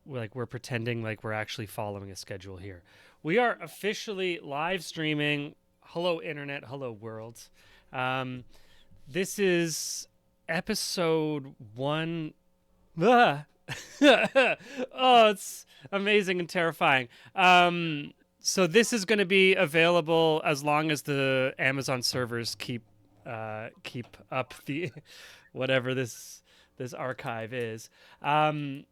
we're pretending like we're actually following a schedule here. We are officially live streaming. Hello, internet. Hello, world. Um, this is episode one. Ah. Oh, it's amazing and terrifying. So this is going to be available as long as the Amazon servers keep up the whatever this archive is. Um,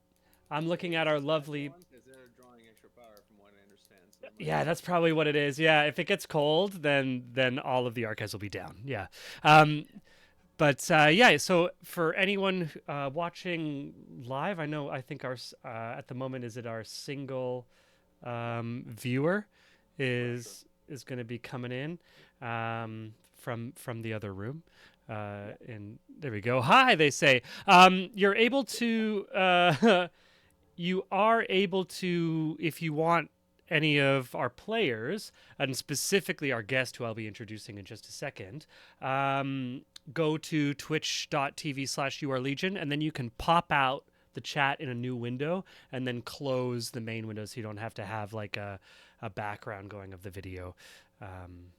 I'm looking at our lovely. Because they're drawing extra power from what I understand, so there might Yeah, be that's some probably what it is. Yeah, if it gets cold, then all of the archives will be down. Yeah. Um, but yeah, so for anyone watching live, I think our at the moment is it our single viewer pressure. is going to be coming in from the other room. Yeah. And there we go. Hi, they say. You're able to you are able to, if you want any of our players, and specifically our guest, who I'll be introducing in just a second, go to twitch.tv/youarelegion, and then you can pop out the chat in a new window and then close the main window so you don't have to have like a background going of the video. Um,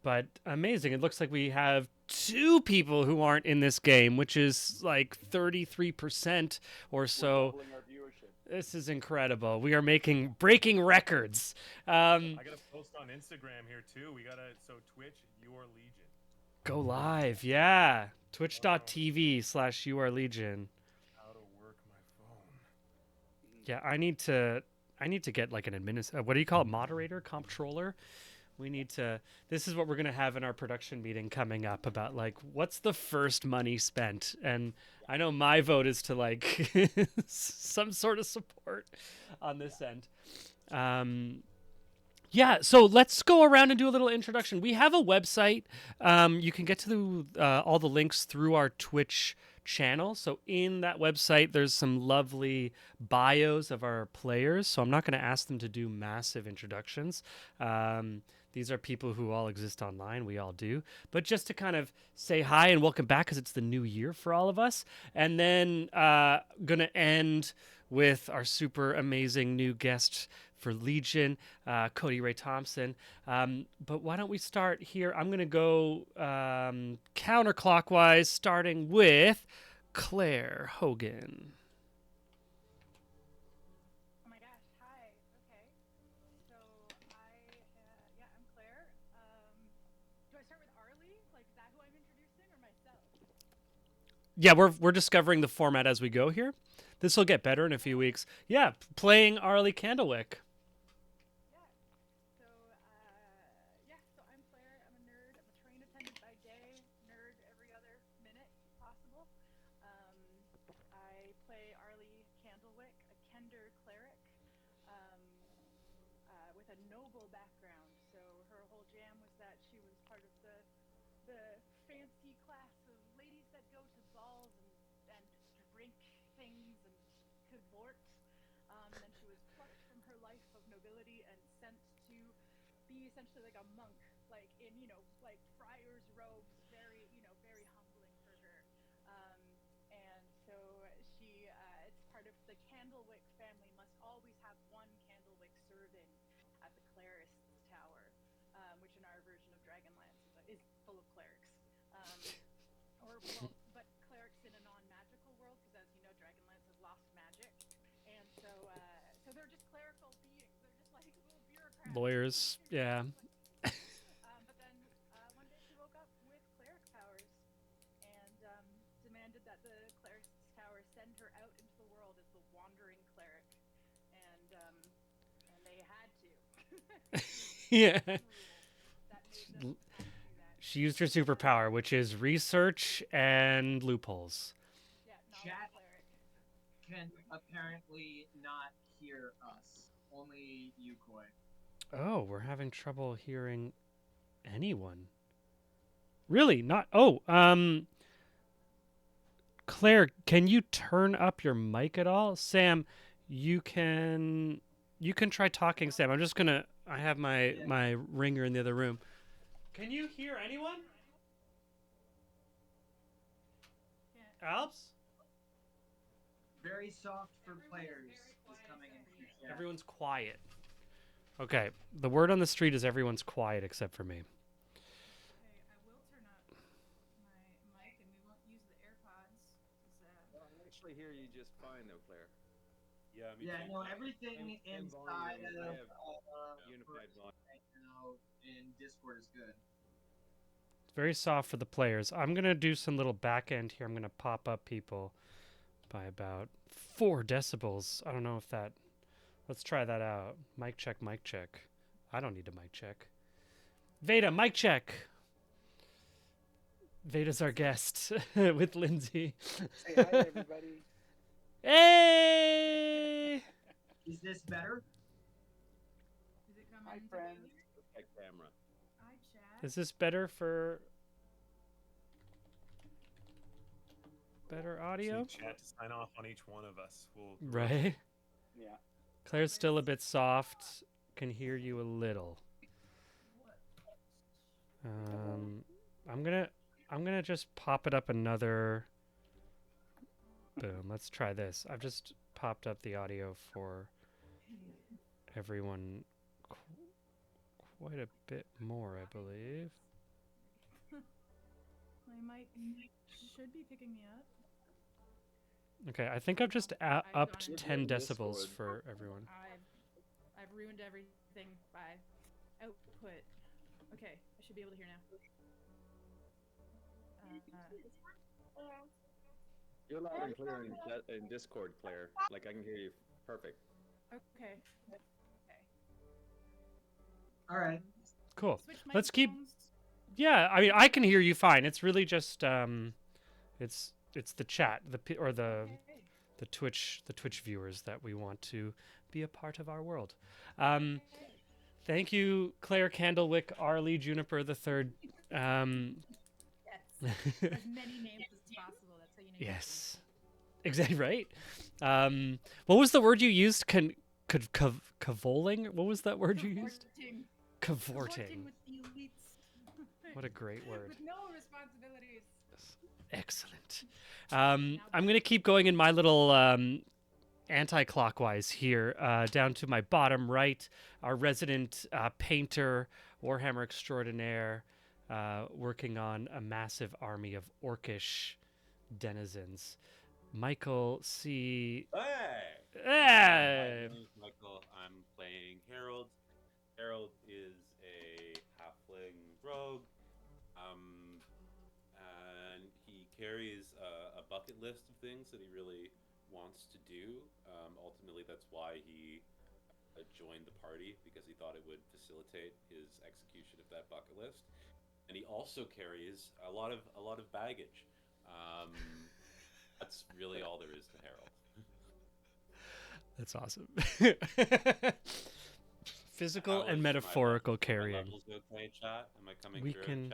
but amazing. It looks like we have two people who aren't in this game, which is like 33% or We're so. doubling our viewership. This is incredible. We are making breaking records. I gotta post on Instagram here too. We gotta Twitch your Legion. Go live. Yeah. Oh, Twitch.tv/youarelegion. how to work my phone. Yeah, I need to get like an what do you call it? Moderator, comptroller. We need to. This is what we're gonna have in our production meeting coming up about like what's the first money spent, and Yeah. I know my vote is to like some sort of support on Yeah. this end. Um, yeah, so let's go around and do a little introduction. We have a website. You can get to all the links through our Twitch channel. So in that website, there's some lovely bios of our players. So I'm not going to ask them to do massive introductions. These are people who all exist online. We all do. But just to kind of say hi and welcome back because it's the new year for all of us. And then going to end with our super amazing new guest for Legion, Cody Ray Thompson. But why don't we start here? I'm going to go counterclockwise, starting with Claire Hogan. Oh my gosh, hi. Okay. So I'm Claire. Do I start with Arlie? Like, is that who I'm introducing or myself? Yeah, we're discovering the format as we go here. This will get better in a few Oh, weeks. Yeah, playing Arlie Candlewick. yeah. So I'm Claire. I'm a nerd. I'm a train attendant by day, nerd every other minute possible. Um, I play Arlie Candlewick, a Kender cleric, um, with a noble background. So her whole jam was that she was part of the fancy class of ladies that go to balls and drink things and cavort. And then she was plucked from her life of nobility and sent to be essentially like a monk, like in like friar's robes, very very humbling for her. Um, and so it's part of the Candlewick family must always have one Candlewick serving at the clerist's tower, which in our version of Dragonlance is full of clerics. Um, or well, but clerics in a non-magical world, because as you know, Dragonlance has lost magic, and so they're just clerical beings. They're just like little bureaucrats. Lawyers, yeah. But then one day she woke up with cleric powers and demanded that the cleric's tower send her out into the world as the wandering cleric, and they had to. She Yeah. made some rules that made them have to do that. She used her Um, superpower, which is research and loopholes. yeah, knowledge Chat cleric. can apparently not hear us. Only you, Koi. Oh, we're having trouble hearing anyone. Really? Not. Oh, Claire, can you turn up your mic at all? Sam, you can try talking, Sam. I'm just going to I have Yeah. my ringer in the other room. Can you hear anyone? Can't. Alps? Very soft for players is coming in from chat. Everyone's quiet. Okay, the word on the street is everyone's quiet except for me. Okay, I will turn up my mic, and we won't use the AirPods. 'Cause, Well, I actually hear you just fine though, Claire. Yeah, me Yeah, too. no, everything Same inside volume. I of have unified volume. right now in Discord is good. It's very soft for the players. I'm going to do some little back end here. I'm going to pop up people by about 4 decibels. I don't know if that... Let's try that out. Mic check, mic check. I don't need a mic check. Veda, mic check. Veda's our guest with Lindsay. Say hi to everybody. Hey! Is this better? Is it coming Hi, to friends. Bailey? That camera. Hi, chat. Is this better for better audio? Just need chat to sign off on each one of us. We'll Right. Yeah. Claire's still a bit soft. Can hear you a little. I'm gonna just pop it up another. Boom. Let's try this. I've just popped up the audio for everyone quite a bit more, I believe. My mic should be picking me up. Okay, I think I've just I've upped gone- 10 You're in decibels Discord. for everyone. I've ruined everything by output. Okay, I should be able to hear now. You're loud and clear in Discord, Claire. Like I can hear you perfect. Okay. All right. Cool. Switch Let's keep- microphones. Yeah, I mean, I can hear you fine. It's really just it's the chat, or the Twitch viewers that we want to be a part of our world. Thank you, Claire Candlewick, Arlie Juniper the Third. Yes. As many names as possible. That's how you name Yes, exactly right. What was the word you used? Cavoling? What was that word you used? Cavorting. with the elites. What a great word. With no responsibilities. Excellent. I'm going to keep going in my little anti-clockwise here, down to my bottom right, our resident painter, Warhammer extraordinaire, working on a massive army of orcish denizens. Michael C. Hey! Hey! My name's Michael. I'm playing Harold. Harold is a halfling rogue, and he carries a bucket list of things that he really wants to do. Ultimately, that's why he joined the party, because he thought it would facilitate his execution of that bucket list. And he also carries a lot of baggage. That's really all there is to Harold. That's awesome. Physical How and is metaphorical my carrying. levels okay, chat? Am I coming We through, can-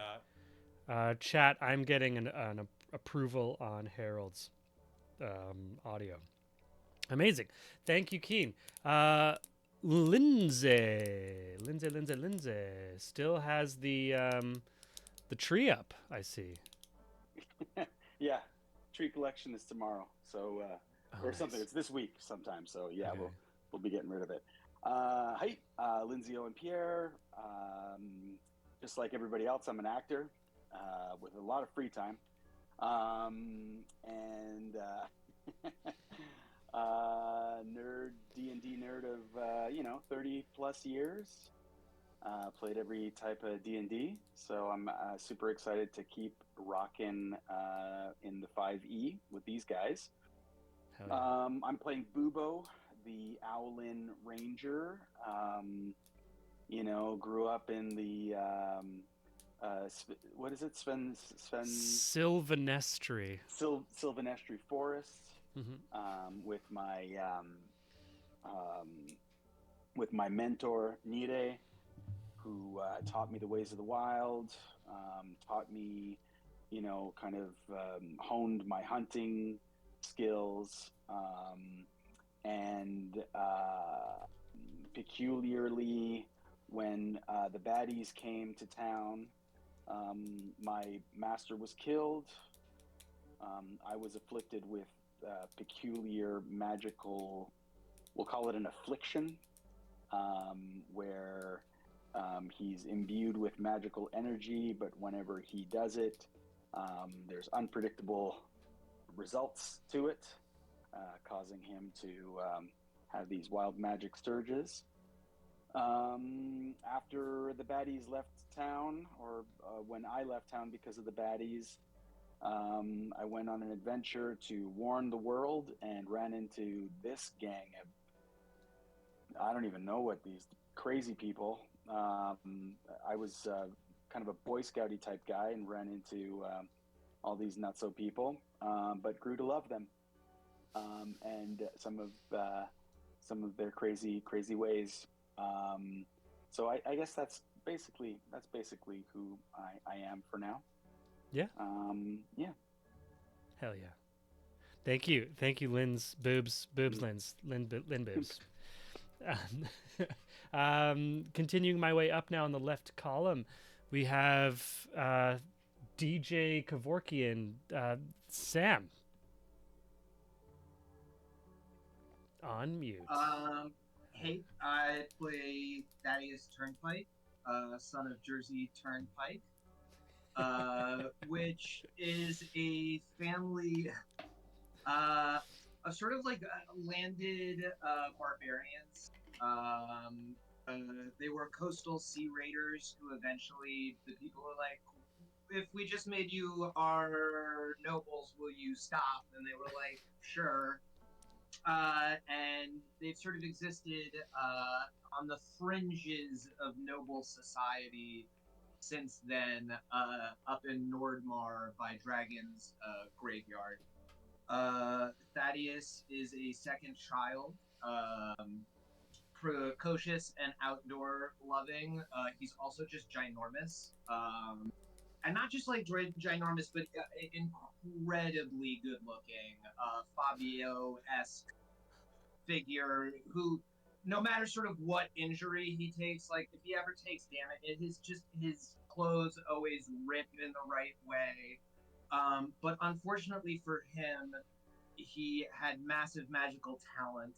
chat? Chat, I'm getting an approval on Harold's audio. Amazing. Thank you, Keen. Lindsay still has the tree up, I see. Yeah. Tree collection is tomorrow. So Oh, or something. nice. It's this week sometime. So yeah, Okay. we'll be getting rid of it. Hi, Lindsay Owen Pierre. Just like everybody else, I'm an actor with a lot of free time, and nerd, D&D nerd of 30 plus years. Played every type of D&D, so I'm super excited to keep rocking in the 5e with these guys. Hell yeah. I'm playing Bubo, the Owlin Ranger. Grew up in the what is it? Sylvanestry. Sylvanestry Forest Mhm. with my mentor Nire, who taught me the ways of the wild, taught me, kind of honed my hunting skills, and peculiarly, when the baddies came to town, my master was killed. I was afflicted with peculiar magical, we'll call it an affliction, where he's imbued with magical energy, but whenever he does it, there's unpredictable results to it, causing him to have these wild magic surges. After the baddies left town, or when I left town because of the baddies, I went on an adventure to warn the world and ran into this gang of, I don't even know what, these crazy people. I was kind of a Boy Scouty type guy and ran into all these nutso people, but grew to love them, and some of their crazy ways. So I guess that's basically who I am for now. Yeah. Yeah. Hell yeah. Thank you, Lynn's boobs, Lynn boobs. Continuing my way up now in the left column, we have DJ Kevorkian, Sam. On mute. Hey, I play Thaddeus Turnpike, son of Jersey Turnpike, which is a family, a sort of like landed barbarians. They were coastal sea raiders who eventually, the people were like, if we just made you our nobles, will you stop? And they were like, sure. And they've sort of existed on the fringes of noble society since then, up in Nordmar by Dragon's graveyard. Thaddeus is a second child, precocious and outdoor loving. He's also just ginormous. And not just like ginormous, but incredibly good looking. Fabio-esque figure who, no matter sort of what injury he takes, like if he ever takes damage, his clothes always rip in the right way. But unfortunately for him, he had massive magical talent,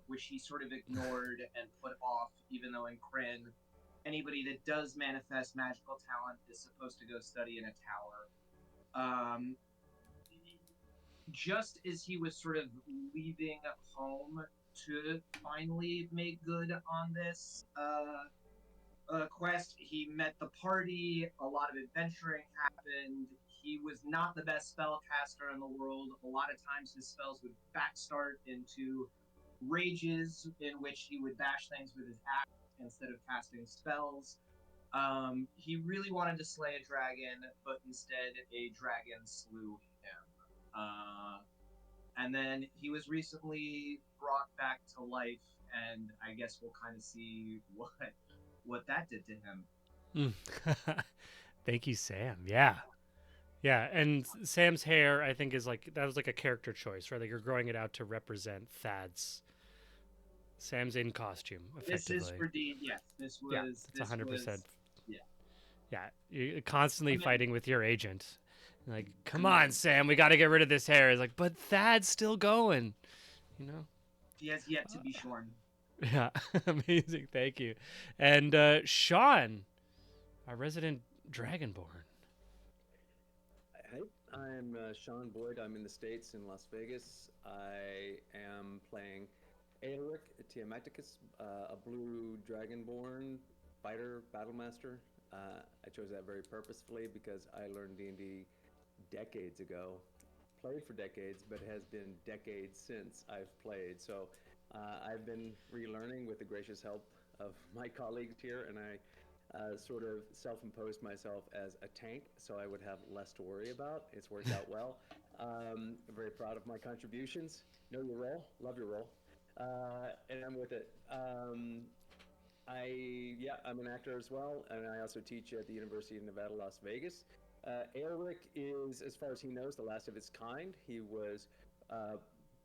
which he sort of ignored and put off, even though in Kryn, anybody that does manifest magical talent is supposed to go study in a tower. Just as he was sort of leaving home to finally make good on this quest, he met the party. A lot of adventuring happened. He was not the best spellcaster in the world. A lot of times his spells would backstart into rages in which he would bash things with his axe instead of casting spells. He really wanted to slay a dragon, but instead a dragon slew him. And then he was recently brought back to life, and I guess we'll kind of see what that did to him. Thank you, Sam. Yeah. And Sam's hair, I think, that was like a character choice, right? Like you're growing it out to represent Thad's. Sam's in costume, effectively. This is for D. Yes, this was. Yeah, it's 100%. Yeah. Yeah, you're constantly fighting with your agent. Like, come on, Sam, we got to get rid of this hair. It's like, but Thad's still going, you know? He has yet to be shorn. Yeah, amazing. Thank you. And Sean, our resident Dragonborn. Hey, I'm Sean Boyd. I'm in the States in Las Vegas. I am playing Aelric Tiamaticus, a blue Dragonborn fighter battlemaster. I chose that very purposefully because I learned D&D decades ago, played for decades, but has been decades since I've played. So I've been relearning with the gracious help of my colleagues here, and I sort of self-imposed myself as a tank so I would have less to worry about. It's worked out well. I'm very proud of my contributions. Know your role, love your role, and I'm with it. I'm an actor as well, and I also teach at the University of Nevada, Las Vegas. Aelric is, as far as he knows, the last of his kind. He was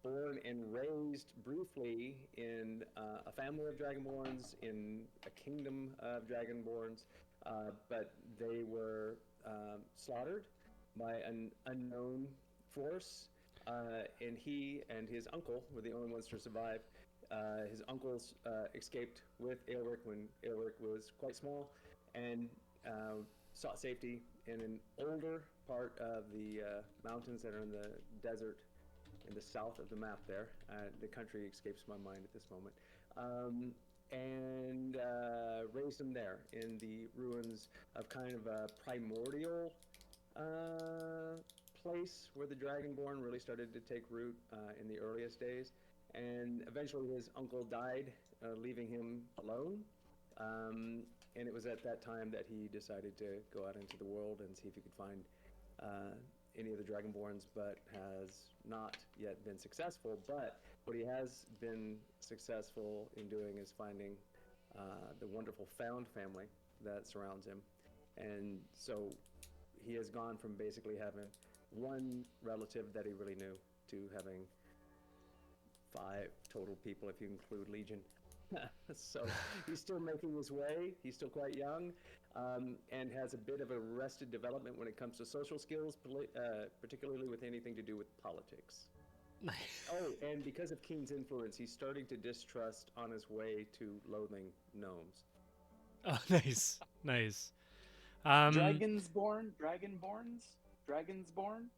born and raised briefly in a family of Dragonborns, in a kingdom of Dragonborns, but they were slaughtered by an unknown force and he and his uncle were the only ones to survive. His uncles escaped with Aelric when Aelric was quite small, and sought safety in an older part of the mountains that are in the desert in the south of the map there. The country escapes my mind at this moment. And raised him there in the ruins of kind of a primordial place where the Dragonborn really started to take root in the earliest days. And eventually his uncle died, leaving him alone. And it was at that time that he decided to go out into the world and see if he could find any of the Dragonborns, but has not yet been successful. But what he has been successful in doing is finding the wonderful found family that surrounds him. And so he has gone from basically having one relative that he really knew to having 5 total people if you include Legion. So he's still making his way. He's still quite young, and has a bit of arrested development when it comes to social skills, particularly with anything to do with politics. Oh, and because of Keen's influence, he's starting to distrust on his way to loathing gnomes. Oh, nice, nice. Dragonsborn, Dragonsborn.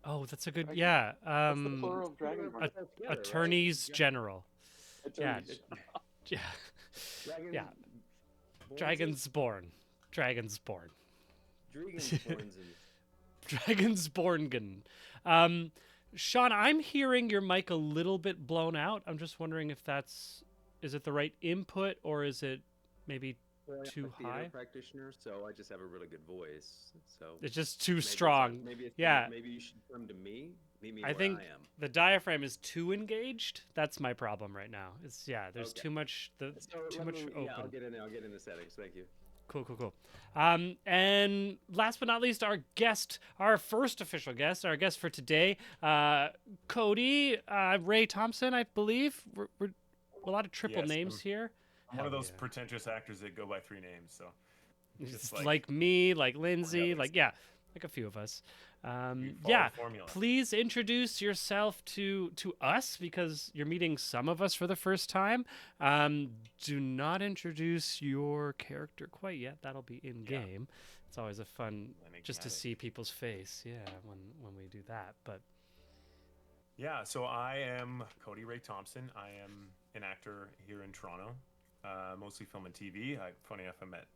Oh, that's a good. Dragon- Yeah. What's the plural of Dragonborn? Attorneys General. Yeah. Yeah. Dragon, Yeah. Bornsey? Dragonsborn. Dragonsbornsen. Dragonsborngen. Sean, I'm hearing your mic a little bit blown out. I'm just wondering if is it the right input or is it maybe Well, too I'm a high? theater practitioner, so I just have a really good voice. So It's just too maybe strong. Yeah. Maybe you should come to me. Meet me I where think I am. the diaphragm is too engaged. That's my problem right now. There's Okay. too much So too much open. Yeah, I'll get in the settings. Thank you. Cool. And last but not least, our first official guest, our guest for today, Cody, Ray Thompson, I believe. We're a lot of triple Yes, names here. I'm one of Hell those yeah. pretentious actors that go by 3 names. So It's just like me, like Lindsay, others. like a few of us. we follow Yeah, the formula. please introduce yourself to us because you're meeting some of us for the first time. Do not introduce your character quite yet. That'll be in game. It's always a fun just to Enigmatic. see people's face. Yeah, when we do that. But Yeah, so I am Cody Ray Thompson. I am an actor here in Toronto, mostly film and TV. Funny enough, I met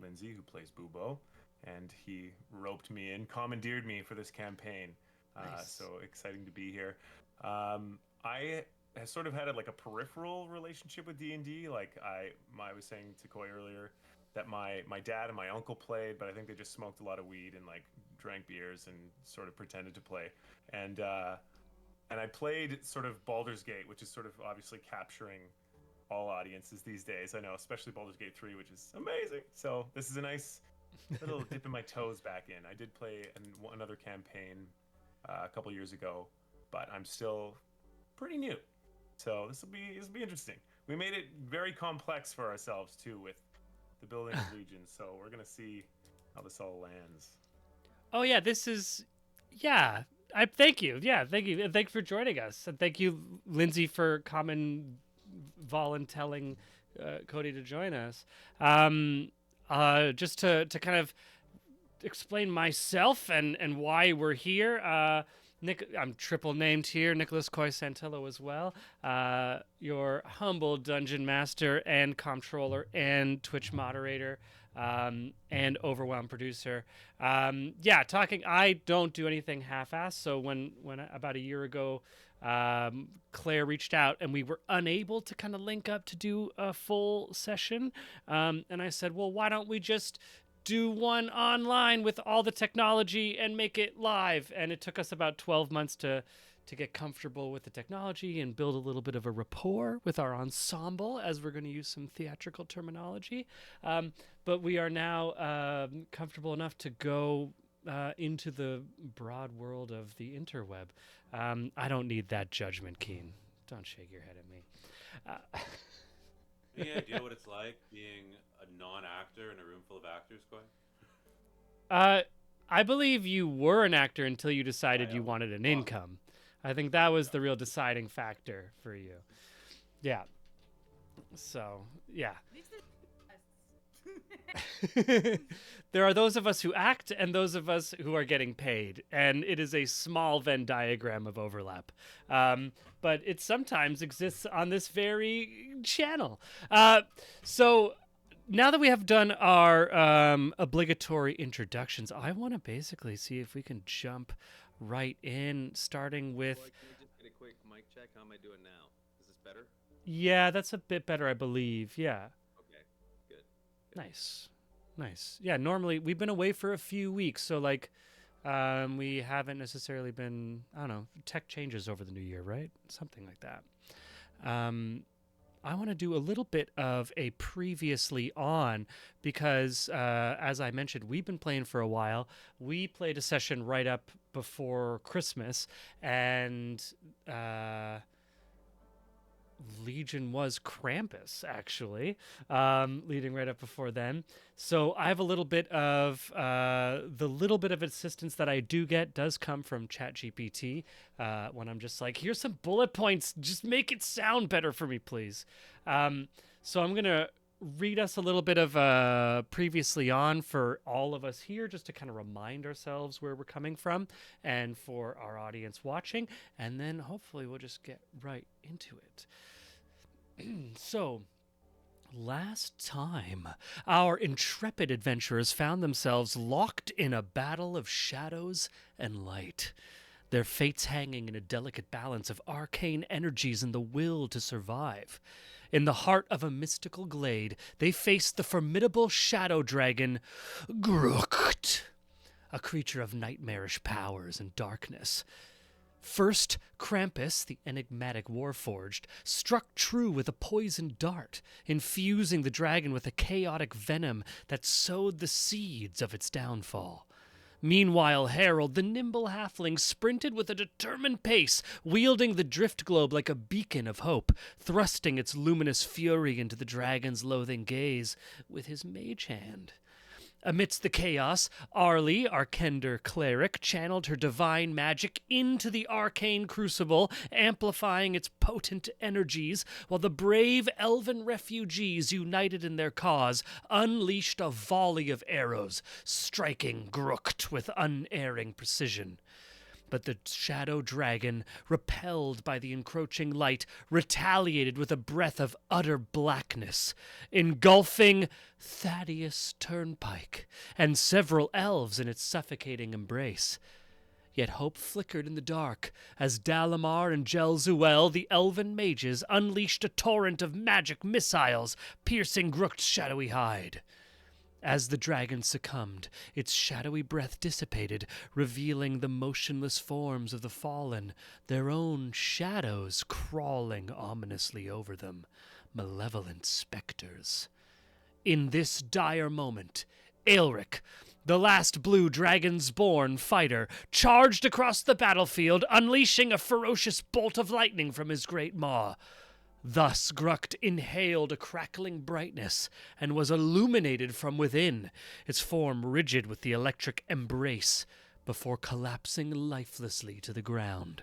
Lindsay, who plays Bubo, and he roped me in, commandeered me for this campaign. Nice. So exciting to be here. I have sort of had a peripheral relationship with D&D. I was saying to Coy earlier that my dad and my uncle played, but I think they just smoked a lot of weed and drank beers and sort of pretended to play. And I played sort of Baldur's Gate, which is sort of obviously capturing all audiences these days. I know, especially Baldur's Gate 3, which is amazing. So this is a nice little dipping my toes back in. I did play another campaign a couple years ago, but I'm still pretty new. So this will be interesting. We made it very complex for ourselves too with the building of Legion. So we're gonna see how this all lands. oh yeah, this is I thank you. Yeah, thank you. And thank you for joining us. And thank you, Lindsay, for volunteering Cody to join us. Just to kind of explain myself and why we're here. I'm triple named here, Nicholas Coy Santillo as well. Your humble dungeon master and comptroller and Twitch moderator. And overwhelmed producer. I don't do anything half-assed. So when about a year ago, Claire reached out and we were unable to kind of link up to do a full session. And I said, well, why don't we just do one online with all the technology and make it live? And it took us about 12 months to get comfortable with the technology and build a little bit of a rapport with our ensemble, as we're going to use some theatrical terminology. But we are now comfortable enough to go into the broad world of the interweb. I don't need that judgment, Keen. Don't shake your head at me. Any idea what it's like being a non-actor in a room full of actors, Coy? I believe you were an actor until you decided you wanted an income. I think that was the real deciding factor for you. Yeah. So, yeah. These are tests. There are those of us who act and those of us who are getting paid, and it is a small Venn diagram of overlap. But it sometimes exists on this very channel. So now that we have done our obligatory introductions, I want to basically see if we can jump right in, starting with... Boy, can we just get a quick mic check? How am I doing now? Is this better? Yeah, that's a bit better, I believe. Yeah. Okay, good. Nice. Yeah, normally we've been away for a few weeks, so like we haven't necessarily been, I don't know, tech changes over the new year, right? Something like that. I want to do a little bit of a previously on because, as I mentioned, we've been playing for a while. We played a session right up before Christmas, and Legion was Krampus, actually, leading right up before then. So I have a little bit of the little bit of assistance that I do get does come from ChatGPT when I'm just like, here's some bullet points, just make it sound better for me, please. So I'm gonna read us a little bit of previously on for all of us here, just to kind of remind ourselves where we're coming from, and for our audience watching, and then hopefully we'll just get right into it. So, last time, our intrepid adventurers found themselves locked in a battle of shadows and light, their fates hanging in a delicate balance of arcane energies and the will to survive. In the heart of a mystical glade, they faced the formidable shadow dragon, Grucht, a creature of nightmarish powers and darkness. First, Krampus, the enigmatic warforged, struck true with a poisoned dart, infusing the dragon with a chaotic venom that sowed the seeds of its downfall. Meanwhile, Harold, the nimble halfling, sprinted with a determined pace, wielding the drift globe like a beacon of hope, thrusting its luminous fury into the dragon's loathing gaze with his mage hand. Amidst the chaos, Arlie, our Kender cleric, channeled her divine magic into the arcane crucible, amplifying its potent energies, while the brave elven refugees, united in their cause, unleashed a volley of arrows, striking Grucht with unerring precision. But the shadow dragon, repelled by the encroaching light, retaliated with a breath of utter blackness, engulfing Thaddeus Turnpike and several elves in its suffocating embrace. Yet hope flickered in the dark as Dalamar and Jelzuel, the elven mages, unleashed a torrent of magic missiles, piercing Grucht's shadowy hide. As the dragon succumbed, its shadowy breath dissipated, revealing the motionless forms of the fallen, their own shadows crawling ominously over them, malevolent specters. In this dire moment, Aelric, the last blue dragon's-born fighter, charged across the battlefield, unleashing a ferocious bolt of lightning from his great maw. Thus Grucht inhaled a crackling brightness and was illuminated from within, its form rigid with the electric embrace, before collapsing lifelessly to the ground.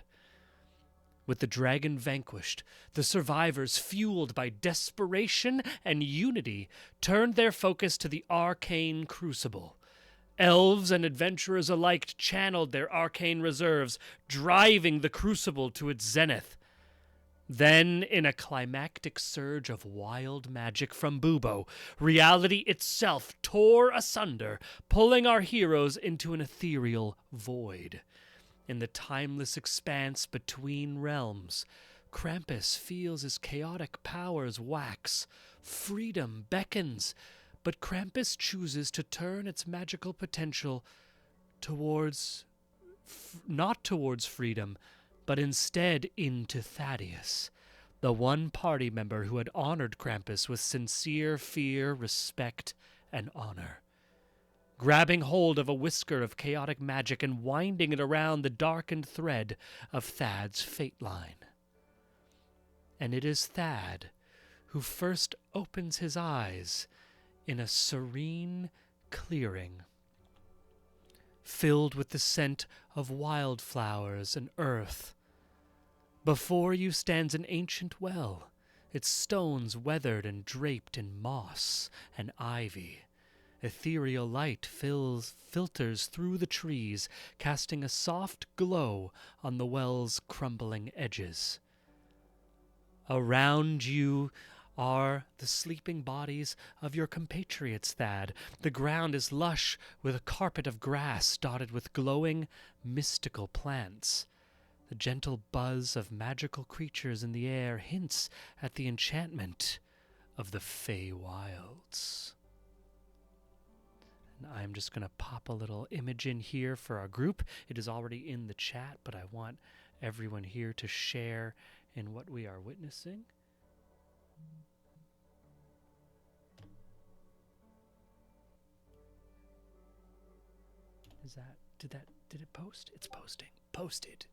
With the dragon vanquished, the survivors, fueled by desperation and unity, turned their focus to the arcane crucible. Elves and adventurers alike channeled their arcane reserves, driving the crucible to its zenith. Then, in a climactic surge of wild magic from Bubo, reality itself tore asunder, pulling our heroes into an ethereal void. In the timeless expanse between realms, Krampus feels his chaotic powers wax. Freedom beckons, but Krampus chooses to turn its magical potential towards... not towards freedom, but instead into Thaddeus, the one party member who had honored Krampus with sincere fear, respect, and honor. Grabbing hold of a whisker of chaotic magic and winding it around the darkened thread of Thad's fate line. And it is Thad who first opens his eyes in a serene clearing, filled with the scent of wildflowers and earth, Before you stands an ancient well, its stones weathered and draped in moss and ivy. Ethereal light filters through the trees, casting a soft glow on the well's crumbling edges. Around you are the sleeping bodies of your compatriots, Thad. The ground is lush with a carpet of grass dotted with glowing, mystical plants. The gentle buzz of magical creatures in the air hints at the enchantment of the Fey Wilds. And I'm just going to pop a little image in here for our group. It is already in the chat, but I want everyone here to share in what we are witnessing. Did it post? It's posting. Posted.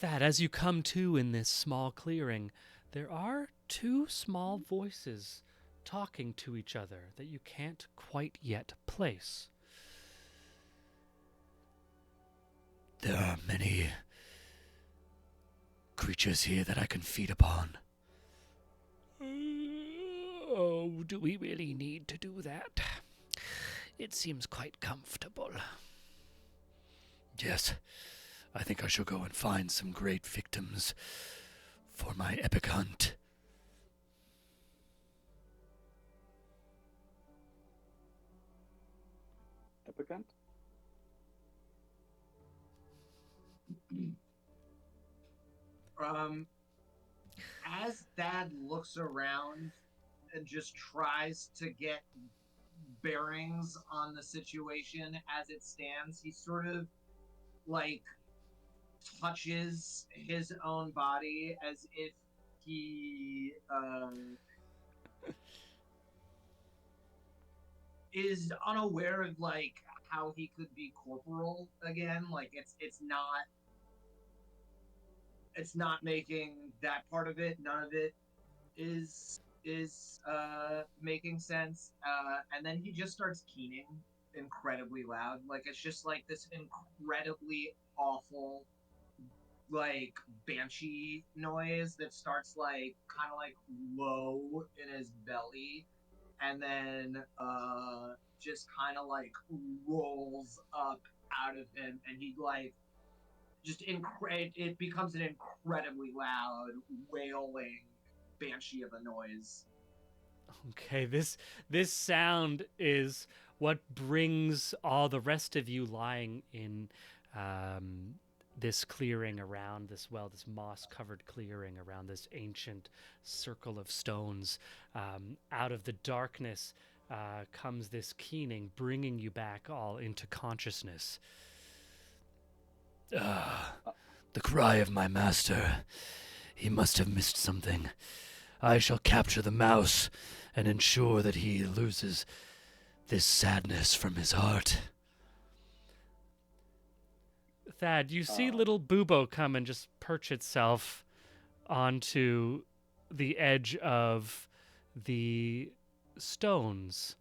That as you come to in this small clearing, there are two small voices talking to each other that you can't quite yet place. There are many creatures here that I can feed upon. Oh, do we really need to do that? It seems quite comfortable. Yes, I think I shall go and find some great victims for my epic hunt. Epic hunt? As Thad looks around and just tries to get bearings on the situation as it stands, he sort of like touches his own body as if he is unaware of like how he could be corporal again. Like it's not making that part of it. None of it is making sense. And then he just starts keening incredibly loud. Like it's just like this incredibly awful like banshee noise that starts like kind of like low in his belly and then just kind of like rolls up out of him and he like just it becomes an incredibly loud wailing banshee of a noise. Okay, this sound is what brings all the rest of you lying in this clearing around this well, this moss-covered clearing around this ancient circle of stones. Out of the darkness comes this keening, bringing you back all into consciousness. The cry of my master. He must have missed something. I shall capture the mouse and ensure that he loses this sadness from his heart. Thad, you see little Bubo come and just perch itself onto the edge of the stones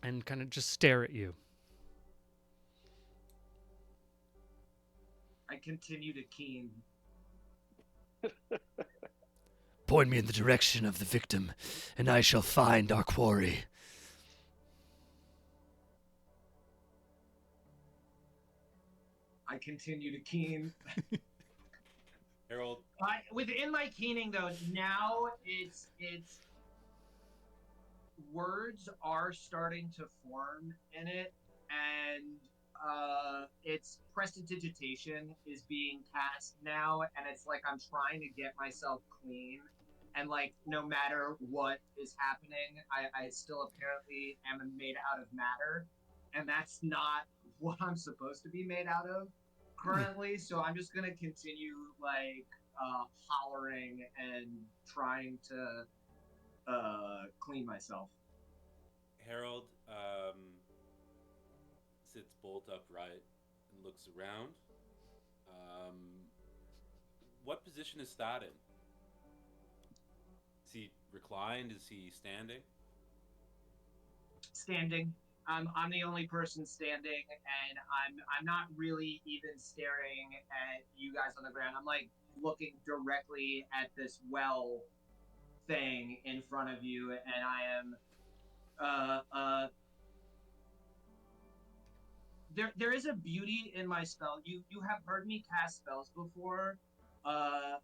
and kind of just stare at you. I continue to keen. Point me in the direction of the victim, and I shall find our quarry. I continue to keen. Harold. Within my keening, though, now it's words are starting to form in it, and its prestidigitation is being cast now, and it's like I'm trying to get myself clean, and like no matter what is happening, I still apparently am made out of matter, and that's not what I'm supposed to be made out of currently. So I'm just gonna continue like hollering and trying to clean myself. Harold sits bolt upright and looks around. What position is that in? Is he reclined? Is he standing? Standing. I'm the only person standing, and I'm not really even staring at you guys on the ground. I'm like looking directly at this well thing in front of you, and I am there is a beauty in my spell. You have heard me cast spells before. Uh,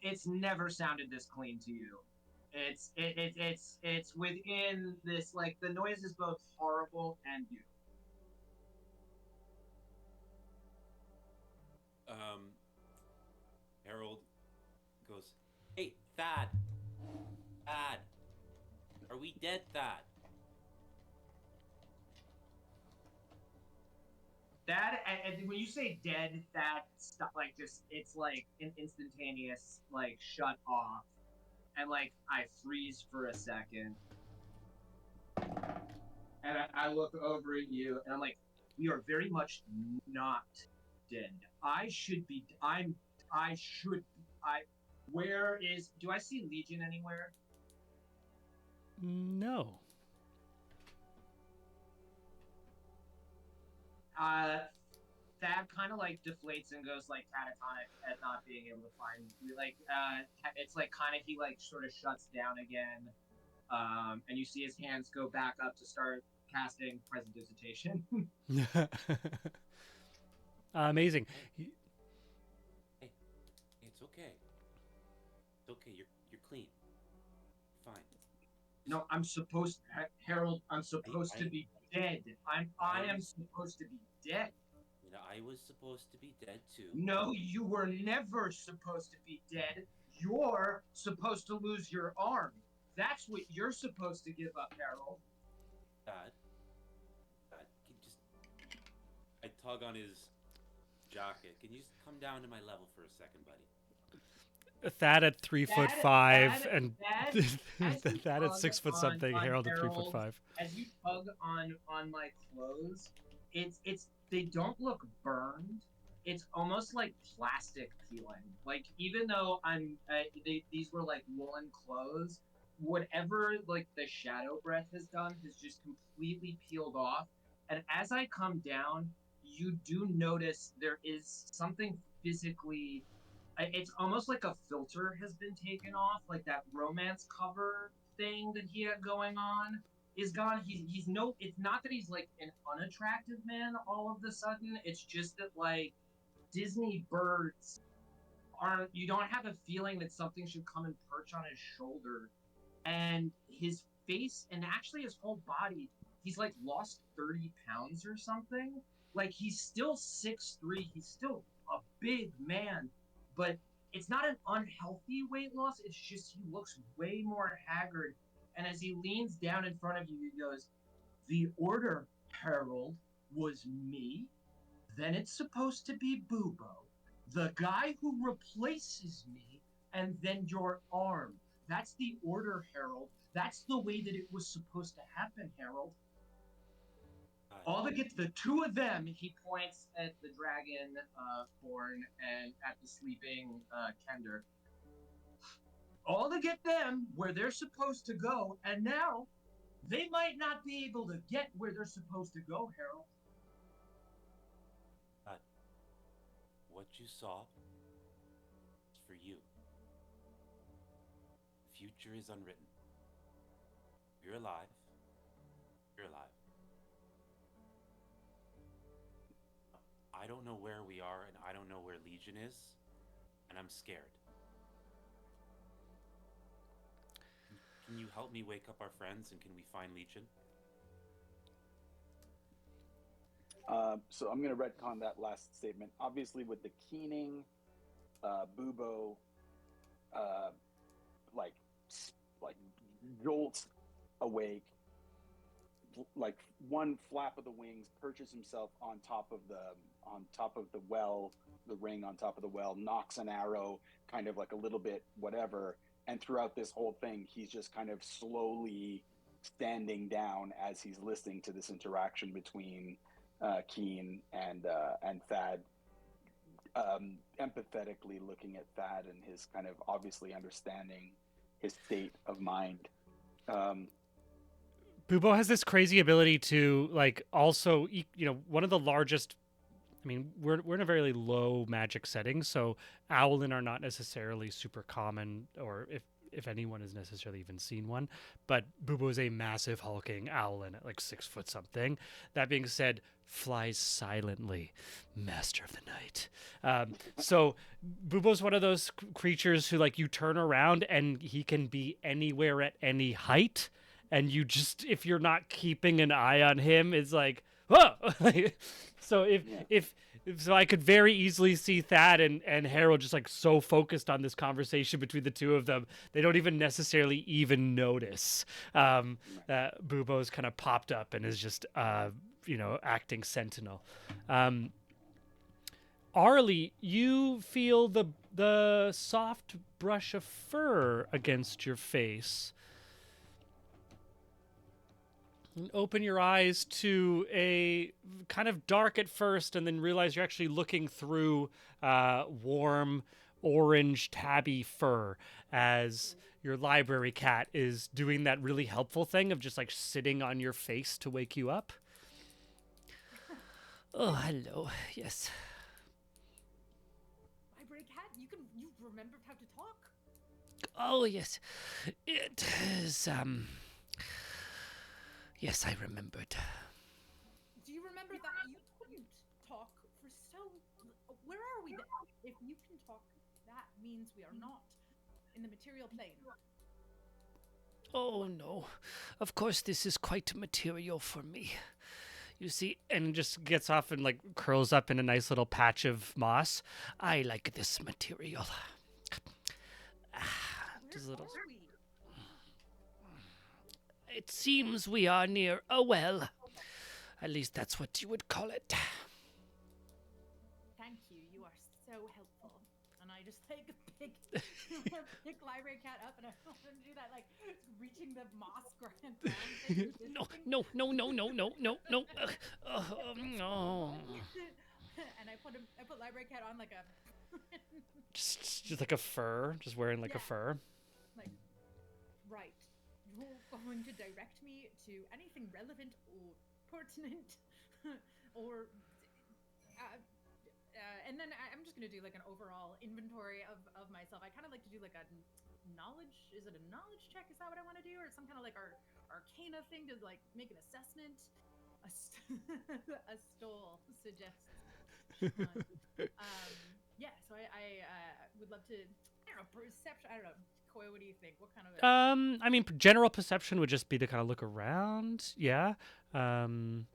it's never sounded this clean to you. It's within this, like, the noise is both horrible and beautiful. Um, Harold goes, "Hey, Thad, Thad, are we dead, Thad?" That, and when you say dead, that stuff, like, just, it's like an instantaneous, like, shut off, and like I freeze for a second, and I look over at you, and I'm like, we are very much not dead. I should be. I should. I. Where is? Do I see Legion anywhere? No. Thad kind of like deflates and goes like catatonic at not being able to find, like, it's like kind of, he like sort of shuts down again, and you see his hands go back up to start casting present visitation. Amazing. Hey, it's okay. It's okay. You're clean. Fine. No, I'm supposed, Harold. I'm supposed to be dead. I am supposed to be dead. You know, I was supposed to be dead too. No, you were never supposed to be dead. You're supposed to lose your arm. That's what you're supposed to give up, Harold. Dad, I tug on his jacket. Can you just come down to my level for a second, buddy? Thad at 3'5", and Thad at 6 foot something. Harold at 3'5". As you tug on my clothes, it's they don't look burned. It's almost like plastic peeling. Like, even though these were like woolen clothes, whatever like the shadow breath has done has just completely peeled off. And as I come down, you do notice there is something physically, it's almost like a filter has been taken off, like that romance cover thing that he had going on is gone. He's no, it's not that he's like an unattractive man all of the sudden. It's just that, like, Disney birds aren't, you don't have a feeling that something should come and perch on his shoulder. And his face, and actually his whole body, he's like lost 30 pounds or something. Like, he's still 6'3", he's still a big man, but it's not an unhealthy weight loss. It's just he looks way more haggard. And as he leans down in front of you, he goes, "The order, Harold, was me. Then it's supposed to be Bubo, the guy who replaces me, and then your arm. That's the order, Harold. That's the way that it was supposed to happen, Harold. All to get the two of them." He points at the dragon born and at the sleeping Kender. "All to get them where they're supposed to go, and now they might not be able to get where they're supposed to go, Harold." What you saw is for you. The future is unwritten. You're alive. You're alive. I don't know where we are, and I don't know where Legion is, and I'm scared. Can you help me wake up our friends, and can we find Legion? So I'm going to retcon that last statement. Obviously, with the keening, Bubo, like jolts awake, like one flap of the wings, perches himself on top of the well, the ring on top of the well, knocks an arrow, kind of like a little bit whatever. And throughout this whole thing, he's just kind of slowly standing down as he's listening to this interaction between Keen and Thad, empathetically looking at Thad and his kind of obviously understanding his state of mind. Bubo has this crazy ability to like also, one of the largest. I mean, we're in a very low magic setting, so owlin are not necessarily super common, or if anyone has necessarily even seen one. But Bubo is a massive hulking owlin at like 6 foot something. That being said, flies silently, master of the night. So Bubo's one of those creatures who like you turn around and he can be anywhere at any height, and you just if you're not keeping an eye on him, it's like whoa. So if so I could very easily see Thad and Harold just like so focused on this conversation between the two of them, they don't even necessarily even notice that Bubo's kind of popped up and is just, acting sentinel. Arlie, you feel the soft brush of fur against your face. And open your eyes to a kind of dark at first, and then realize you're actually looking through warm orange tabby fur as your library cat is doing that really helpful thing of just like sitting on your face to wake you up. Oh, hello. Yes. Library cat, you remembered how to talk? Oh, yes. It is, Yes, I remembered. Do you remember that you couldn't talk for so... Where are we then? If you can talk, that means we are not in the material plane. Oh, no. Of course, this is quite material for me. You see, and just gets off and like curls up in a nice little patch of moss. I like this material. Where are we? It seems we are near a well. At least that's what you would call it. Thank you. You are so helpful. And I just take a big library cat up, and I want him to do that, like reaching the moss ground thing. No. No. And I put library cat on like a just like a fur, just wearing like a fur. like right. You're going to direct me to anything relevant or pertinent, or and then I'm just gonna do like an overall inventory of myself. I kind of like to do like a knowledge. Is it a knowledge check? Is that what I want to do, or some kind of like arcana thing to like make an assessment? A stole suggests. Yeah. So I would love to. I don't know, perception. I don't know. Koi, what do you think? What kind of? I mean, general perception would just be to kind of look around. Yeah. I want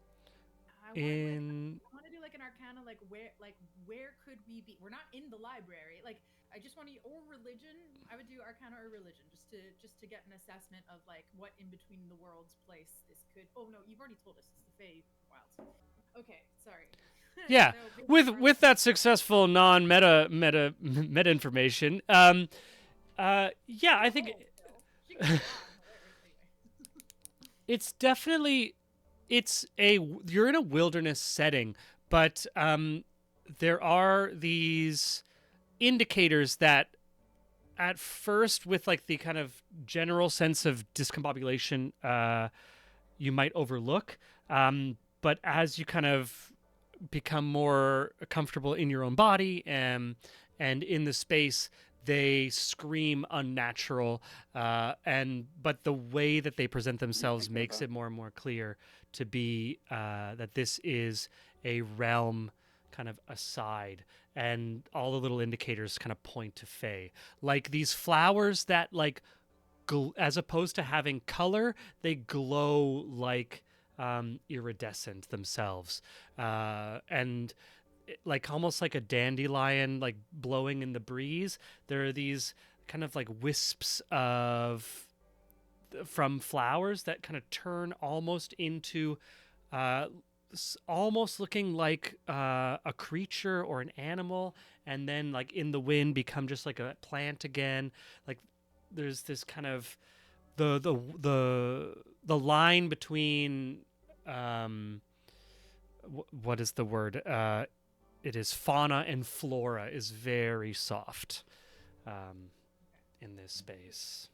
to do like an arcana, like where could we be? We're not in the library. Like I just want to, or religion. I would do arcana or religion just to get an assessment of like what in between the worlds place this could. Oh no, you've already told us it's the Fey Wilds. Okay, sorry. Yeah, So with that successful non-meta information, yeah, I think it's definitely you're in a wilderness setting, but there are these indicators that at first, with like the kind of general sense of discombobulation, you might overlook, but as you kind of become more comfortable in your own body and in the space, they scream unnatural, but the way that they present themselves makes it more and more clear to be that this is a realm kind of aside, and all the little indicators kind of point to Fae. Like these flowers that like as opposed to having color, they glow like iridescent themselves, and like almost like a dandelion like blowing in the breeze. There are these kind of like wisps from flowers that kind of turn almost into almost looking like a creature or an animal, and then like in the wind become just like a plant again. Like there's this kind of the line between what is the word? It is fauna and flora is very soft in this space.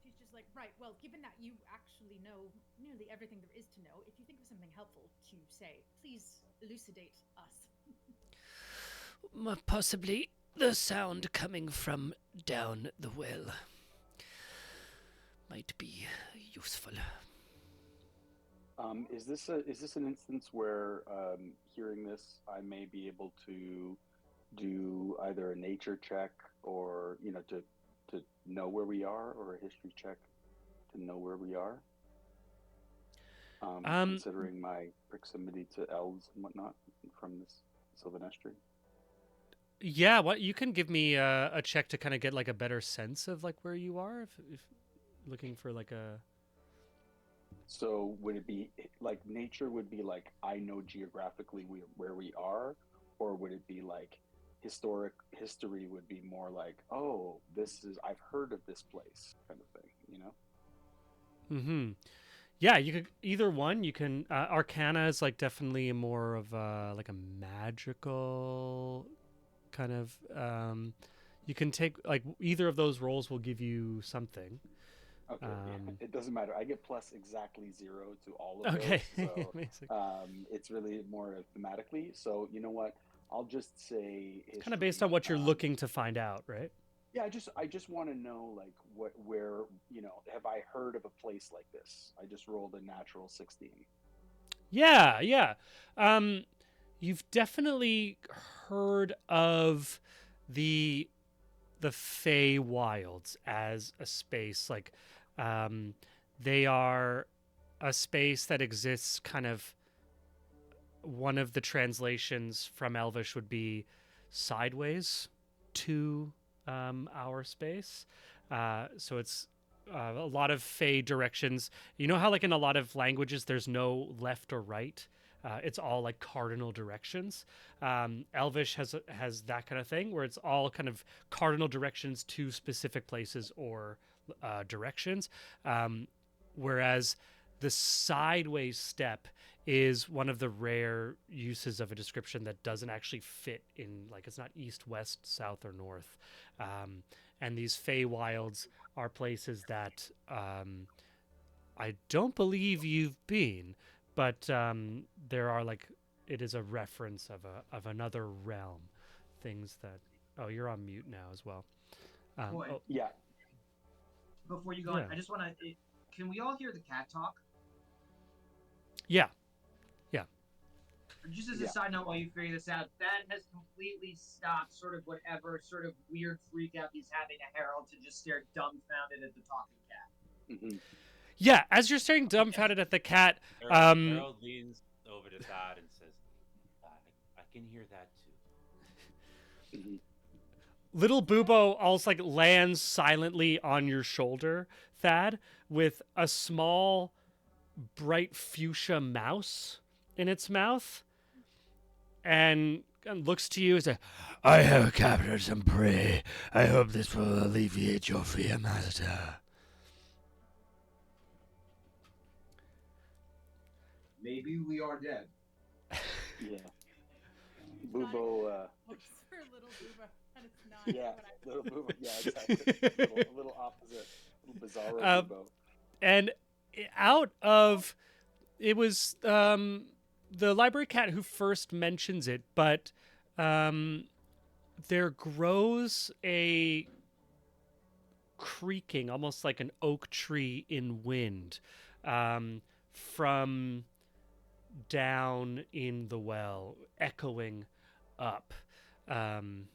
She's just like Right. Well, given that you actually know nearly everything there is to know, if you think of something helpful to say, please elucidate us. Possibly the sound coming from down the well might be useful. Is this an instance where hearing this, I may be able to do either a nature check or to know where we are, or a history check to know where we are? Considering my proximity to elves and whatnot from this Sylvanestry. Yeah, what you can give me a check to kind of get like a better sense of like where you are, if looking for like a. So would it be like nature would be like I know geographically where we are, or would it be like history would be more like, oh, this is I've heard of this place kind of thing, you know? Mm-hmm. Yeah, you could either one. You can Arcana is like definitely more of like a magical kind of. You can take like either of those roles will give you something. Okay, it doesn't matter. I get plus exactly 0 to all of Okay, those, so amazing. it's really more thematically. So you know what? I'll just say Kind of based on what you're looking to find out, right? Yeah, I just want to know like where have I heard of a place like this? I just rolled a natural 16. Yeah, yeah. You've definitely heard of the Fey Wilds as a space. Like, they are a space that exists kind of. One of the translations from Elvish would be sideways to our space. So it's a lot of Fey directions. You know how, like, in a lot of languages, there's no left or right? It's all like cardinal directions. Elvish has that kind of thing where it's all kind of cardinal directions to specific places or directions. Whereas the sideways step is one of the rare uses of a description that doesn't actually fit in, like, it's not east, west, south, or north. And these Fey Wilds are places that I don't believe you've been, but there are, like, it is a reference of another realm. Things that. Oh, you're on mute now as well. Boy, Yeah. before you go, Yeah. I just want to. Can we all hear the cat talk? Yeah. Just as a side note, while you figure this out, that has completely stopped sort of whatever sort of weird freak out he's having a Harold to just stare dumbfounded at the talking cat. Mm-hmm. Yeah, as you're staring dumbfounded at the cat, Harold leans over to Thad and says, I can hear that too. Mm-hmm. little Bubo also like lands silently on your shoulder, Thad, with a small, bright fuchsia mouse in its mouth, and looks to you and says, "I have captured some prey. I hope this will alleviate your fear, master." Maybe we are dead. Yeah. Bubo. Looks for little Booba, and it's not. Yeah, what I- little Bubo. Yeah, exactly. a little opposite. A little bizarro Bubo. And out of it was the library cat who first mentions it, but there grows a creaking, almost like an oak tree in wind, from down in the well, echoing up. Okay.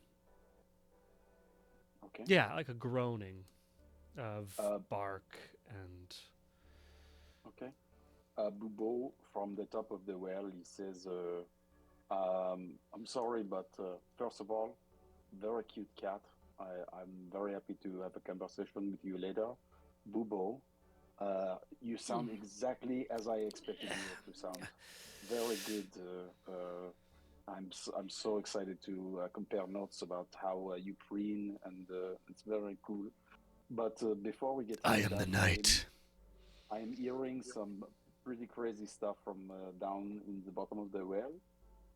Yeah, like a groaning of bark and. Okay. Bubo, from the top of the well, he says, I'm sorry, but first of all, very cute cat. I'm very happy to have a conversation with you later. Bubo, you sound exactly as I expected you to sound. Very good. I'm so excited to compare notes about how you preen, and it's very cool. But before we get I into am that, the night. I am hearing some pretty crazy stuff from down in the bottom of the well,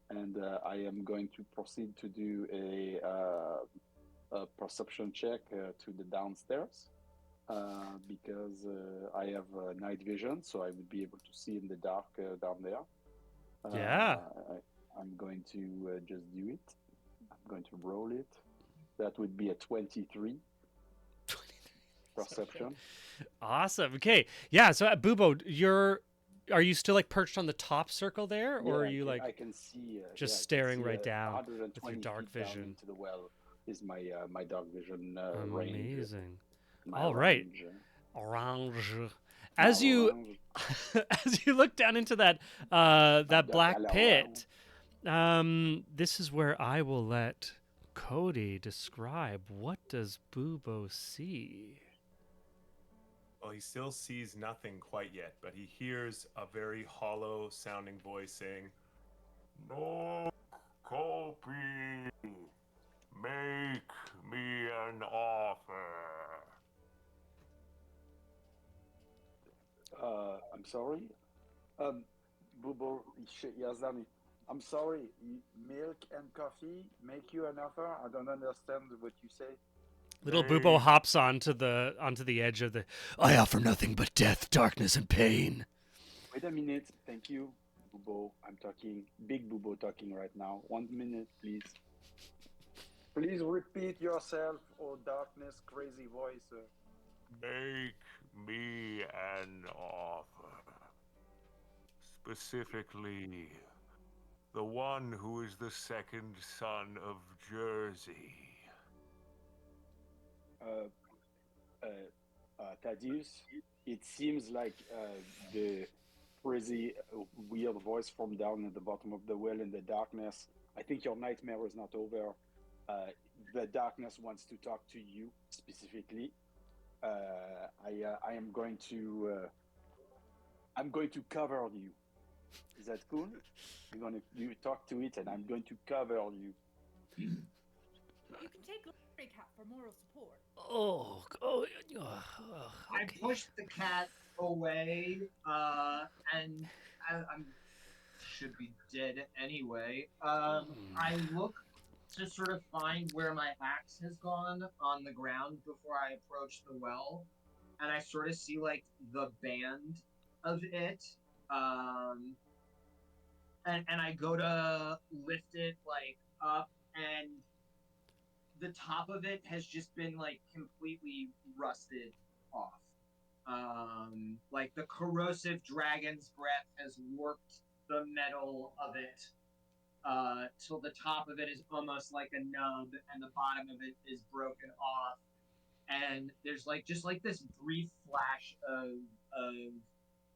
and I am going to proceed to do a perception check to the downstairs. because I have night vision, so I would be able to see in the dark down there. Yeah. I'm going to just do it. I'm going to roll it. That would be a 23 perception. Awesome. Okay. Yeah. So, Bubo, are you still like perched on the top circle there, or are you like I can see just I can staring see, right down 120 with your dark feet down vision? into the well is my dark vision range. Amazing. My All right. range. Orange. My As you range. as you look down into that My that dark black yellow pit, this is where I will let Cody describe what does Bubo see. Well, he still sees nothing quite yet, but he hears a very hollow sounding voice saying, "No, Copy, make me an offer." I'm sorry. Bubo Yazami. I'm sorry. Milk and coffee make you an offer. I don't understand what you say. Little Bubo hops onto the edge of the. I offer nothing but death, darkness, and pain. Wait a minute. Thank you, Bubo. I'm talking. Big Bubo talking right now. 1 minute, please. Please repeat yourself, oh darkness, crazy voice. Make me an offer. Specifically, the one who is the second son of Jersey. Thaddeus, it seems like the crazy, weird voice from down at the bottom of the well in the darkness. I think your nightmare is not over. The darkness wants to talk to you specifically. I am going to. I'm going to cover you. Is that cool? You talk to it, and I'm going to cover you. You can take Larry Cat for moral support. I push the cat away, and I'm should be dead anyway. I look to sort of find where my axe has gone on the ground before I approach the well, and I sort of see like the band of it, and I go to lift it like up, and the top of it has just been like completely rusted off. Like the corrosive dragon's breath has warped the metal of it till the top of it is almost like a nub, and the bottom of it is broken off. And there's like just like this brief flash of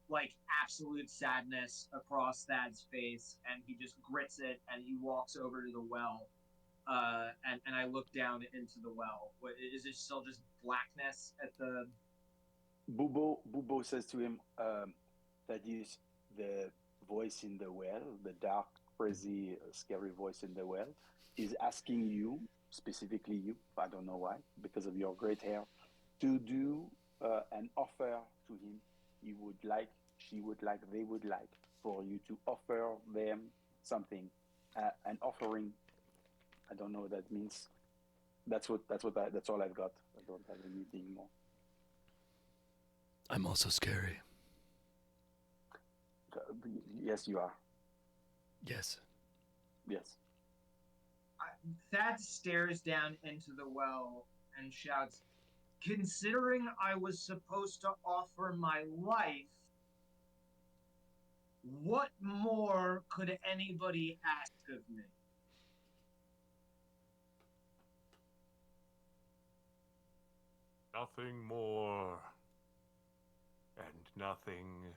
like absolute sadness across Thad's face, and he just grits it and he walks over to the well. And I look down into the well. What, is it still just blackness at the? Bubo says to him, that is the voice in the well, the dark, crazy, scary voice in the well, is asking you, specifically you, I don't know why, because of your great hair, to do an offer to him. He would like, she would like, they would like for you to offer them something, an offering. I don't know what that means. That's all I've got. I don't have anything more. I'm also scary. Yes, you are. Yes. Yes. Thad stares down into the well and shouts, "Considering I was supposed to offer my life, what more could anybody ask of me?" Nothing more and nothing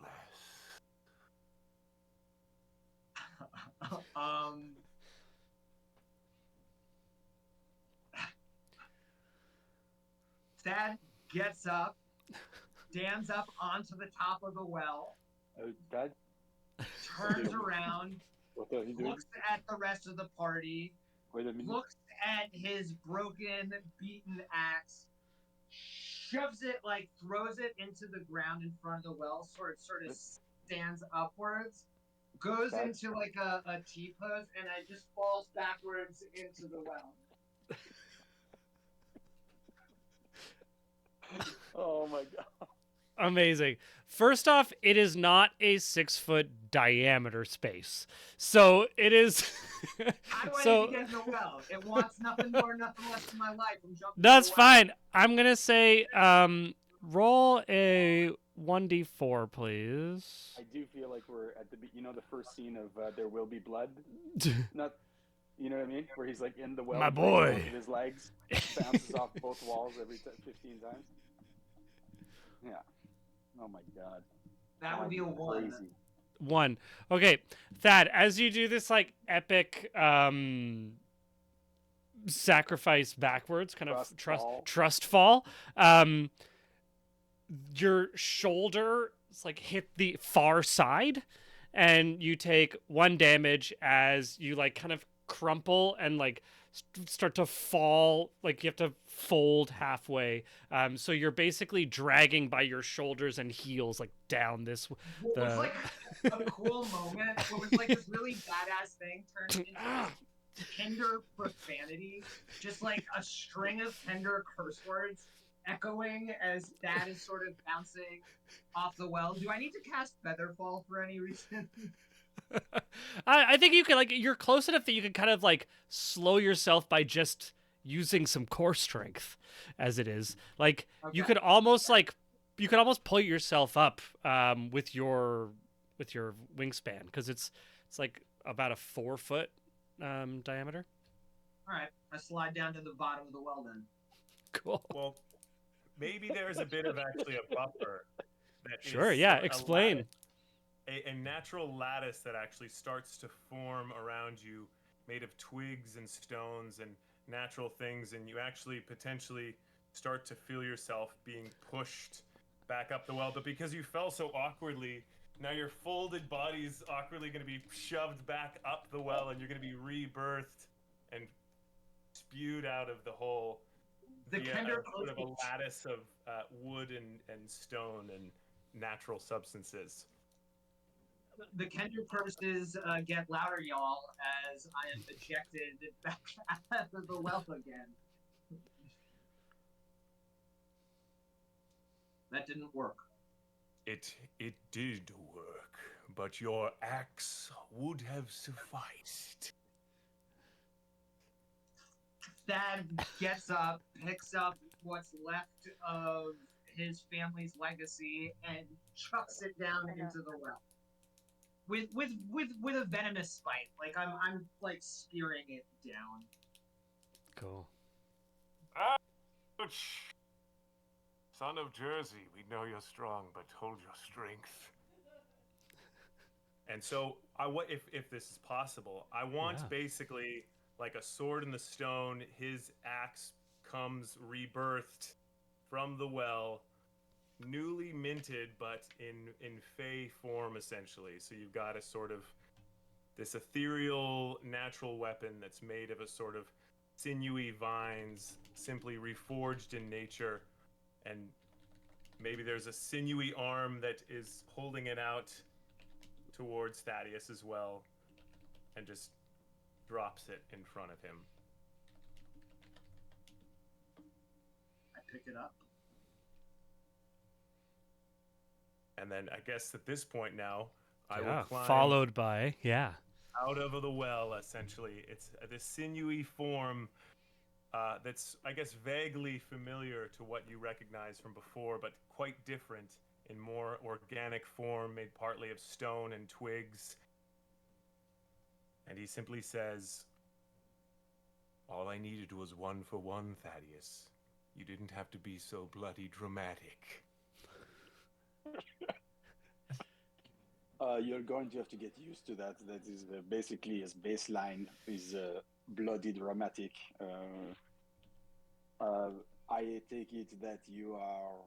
less. Thad gets up, stands up onto the top of the well, Dad? turns around, What are you doing? looks at the rest of the party, Wait a minute. looks at his broken, beaten axe, shoves it, like throws it into the ground in front of the well, sort of stands upwards, goes into like a T pose, and I just falls backwards into the well. Oh my god. Amazing. First off, it is not a 6-foot diameter space. So it is. How do I need so to get in the well? It wants nothing more, nothing less in my life. I'm jumping. that's in the well. fine. I'm going to say roll a 1d4, please. I do feel like we're at the the first scene of There Will Be Blood. Not, you know what I mean? Where he's like in the well, My he breaks boy. both of his legs, bounces off both walls every 15 times. Yeah. Oh my god. That would be a one. Crazy. 1. Okay, Thad, as you do this like epic sacrifice backwards, kind of trust fall, your shoulder like hit the far side, and you take 1 damage as you like kind of crumple and like start to fall, like you have to fold halfway, so you're basically dragging by your shoulders and heels like down this What was like a cool moment? What was like this really badass thing turned into tender profanity, just like a string of tender curse words echoing as that is sort of bouncing off the well. Do I need to cast Featherfall for any reason? I think you can, like, you're close enough that you can kind of like slow yourself by just using some core strength as it is. Like you could almost pull yourself up with your wingspan, because it's like about a 4-foot diameter. All right, I slide down to the bottom of the well then. Cool. Well, maybe there's a bit of actually a buffer. Sure, yeah, explain. A natural lattice that actually starts to form around you, made of twigs and stones and natural things, and you actually potentially start to feel yourself being pushed back up the well. But because you fell so awkwardly, now your folded body's awkwardly going to be shoved back up the well, and you're going to be rebirthed and spewed out of the hole via sort of a lattice of wood and stone and natural substances. The Kender purposes get louder, y'all, as I am ejected back out of the well again. That didn't work. It did work, but your axe would have sufficed. Thad gets up, picks up what's left of his family's legacy, and chucks it down into the well. With a venomous spite. Like I'm like spearing it down. Cool. Ouch! Son of Jersey, we know you're strong, but hold your strength. And so, if this is possible, I want basically like a sword in the stone. His axe comes rebirthed from the well, newly minted, but in fey form essentially. So you've got a sort of this ethereal natural weapon that's made of a sort of sinewy vines, simply reforged in nature, and maybe there's a sinewy arm that is holding it out towards Thaddeus as well, and just drops it in front of him. I pick it up. And then I guess at this point now, I will climb followed by out of the well. Essentially, it's this sinewy form that's, I guess, vaguely familiar to what you recognize from before, but quite different in more organic form, made partly of stone and twigs. And he simply says, "All I needed was 1 for 1, Thaddeus. You didn't have to be so bloody dramatic." You're going to have to get used to that. That is basically his baseline is bloody dramatic. I take it that you are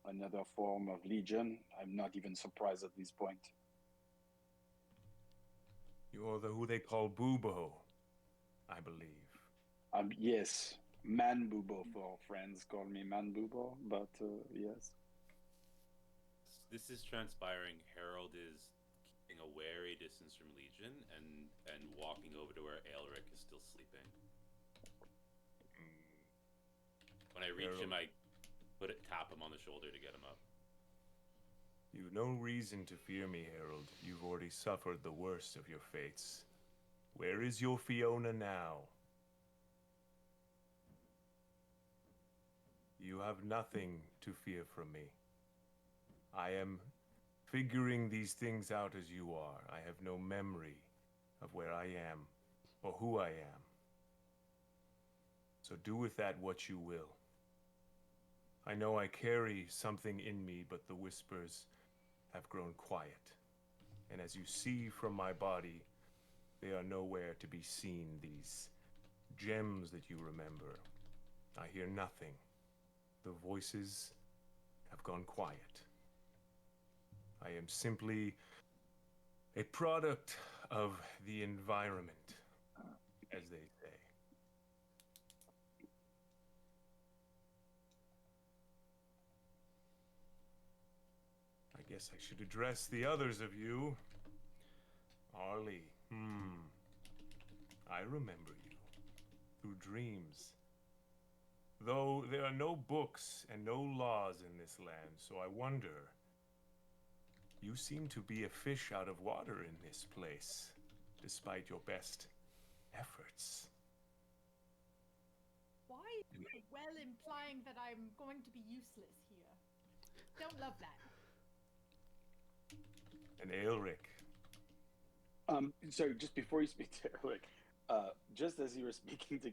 another form of Legion. I'm not even surprised at this point. You're who they call Bubo, I believe. Yes, Man Bubo for friends call me Man Bubo, but yes. This is transpiring. Harold is keeping a wary distance from Legion and walking over to where Aelric is still sleeping. When I reach him, I tap him on the shoulder to get him up. You've no reason to fear me, Harold. You've already suffered the worst of your fates. Where is your Fiona now? You have nothing to fear from me. I am figuring these things out as you are. I have no memory of where I am or who I am. So do with that what you will. I know I carry something in me, but the whispers have grown quiet. And as you see from my body, they are nowhere to be seen, these gems that you remember. I hear nothing. The voices have gone quiet. I am simply a product of the environment, as they say. I guess I should address the others of you. Arlie, I remember you through dreams. Though there are no books and no laws in this land, so I wonder. You seem to be a fish out of water in this place, despite your best efforts. Why well implying that I'm going to be useless here? Don't love that. And Aelric. So just before you speak to Eric, just as you were speaking to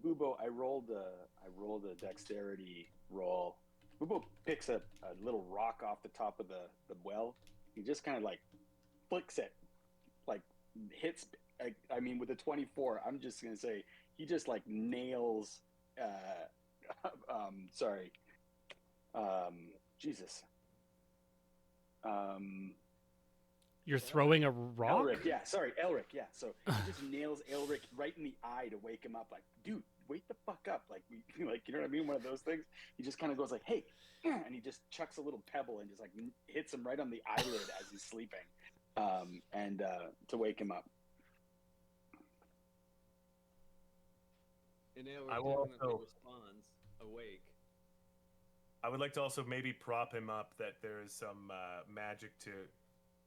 Bubo, I rolled a dexterity roll. Bubo picks a little rock off the top of the well. He just kind of like flicks it, like hits. I mean, with a 24, I'm just gonna say he just like nails. Jesus. You're throwing a rock? Elric, yeah, sorry, Elric, yeah. So he just nails Elric right in the eye to wake him up. Like, dude, wake the fuck up! Like, like you know what I mean? One of those things. He just kind of goes like, "Hey," and he just chucks a little pebble and just like hits him right on the eyelid as he's sleeping, and to wake him up. And I Elric will definitely also- responds, awake. I would like to also maybe prop him up that there is some magic to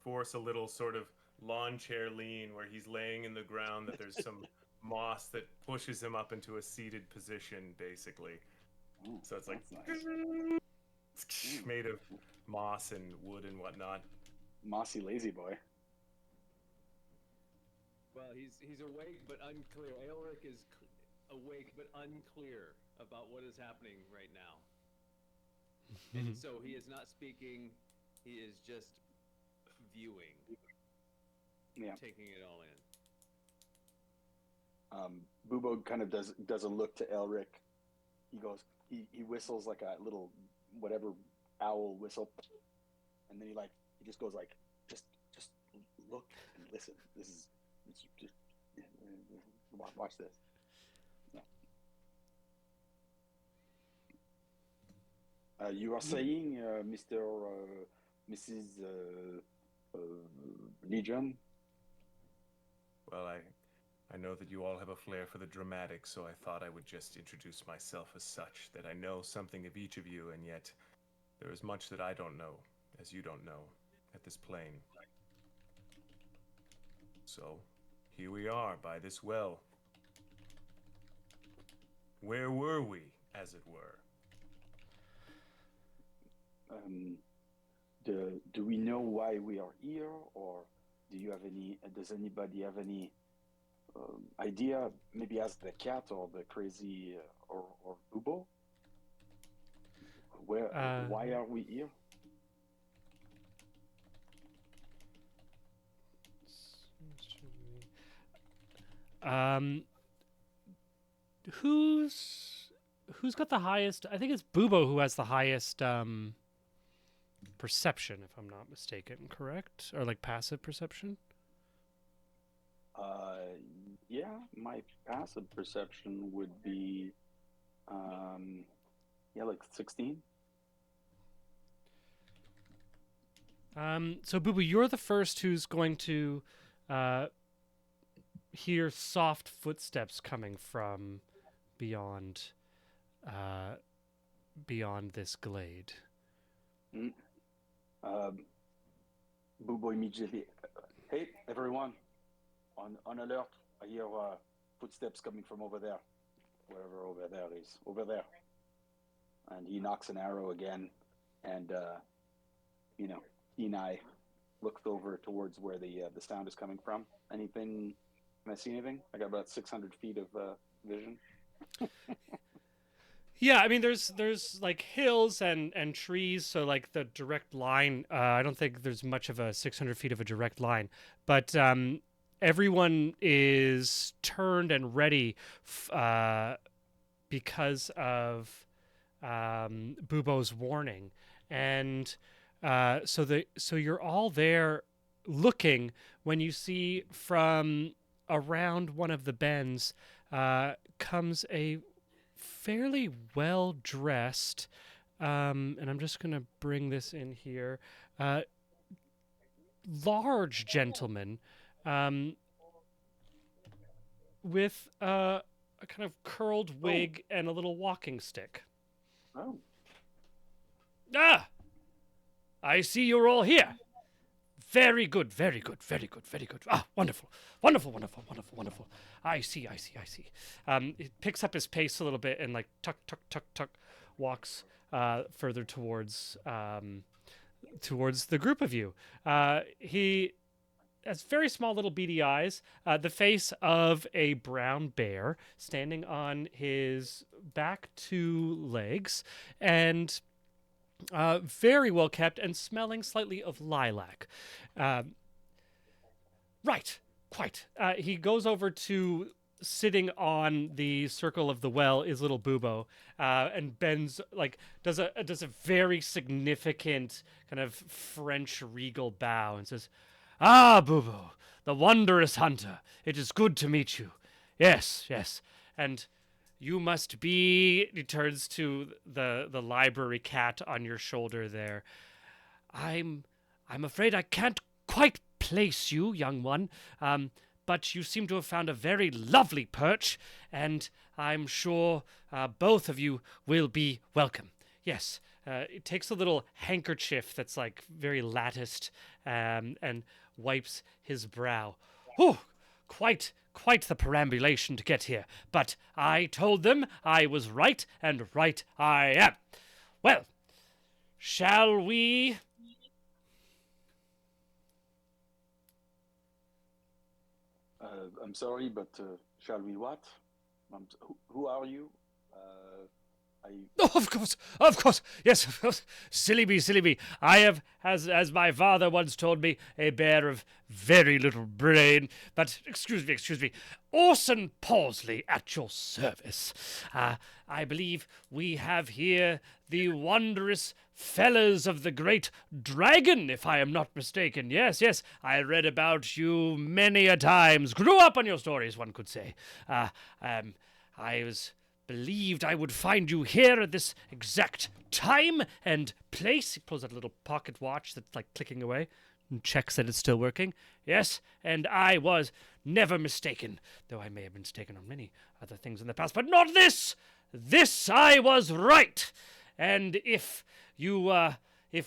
force a little sort of lawn chair lean where he's laying in the ground, that there's some moss that pushes him up into a seated position, basically. Oh, So it's like that's nice. made of moss and wood and whatnot. Mossy lazy boy. Well, he's awake but unclear. Elric is awake but unclear about what is happening right now. And so he is not speaking. He is just viewing. Yeah. Taking it all in. Bubo kind of does a look to Elric. He goes. He whistles like a little whatever owl whistle, and then he just goes like, just look and listen. It's just watch this. Yeah. You are saying, Mr. Mrs. Legion? Well, I know that you all have a flair for the dramatic, so I thought I would just introduce myself as such, that I know something of each of you, and yet there is much that I don't know, as you don't know, at this plane. So, here we are, by this well. Where were we, as it were? Do we know why we are here, or does anybody have any idea? Maybe ask the cat or the crazy or Bubo. Why are we here? Who's got the highest? I think it's Bubo who has the highest perception, if I'm not mistaken. Correct, or like passive perception? Yeah, my passive perception would be, like 16. So Bubu, you're the first who's going to hear soft footsteps coming from beyond beyond this glade. Bubo immediately. Hey, everyone, on alert! I hear footsteps coming from over there, wherever over there is. Over there. And he knocks an arrow again, and he and I looked over towards where the sound is coming from. Anything? Can I see anything? I got about 600 feet of vision. Yeah, I mean, there's like hills and trees, so like the direct line. I don't think there's much of a 600 feet of a direct line, but everyone is turned and ready because of Bubo's warning, and so you're all there looking when you see from around one of the bends comes a fairly well dressed, and I'm just gonna bring this in here, large gentleman, with a kind of curled wig and a little walking stick. Oh. Ah, I see you're all here. Very good, very good, very good, very good. Ah, wonderful, wonderful, wonderful, wonderful, wonderful. I see. He picks up his pace a little bit and like tuck, walks further towards the group of you. He has very small little beady eyes, the face of a brown bear standing on his back two legs, and very well kept and smelling slightly of lilac. Right, quite. He goes over to sitting on the circle of the well is little Bubo, and bends does a very significant kind of French regal bow and says, "Ah, Bubo, the wondrous hunter. It is good to meet you. Yes, and you must be," he turns to the library cat on your shoulder there. I'm afraid I can't quite place you, young one, but you seem to have found a very lovely perch, and I'm sure both of you will be welcome. Yes, it takes a little handkerchief that's like very latticed, and wipes his brow. Oh, quite the perambulation to get here, but I told them I was right, and right I am. Well, shall we? I'm sorry, but shall we what? Who are you? Oh, of course, yes, of course. Silly me. I have, as my father once told me, a bear of very little brain. But excuse me, Orson Pausley at your service. I believe we have here the wondrous fellows of the great dragon, if I am not mistaken. Yes, I read about you many a times. Grew up on your stories, one could say. I was believed I would find you here at this exact time and place. He pulls out a little pocket watch that's like clicking away and checks that it's still working. Yes, and I was never mistaken, though I may have been mistaken on many other things in the past, but not this. This I was right. And if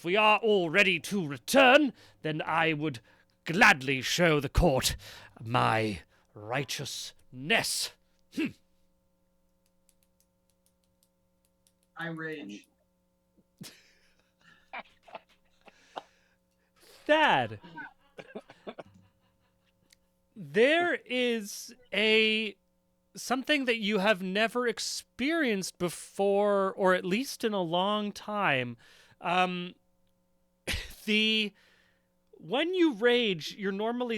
we are all ready to return, then I would gladly show the court my righteousness. I rage. Thad, there is something that you have never experienced before, or at least in a long time. When you rage,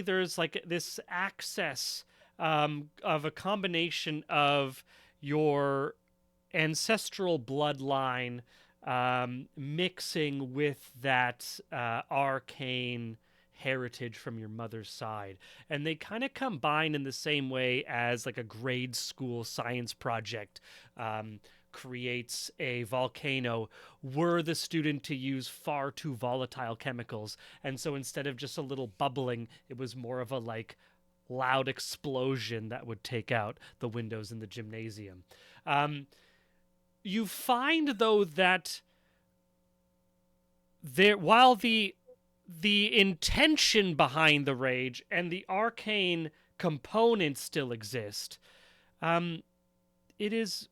there's like this access of a combination of your ancestral bloodline mixing with that arcane heritage from your mother's side, and they kind of combine in the same way as like a grade school science project creates a volcano were the student to use far too volatile chemicals, and so instead of just a little bubbling, it was more of a like loud explosion that would take out the windows in the gymnasium. you find though that while the intention behind the rage and the arcane components still exist, it is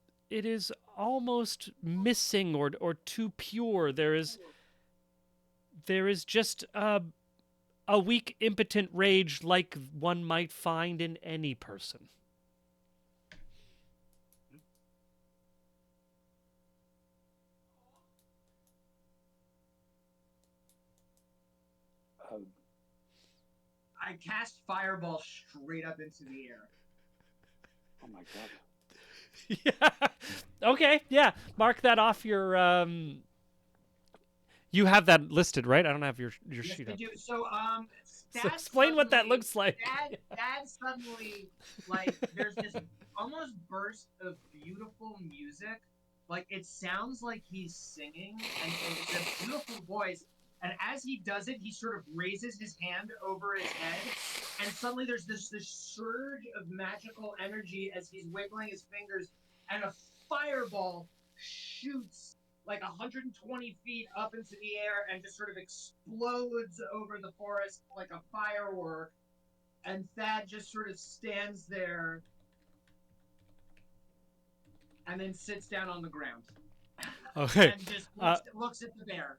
almost missing or too pure. There is just a weak, impotent rage like one might find in any person. I cast Fireball straight up into the air. Oh my god. Yeah. Okay. Yeah. Mark that off your. You have that listed, right? I don't have your Yes, sheet I up. do. So, So explain what that looks like. Dad suddenly, like, there's this almost burst of beautiful music. Like, it sounds like he's singing, and it's a beautiful voice. And as he does it, he sort of raises his hand over his head, and suddenly there's this surge of magical energy as he's wiggling his fingers, and a fireball shoots like 120 feet up into the air and just sort of explodes over the forest like a firework. And Thad just sort of stands there and then sits down on the ground. Okay. And just looks at the bear.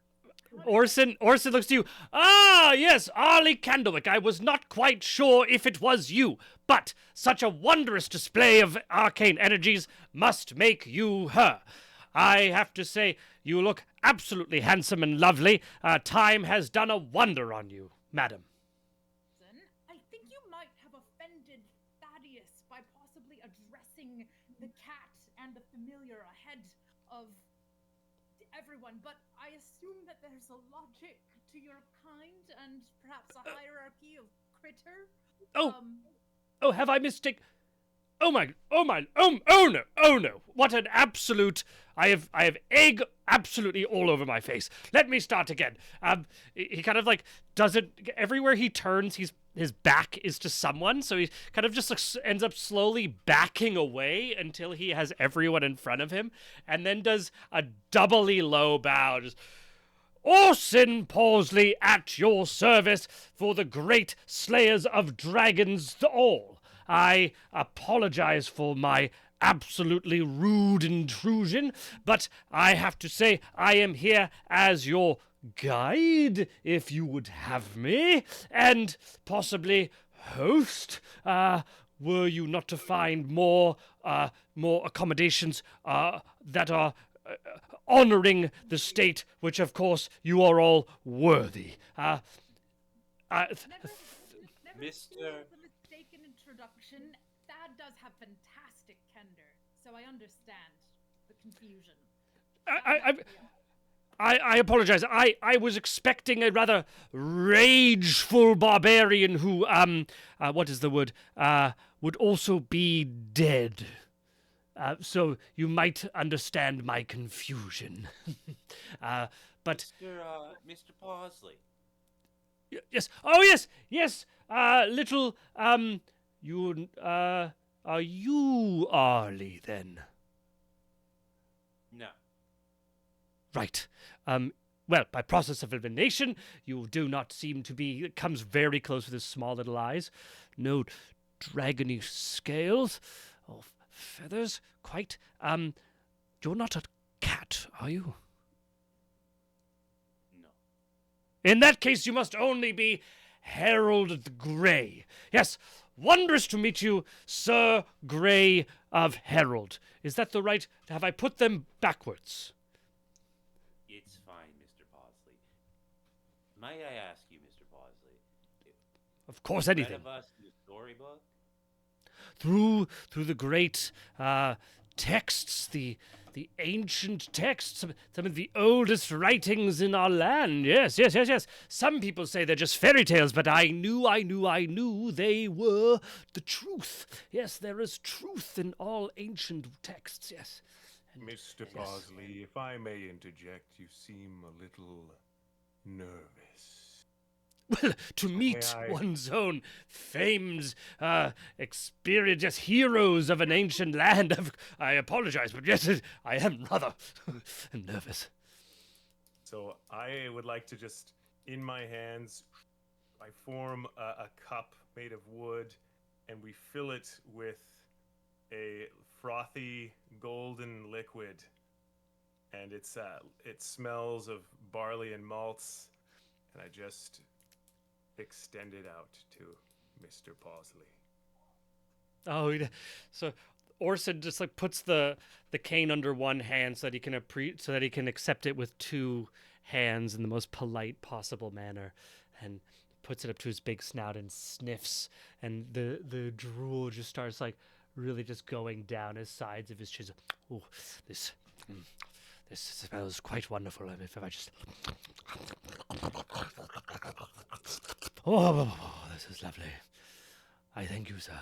Orson looks to you. Ah, yes, Arlie Candlewick. I was not quite sure if it was you, but such a wondrous display of arcane energies must make you her. I have to say, you look absolutely handsome and lovely. Time has done a wonder on you, madam. I think you might have offended Thaddeus by possibly addressing the cat and the familiar ahead of everyone, but I assume that there's a logic to your kind and perhaps a hierarchy of critter. Oh, have I mistaken? Oh no! What an absolute! I have egg absolutely all over my face. Let me start again. He kind of like does it everywhere he turns. His back is to someone, so he kind of just ends up slowly backing away until he has everyone in front of him, and then does a doubly low bow. Just, Orson Pausley at your service for the great slayers of dragons all. I apologize for my absolutely rude intrusion, but I have to say I am here as your guide, if you would have me, and possibly host, were you not to find more accommodations that are honoring the state, which of course you are all worthy. Never Mr. the mistaken introduction. Thad does have fantastic kender, so I understand the confusion. I apologize. I was expecting a rather rageful barbarian who, what is the word, would also be dead. So you might understand my confusion. But... Mr. Pausley. Yes. Oh, yes. Little, you, are you Arlie, then? No. Right. Well, by process of elimination, you do not seem to be... It comes very close with his small little eyes. No dragony scales or feathers, quite. You're not a cat, are you? No. In that case, you must only be Harold the Grey. Yes, wondrous to meet you, Sir Grey of Herald. Is that the right... Have I put them backwards? It's fine, Mr. Pausley. May I ask you, Mr. Pausley? Of course, anything. Read of us in the storybook? Through the great texts, the ancient texts, some of the oldest writings in our land. Yes. Some people say they're just fairy tales, but I knew they were the truth. Yes, there is truth in all ancient texts, yes. And, Mr. Pausley, if I may interject, you seem a little nervous. Well, to meet one's own famed, experienced heroes of an ancient land. I apologize, but yes, I am rather nervous. So I would like to just, in my hands, I form a cup made of wood, and we fill it with a frothy golden liquid, and it smells of barley and malts, and I just extend it out to Mr. Pawsley. Oh, so Orson just like puts the cane under one hand so that he can so that he can accept it with two hands in the most polite possible manner, and puts it up to his big snout and sniffs, and the drool just starts like really just going down his sides of his chin. Oh, this smells quite wonderful. If I just this is lovely. I thank you, sir.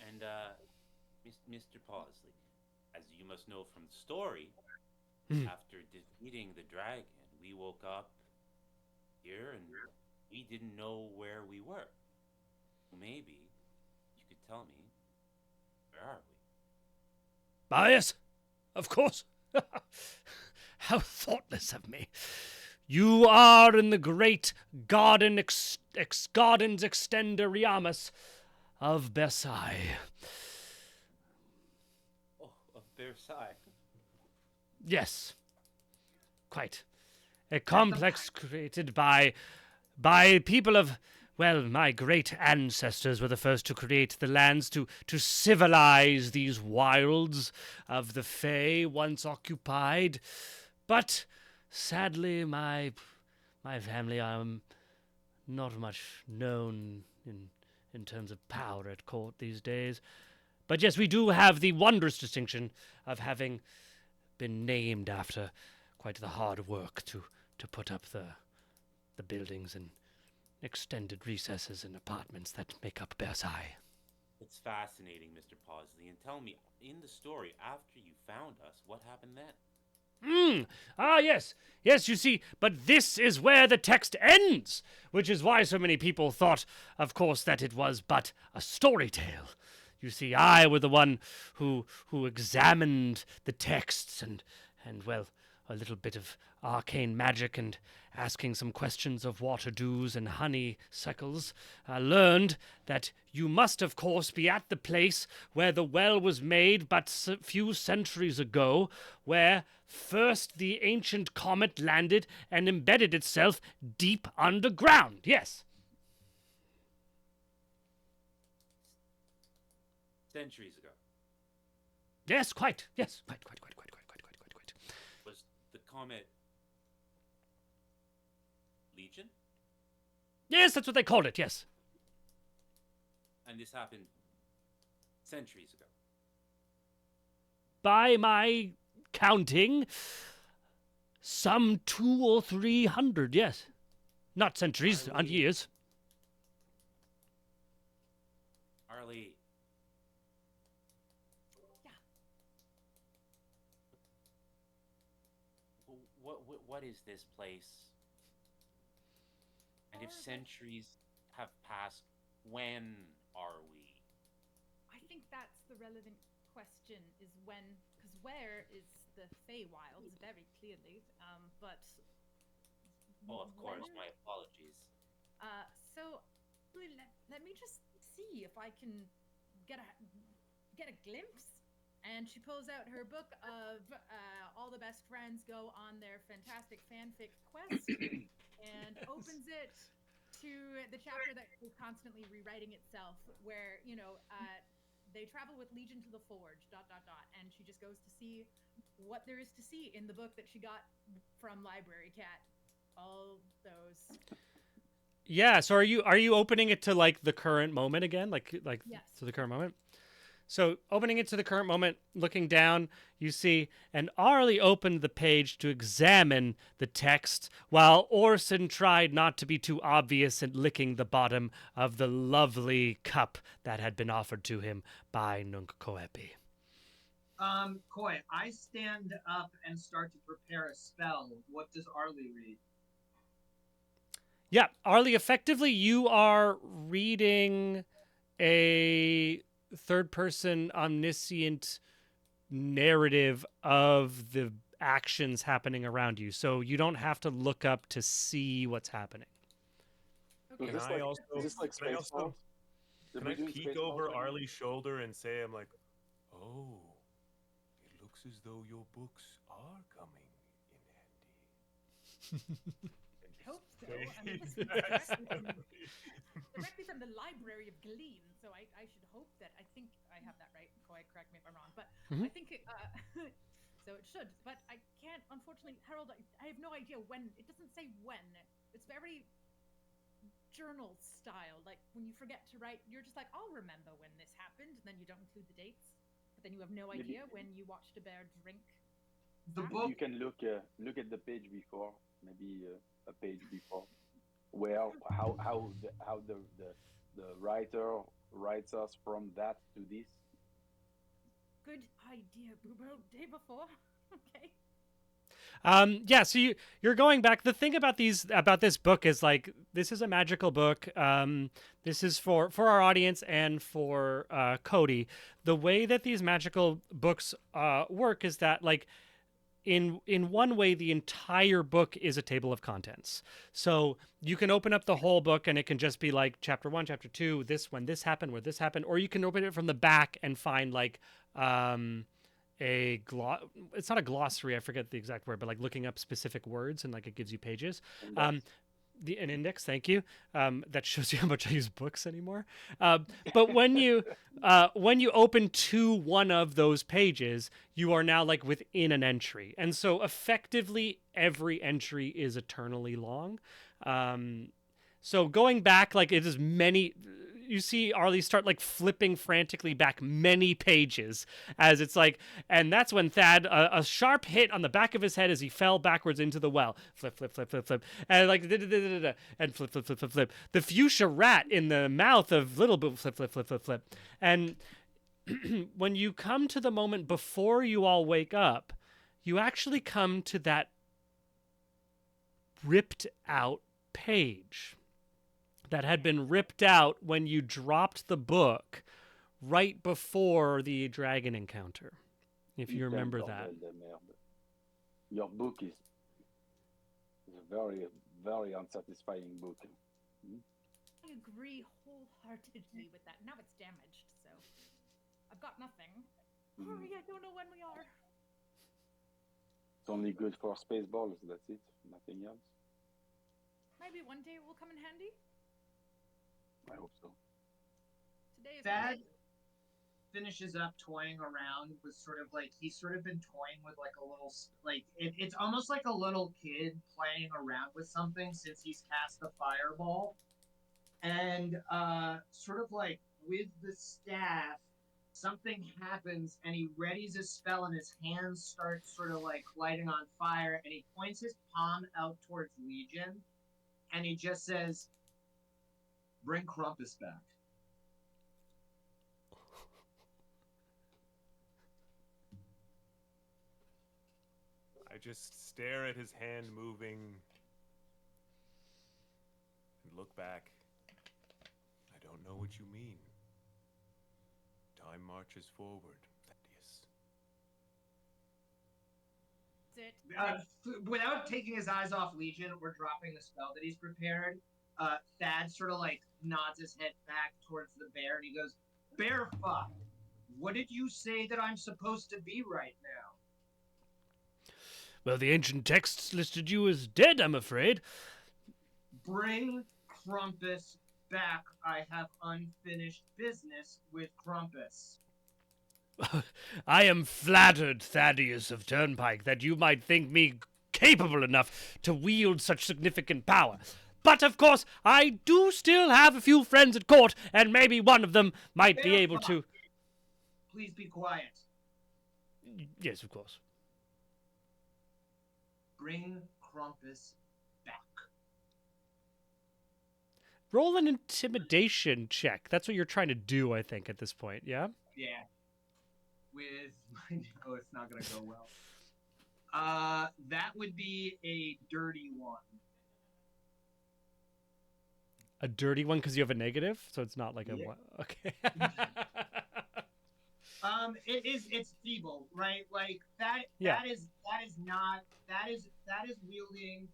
And, Mr. Pawsley, as you must know from the story, after defeating the dragon, we woke up here and we didn't know where we were. Maybe you could tell me, where are we? Ah, yes, of course. How thoughtless of me. You are in the great gardens extenderiamus of Versailles. Oh, of Versailles. Yes, quite. A complex created by people of, well, my great ancestors were the first to create the lands to civilize these wilds of the Fae once occupied. But sadly, my family are not much known in terms of power at court these days. But yes, we do have the wondrous distinction of having been named after quite the hard work to put up the buildings and extended recesses and apartments that make up Versailles. It's fascinating, Mr. Pawsley. And tell me, in the story, after you found us, what happened then? Yes, you see, but this is where the text ends, which is why so many people thought, of course, that it was but a story tale. You see, I were the one who examined the texts and well, a little bit of arcane magic and asking some questions of water dews and honeysuckles, learned that you must, of course, be at the place where the well was made but a few centuries ago, where first the ancient comet landed and embedded itself deep underground. Yes. Centuries ago. Yes, quite. Yes, quite. Was the comet Legion? Yes, that's what they called it, yes. And this happened centuries ago. By my counting, some 200 or 300, yes. Not centuries, and years. Arlie. What is this place? And if centuries have passed, when are we? I think that's the relevant question, is when, because where is the Feywilds, very clearly, but... Oh, of course, my apologies. So, let me just see if I can get a glimpse. And she pulls out her book of all the best friends go on their fantastic fanfic quest and opens it to the chapter that is constantly rewriting itself, where, they travel with Legion to the Forge, ... And she just goes to see what there is to see in the book that she got from Library Cat. All those. Yeah, so are you opening it to like the current moment again? Like yes. To the current moment? So opening it to the current moment, looking down, you see, and Arlie opened the page to examine the text, while Orson tried not to be too obvious in licking the bottom of the lovely cup that had been offered to him by Nunc Coepi. Koi, I stand up and start to prepare a spell. What does Arlie read? Yeah, Arlie, effectively, you are reading a third person omniscient narrative of the actions happening around you. So you don't have to look up to see what's happening. Okay. Can I also is this like can I also Spaceballs? Are can we I doing peek Spaceballs over right now? Arlie's shoulder and say I'm like, oh, it looks as though your books are coming in handy. I hope so. Wait, I mean, this that's is directly not- directly from the Library of Glean, so I should hope that I think I have that right. Koi, correct me if I'm wrong, but I think so it should. But I can't, unfortunately, Harold. I have no idea when. It doesn't say when. It's very journal style. Like when you forget to write, you're just like, I'll remember when this happened, and then you don't include the dates. But then you have no Maybe- idea when you watched a bear drink. The Zach? book You can look at the page before, maybe a page before, where how the writer writes us from that to this. Good idea, Boobo. Day before. Okay. Yeah, so you're going back. The thing about this book is like this is a magical book. This is for our audience and for Cody. The way that these magical books work is that like in one way the entire book is a table of contents. So you can open up the whole book and it can just be like chapter 1, chapter 2, this when this happened, where this happened, or you can open it from the back and find like it's not a glossary, I forget the exact word, but like looking up specific words and like it gives you pages. An index, thank you. That shows you how much I use books anymore. But when you open to one of those pages, you are now like within an entry, and so effectively every entry is eternally long. So going back, like it is many. You see Arlie start like flipping frantically back many pages as it's like, and that's when Thad a sharp hit on the back of his head as he fell backwards into the well. Flip, flip, flip, flip, flip, and like and flip, flip, flip, flip, flip. The fuchsia rat in the mouth of Little Boo. Flip, flip, flip, flip, flip, and when you come to the moment before you all wake up, you actually come to that ripped out page that had been ripped out when you dropped the book right before the dragon encounter, if you remember that. Your book is a very, very unsatisfying book. I agree wholeheartedly with that. Now it's damaged, so I've got nothing. Sorry, I don't know when we are. It's only good for Spaceballs, that's it. Nothing else. Maybe one day it will come in handy. I hope so. Today is Thad finishes up toying around with sort of like he's sort of been toying with like a little like it's almost like a little kid playing around with something since he's cast the fireball, and sort of like with the staff something happens and he readies his spell and his hands start sort of like lighting on fire and he points his palm out towards Legion and he just says, "Bring Krampus back." I just stare at his hand moving and look back. I don't know what you mean. Time marches forward, Thaddeus. it. Without taking his eyes off Legion or dropping the spell that he's prepared, Thad sort of like nods his head back towards the bear and he goes, "Bear fuck, what did you say that I'm supposed to be right now?" Well, the ancient texts listed you as dead, I'm afraid. "Bring Krampus back. I have unfinished business with Krampus." I am flattered, Thaddeus of Turnpike, that you might think me capable enough to wield such significant power. But, of course, I do still have a few friends at court, and maybe one of them might be Bear able fuck. to... Please be quiet. Yes, of course. Bring Krampus back. Roll an intimidation check. That's what you're trying to do, I think, at this point, yeah? Yeah. With my it's not gonna go well. That would be a dirty one. A dirty one because you have a negative, so it's not like a Yeah. one. Okay. It's feeble, right? Like that Yeah. that is wielding.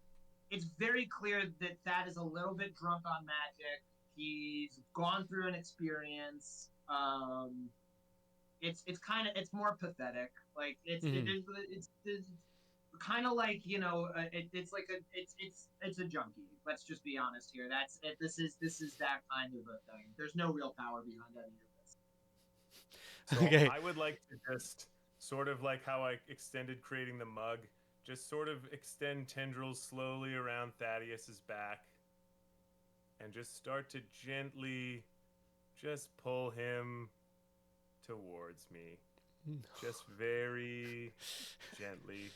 It's very clear that that is a little bit drunk on magic. He's gone through an experience. It's kind of it's more pathetic. Like Mhm. it's kind of like it's like it's a junkie. Let's just be honest here. That's it. This is that kind of a thing. There's no real power behind any of this. So Okay. I would like to just sort of like how I extended creating the mug, just sort of extend tendrils slowly around Thaddeus's back and just start to gently just pull him towards me. Just very gently.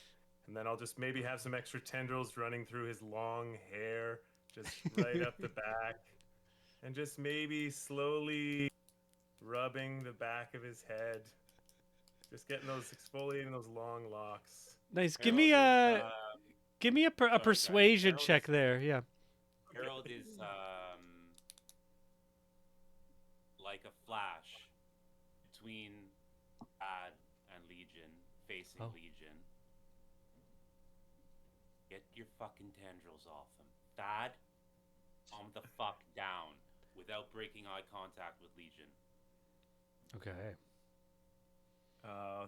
And then I'll just maybe have some extra tendrils running through his long hair, just right up the back. And just maybe slowly rubbing the back of his head. Just getting those, exfoliating those long locks. Nice. Give me a guys. persuasion Harold check is- there. Yeah. Harold is like a flash between Ad and Legion, facing Oh. Legion. Get your fucking tendrils off him. Thad, calm the fuck down without breaking eye contact with Legion. Okay.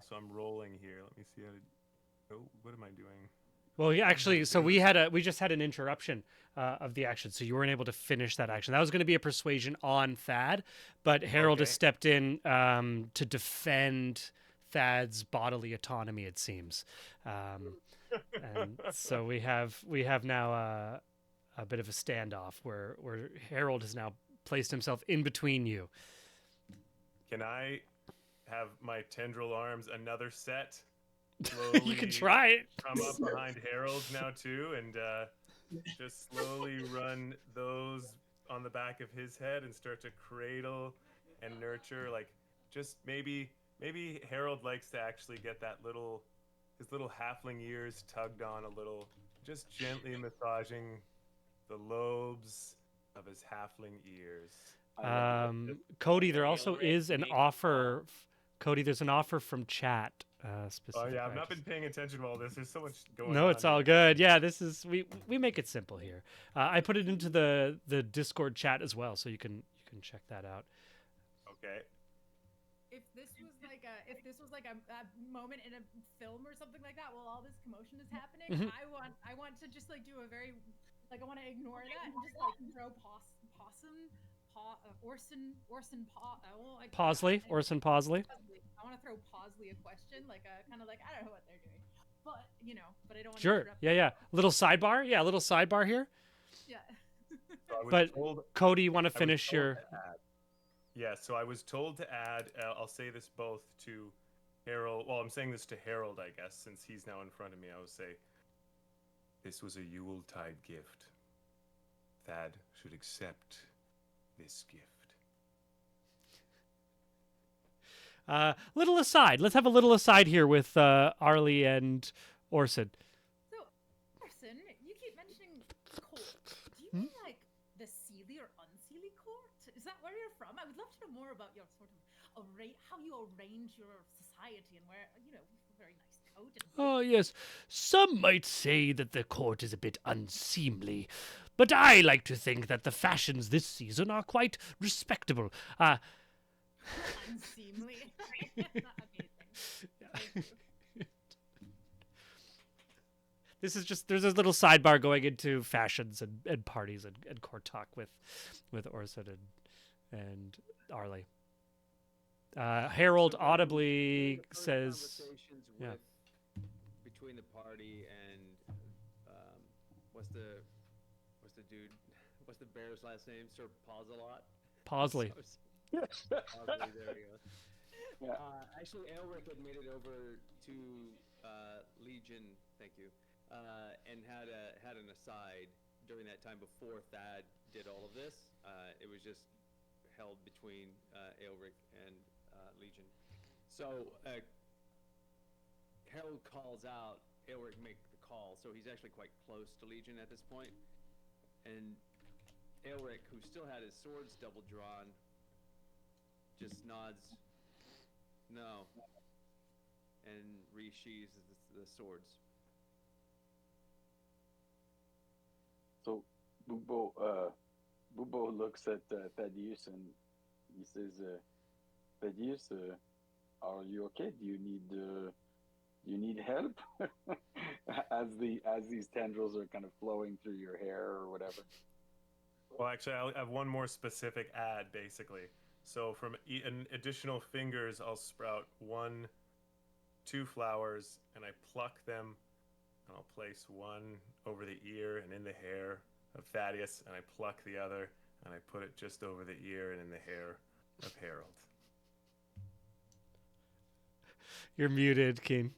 So I'm rolling here. Let me see how to. Oh, what am I doing? Well, yeah, actually, so we just had an interruption of the action, so you weren't able to finish that action. That was going to be a persuasion on Thad, but Harold has Okay. stepped in to defend Thad's bodily autonomy. It seems, and so we have now a bit of a standoff where Harold has now placed himself in between you. Can I have my tendril arms another set? You can try it. Come up behind Harold now too, and just slowly run those on the back of his head and start to cradle and nurture. Like just maybe Harold likes to actually get his little halfling ears tugged on a little, just gently massaging the lobes of his halfling ears. Cody, there also Aelric is an makes offer. Cody, there's an offer from chat. Oh Specific. yeah, I've not been paying attention to all this. There's so much going on. No, it's all here. good. Yeah, this is we make it simple here. I put it into the Discord chat as well, so you can check that out. Okay. If this was like a moment in a film or something like that, while all this commotion is happening, Mhm. I want to just like do a very like I want to ignore that and just like throw Orson Pawsley, Orson Pawsley. I want to throw Pawsley a question, like a kind of like I don't know what they're doing, but but I don't want to Sure. interrupt Yeah, yeah. Little sidebar. Yeah, a little sidebar here. Yeah. So I was But told, Cody, you want to I was finish told your? to add. Yeah, so I was told to add. I'll say this both to Harold. Well, I'm saying this to Harold, I guess, since he's now in front of me. I will say, this was a Yuletide gift. Thad should accept this gift. Little aside. Let's have a little aside here with Arlie and Orson. So, Orson, you keep mentioning court. Do you mean like the Seelie or unseelie court? Is that where you're from? I would love to know more about your sort of how you arrange your society and where a very nice coat. And Oh, yes. Some might say that the court is a bit unseemly, but I like to think that the fashions this season are quite respectable. unseemly. Amazing. Thank you. This is just there's a little sidebar going into fashions and parties and court talk with Orson and Arlie. Harold audibly Those says, conversations yeah. between the party and what's the dude? What's the bear's last name? Sir Pausalot. Pawsley. Pausley, there we go. Yeah. Actually, Aelric had made it over to Legion. Thank you. And had an aside during that time before Thad did all of this. It was just held between Aelric and Legion. So Harold calls out, Aelric make the call. So he's actually quite close to Legion at this point, and Aelric, who still had his swords double drawn, just nods, no, and re-sheathes the swords. So Bubo looks at Thaddeus and he says, Thaddeus, are you okay? Do you need help? as these tendrils are kind of flowing through your hair or whatever. Well, actually, I have one more specific ad, basically. So from an additional fingers, I'll sprout 2 flowers, and I pluck them, and I'll place one over the ear and in the hair of Thaddeus, and I pluck the other, and I put it just over the ear and in the hair of Harold. You're muted, Keen.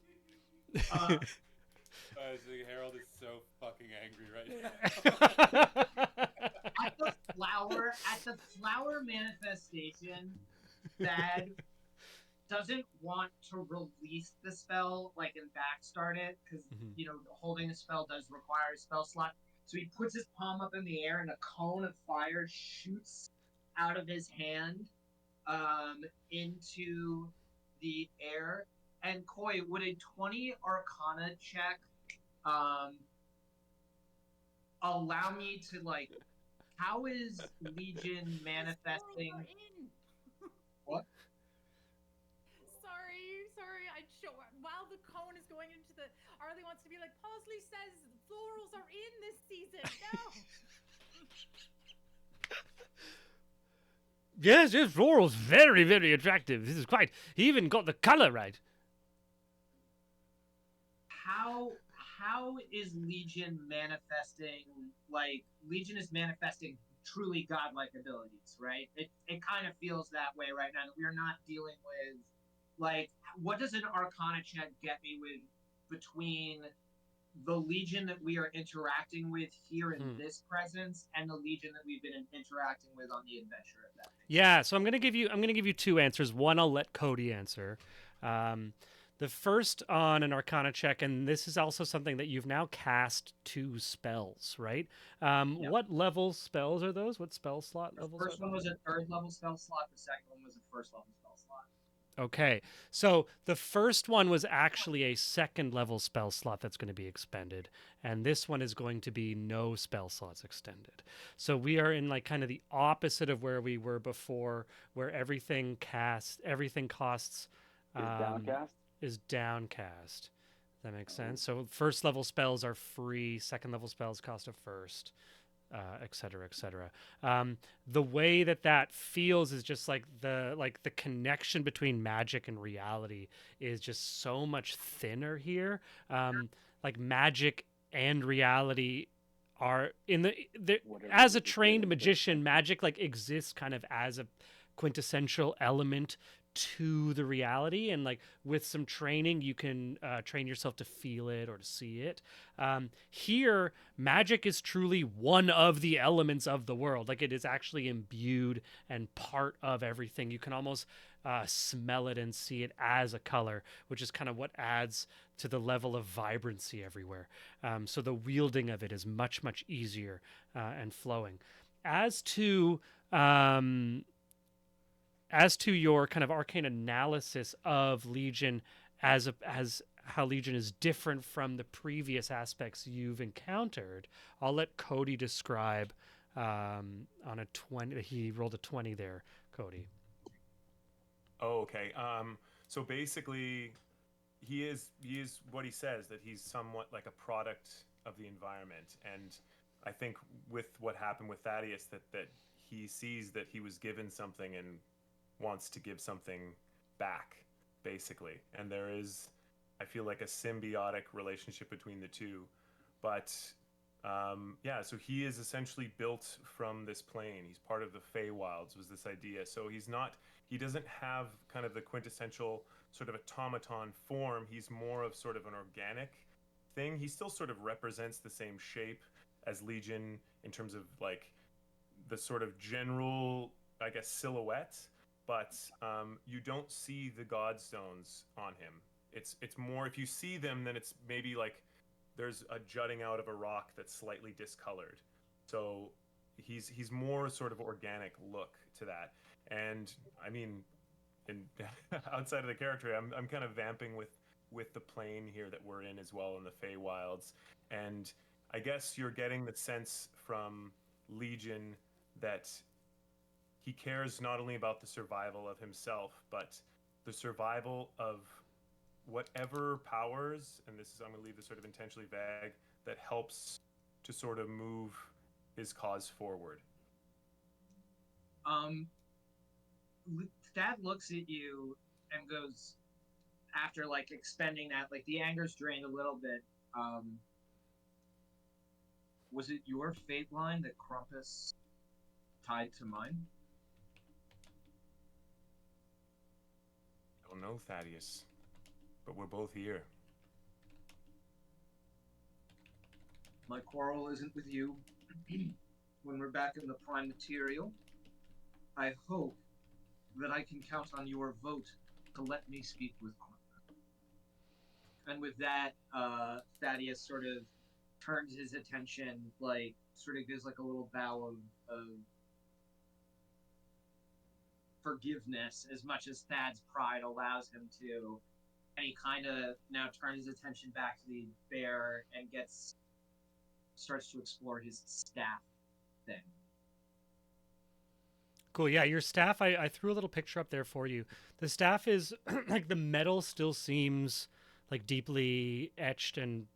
Harold is so fucking angry right now. At the flower manifestation, Thad doesn't want to release the spell, like, and backstart it, because, you know, holding a spell does require a spell slot. So he puts his palm up in the air, and a cone of fire shoots out of his hand into the air. And Koi, would a 20 Arcana check allow me to, like, how is Legion manifesting? What? Sorry. While the cone is going into the, Arlie wants to be like, Pausley says florals are in this season. No. Yes, floral's very, very attractive. This is quite. He even got the color right. How is Legion manifesting? Like, Legion is manifesting truly godlike abilities, right? It kind of feels that way right now. That we are not dealing with, like, what does an Arcana check get me with between the Legion that we are interacting with here in this presence and the Legion that we've been interacting with on the adventure? Of that. Yeah, so I'm gonna give you 2 answers. One I'll let Cody answer. The first on an Arcana check, and this is also something that you've now cast 2 spells, right? What level spells are those? What spell slot levels? The first one was a 3rd level spell slot. The second one was a 1st level spell slot. Okay, so the first one was actually a 2nd level spell slot that's going to be expended, and this one is going to be no spell slots extended. So we are in, like, kind of the opposite of where we were before, where everything costs Downcast? is downcast. That makes sense. So 1st level spells are free, 2nd level spells cost a 1st, et cetera, et cetera. The way that feels is just like the connection between magic and reality is just so much thinner here. Like, magic and reality are in the as a trained magician, magic, like, exists kind of as a quintessential element to the reality, and, like, with some training you can train yourself to feel it or to see it. Here, magic is truly one of the elements of the world. Like, it is actually imbued and part of everything. You can almost smell it and see it as a color, which is kind of what adds to the level of vibrancy everywhere. So the wielding of it is much, much easier and flowing. As to your kind of arcane analysis of Legion, as how Legion is different from the previous aspects you've encountered, I'll let Cody describe on a 20. He rolled a 20 there, Cody. Oh, okay. So basically, he is what he says, that he's somewhat like a product of the environment, and I think with what happened with Thaddeus, that he sees that he was given something and wants to give something back, basically. And there is, I feel like, a symbiotic relationship between the two. But yeah, so he is essentially built from this plane. He's part of the Feywilds, was this idea. So he doesn't have kind of the quintessential sort of automaton form. He's more of sort of an organic thing. He still sort of represents the same shape as Legion in terms of, like, the sort of general, I guess, silhouette. But you don't see the Godstones on him. It's more, if you see them, then it's maybe like there's a jutting out of a rock that's slightly discolored. So he's more sort of organic look to that. And I mean, in outside of the character, I'm kind of vamping with the plane here that we're in as well in the Feywilds, and I guess you're getting the sense from Legion that he cares not only about the survival of himself, but the survival of whatever powers, and this is, I'm going to leave this sort of intentionally vague, that helps to sort of move his cause forward. Thad looks at you and goes, after like expending that, like the anger's drained a little bit. Was it your fate line that Krampus tied to mine? I don't know, Thaddeus, but we're both here. My quarrel isn't with you. When we're back in the prime material, I hope that I can count on your vote to let me speak with Krampus. And with that, Thaddeus sort of turns his attention, like, sort of gives like a little bow of forgiveness, as much as Thad's pride allows him to. And he kind of now turns his attention back to the bear and starts to explore his staff thing. Cool. Yeah, your staff, I threw a little picture up there for you. The staff is like the metal still seems like deeply etched and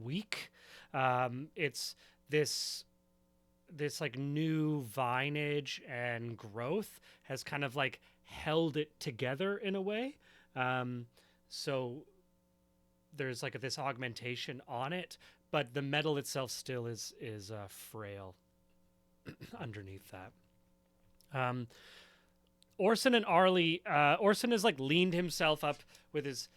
weak. It's this like new vinage and growth has kind of like held it together in a way. So there's like this augmentation on it, but the metal itself still is frail underneath that. Orson and Arlie, Orson has like leaned himself up with his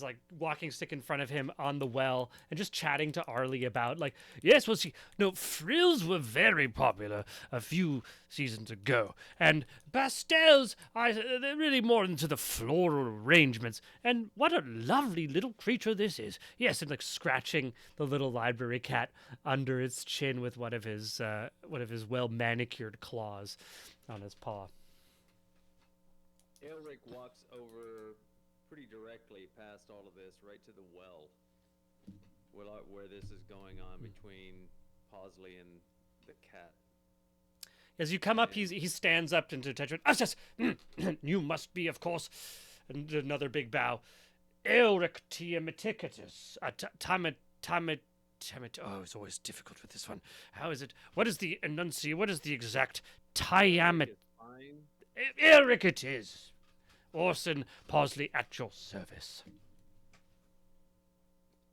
like walking stick in front of him on the well and just chatting to Arlie about like, yes, well, see, no, frills were very popular a few seasons ago, and pastels, they're really more into the floral arrangements, and what a lovely little creature this is. Yes, and like scratching the little library cat under its chin with one of his well manicured claws on his paw. Elric walks over pretty directly past all of this, right to the well, where this is going on between Pawsley and the cat. As you come up, he stands up into attention. Yes, you must be, of course, and another big bow. Elric Tiamaticatus. Oh, it's always difficult with this one. How is it? What is the enunciation? What is the exact Tiamat? Elric it is. Orson Pawsley at your service.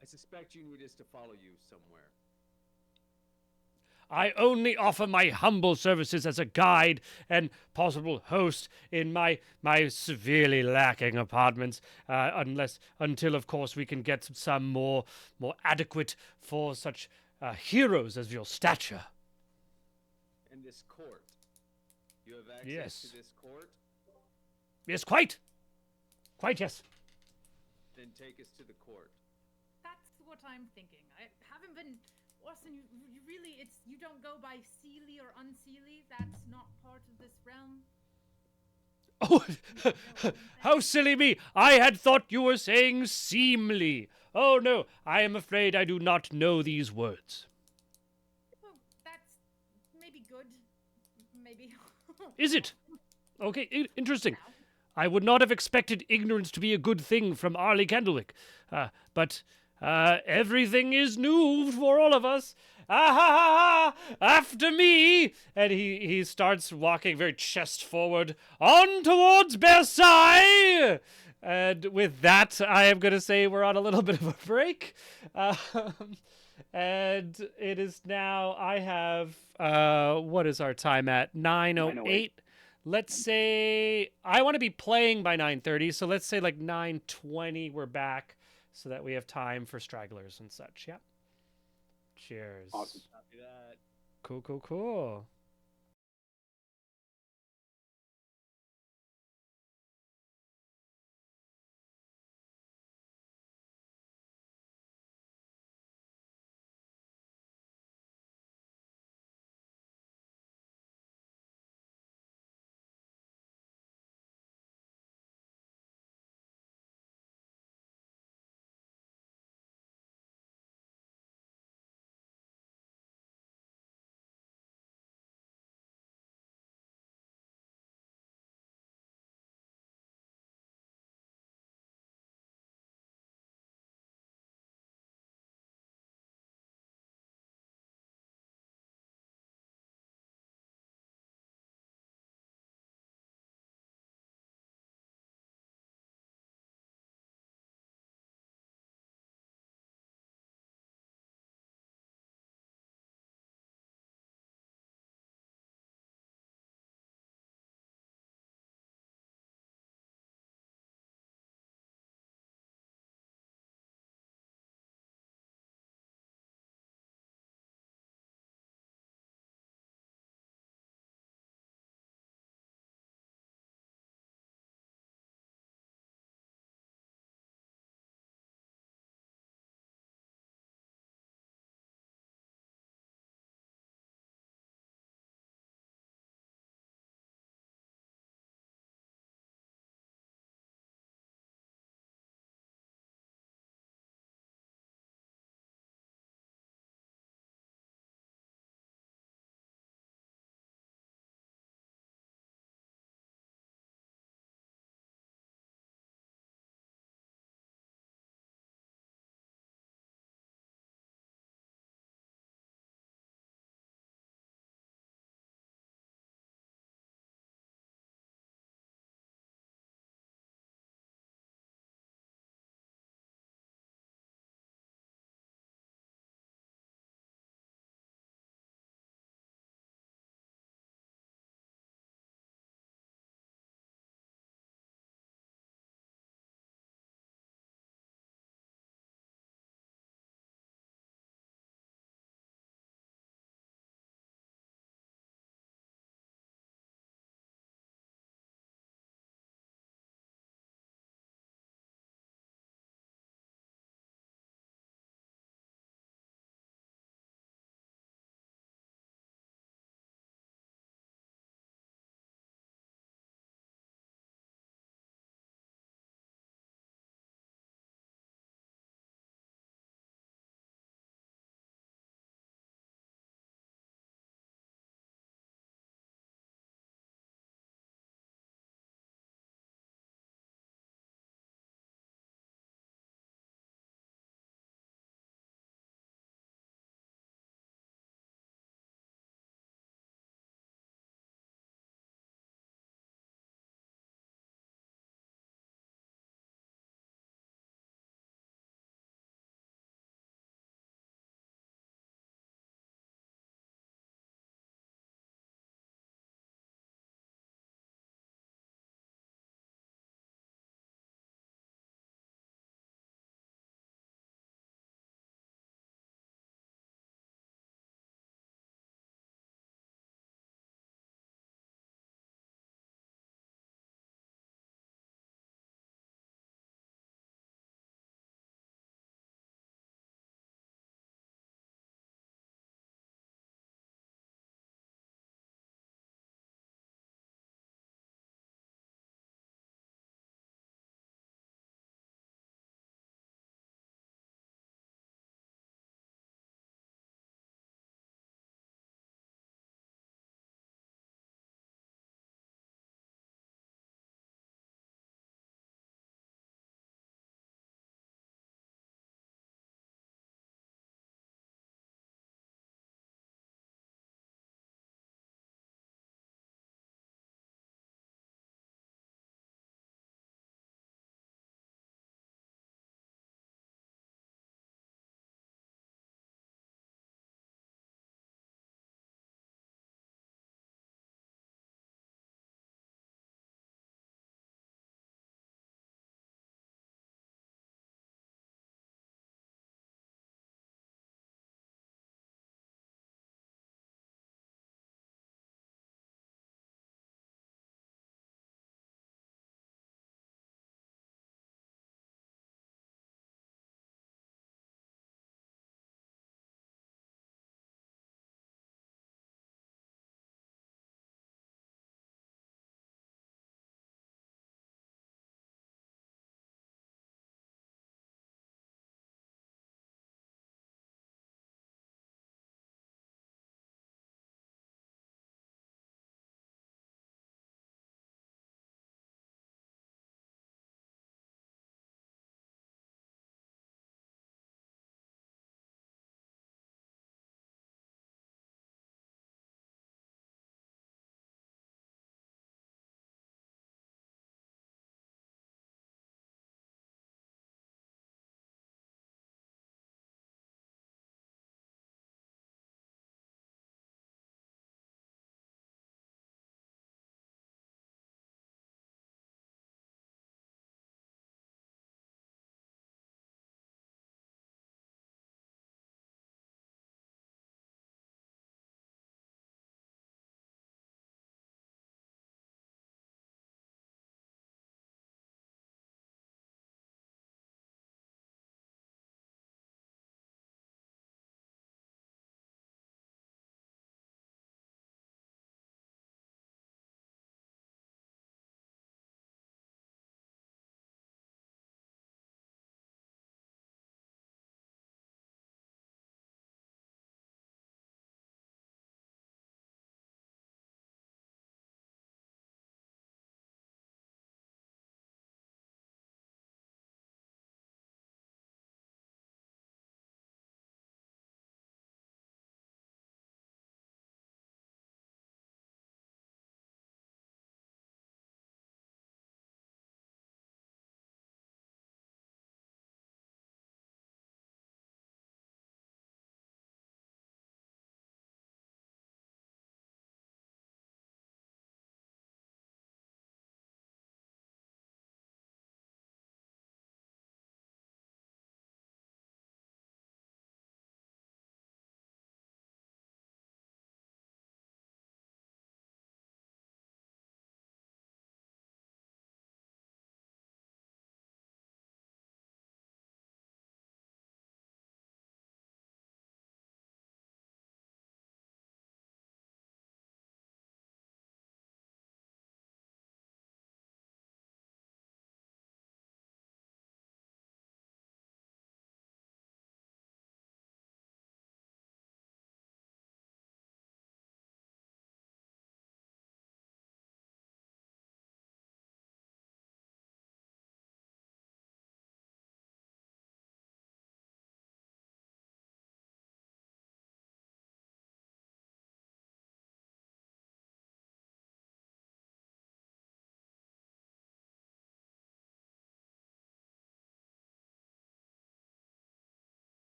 I suspect you need us to follow you somewhere. I only offer my humble services as a guide and possible host in my severely lacking apartments, until of course we can get some more adequate for such heroes as your stature. And this court. You have access Yes. to this court? Yes, quite, yes. Then take us to the court. That's what I'm thinking. I haven't been. Orson, you really, you don't go by Seelie or Unseelie. That's not part of this realm. Oh, how silly me! I had thought you were saying seemly. Oh no, I am afraid I do not know these words. Well, that's maybe good. Maybe. Is it? Okay, interesting. I would not have expected ignorance to be a good thing from Arlie Candlewick, but everything is new for all of us. After me! And he starts walking very chest forward on towards Versailles. And with that, I am going to say we're on a little bit of a break. And it is now, I have, what is our time at? 9:08. Let's say I want to be playing by 9:30, so let's say like 9:20 we're back so that we have time for stragglers and such. Yeah. Cheers. Awesome. Copy that. Cool.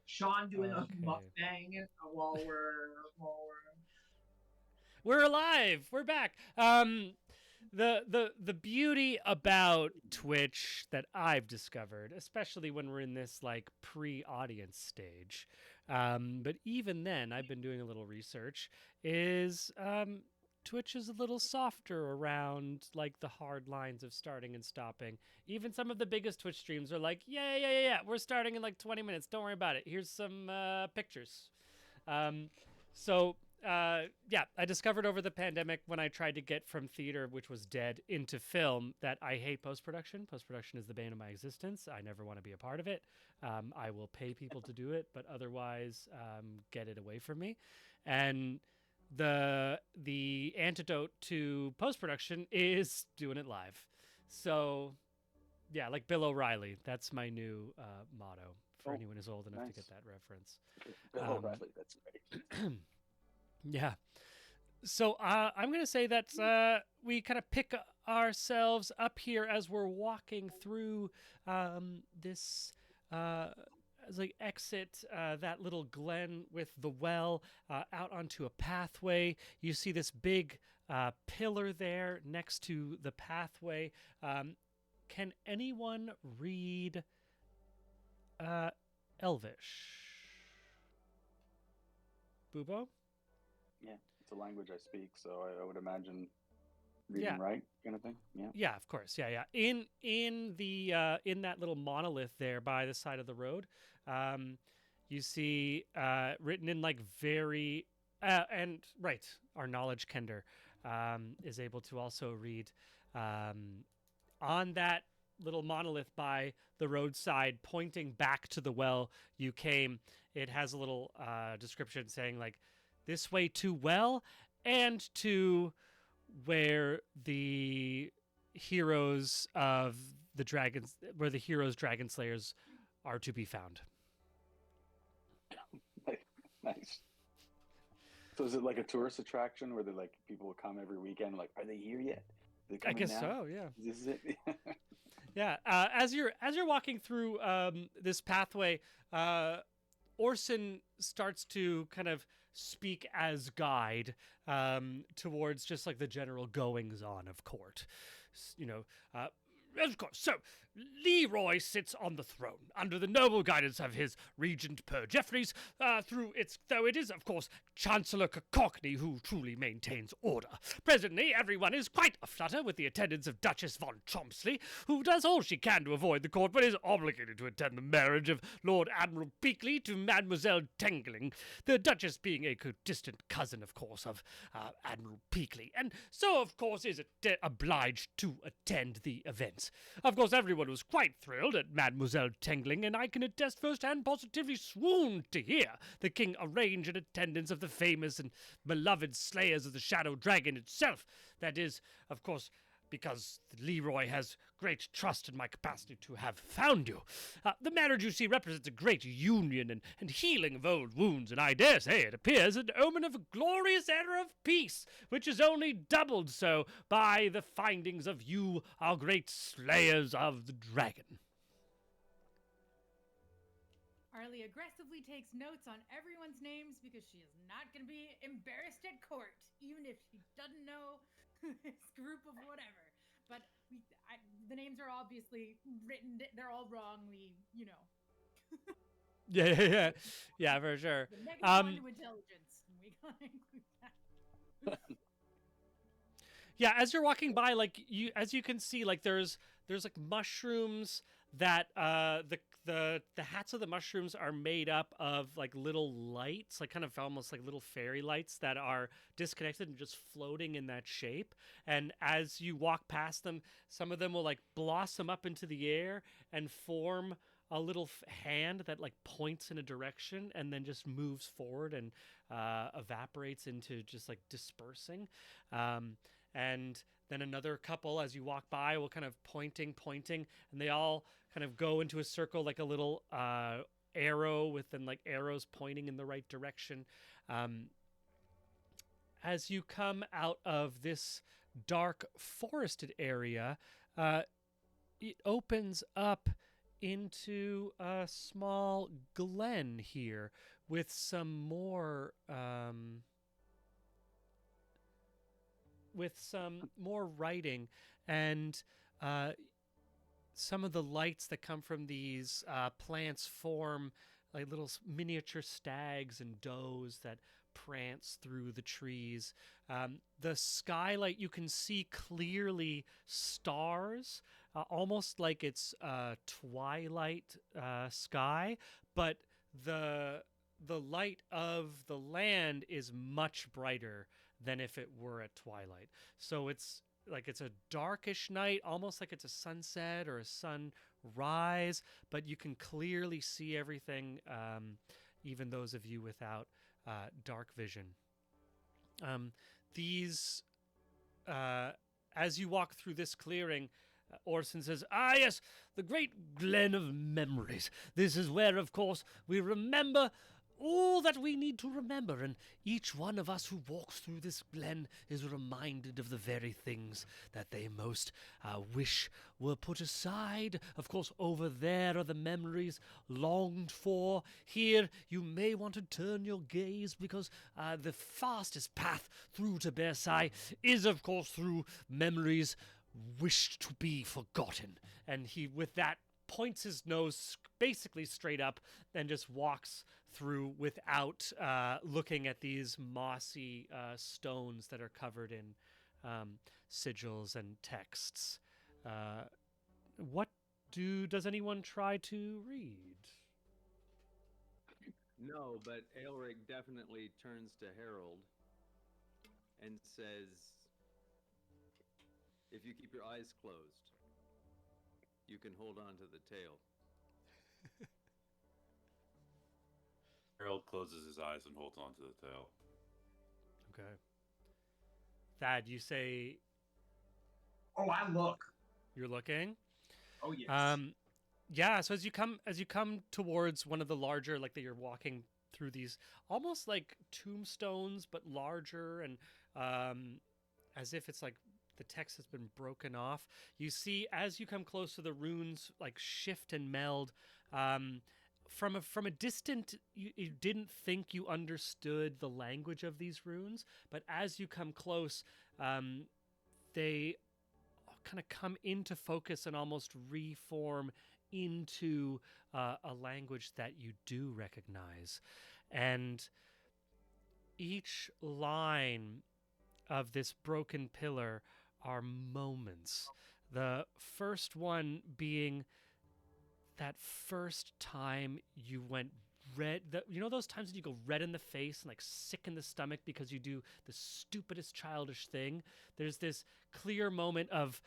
Sean doing Okay. a mukbang while we're We're alive. We're back. The beauty about Twitch that I've discovered, especially when we're in this like pre-audience stage, but even then, I've been doing a little research. Is Twitch is a little softer around like the hard lines of starting and stopping. Even some of the biggest Twitch streams are like, yeah, we're starting in like 20 minutes. Don't worry about it. Here's some pictures. So yeah, I discovered over the pandemic when I tried to get from theater, which was dead, into film that I hate post-production. Post-production is the bane of my existence. I never want to be a part of it. I will pay people to do it, but otherwise get it away from me. And the antidote to post-production is doing it live. So yeah, like Bill O'Reilly. That's my new motto for anyone who's old enough to get that reference. Bill O'Reilly, that's right. Yeah. So I'm going to say that we kind of pick ourselves up here as we're walking through this as like exit that little glen with the well out onto a pathway. You see this big pillar there next to the pathway. Can anyone read Elvish? Bubo? Yeah, it's a language I speak, so I would imagine reading right kind of thing. Yeah. Yeah, of course. Yeah. In the in that little monolith there by the side of the road, you see written in like very and right, our knowledge kender is able to also read on that little monolith by the roadside pointing back to the well you came. It has a little description saying like, this way to well and to where the heroes of the dragons, where the heroes dragon slayers are to be found. Nice. So is it like a tourist attraction where like people will come every weekend? Like, are they here yet? I guess so. Yeah. This is it. Yeah. As you're walking through this pathway, Orson starts to kind of speak as guide towards just like the general goings on of court. You know, of course. So, Leroy sits on the throne under the noble guidance of his regent Per Jeffreys, though it is, of course, Chancellor Cockney who truly maintains order. Presently, everyone is quite aflutter with the attendance of Duchess von Chomsley, who does all she can to avoid the court, but is obligated to attend the marriage of Lord Admiral Beakley to Mademoiselle Tengling, the Duchess being a distant cousin, of course, of Admiral Beakley, and so, of course, is obliged to attend the events. Of course, everyone was quite thrilled at Mademoiselle Tengling, and I can attest firsthand positively swooned to hear the king arrange an attendance of the famous and beloved slayers of the Shadow Dragon itself. That is, of course, because Leroy has great trust in my capacity to have found you. The marriage, you see, represents a great union and healing of old wounds, and I dare say it appears an omen of a glorious era of peace, which is only doubled so by the findings of you, our great slayers of the dragon. Arlie aggressively takes notes on everyone's names because she is not going to be embarrassed at court, even if she doesn't know this group of whatever. But the names are obviously written, they're all wrongly, you know. Yeah, for sure. The negative one to intelligence. We gotta include that. Yeah, as you're walking by, like as you can see, like there's like mushrooms that the hats of the mushrooms are made up of like little lights, like kind of almost like little fairy lights that are disconnected and just floating in that shape. And as you walk past them, some of them will like blossom up into the air and form a little hand that like points in a direction and then just moves forward and evaporates into just like dispersing. And then another couple, as you walk by, will kind of pointing, and they all kind of go into a circle like a little arrow with then like arrows pointing in the right direction. As you come out of this dark forested area, it opens up into a small glen here with some more writing, and some of the lights that come from these plants form like little miniature stags and does that prance through the trees. The skylight, you can see clearly stars, almost like it's twilight sky, but the light of the land is much brighter than if it were at twilight. So it's like it's a darkish night, almost like it's a sunset or a sunrise, but you can clearly see everything, even those of you without dark vision. As you walk through this clearing, Orson says, "Ah, yes, the great glen of memories. This is where, of course, we remember all that we need to remember, and each one of us who walks through this glen is reminded of the very things that they most wish were put aside. Of course, over there are the memories longed for. Here, you may want to turn your gaze, because the fastest path through to Versailles is, of course, through memories wished to be forgotten." And he, with that, points his nose basically straight up and just walks through without looking at these mossy stones that are covered in sigils and texts. Does anyone try to read? No, but Aelric definitely turns to Harold and says, "If you keep your eyes closed, you can hold on to the tail." Harold closes his eyes and holds on to the tail. Okay. Thad, you say Oh, I look. you're looking? Oh yes. Yeah, so as you come towards one of the larger, like that you're walking through these almost like tombstones but larger, and as if it's like the text has been broken off. You see, as you come close to the runes, like shift and meld. From a distant, you didn't think you understood the language of these runes, but as you come close, they kind of come into focus and almost reform into a language that you do recognize. And each line of this broken pillar are moments. The first one being that first time you went red. You know those times when you go red in the face and like sick in the stomach because you do the stupidest childish thing? There's this clear moment of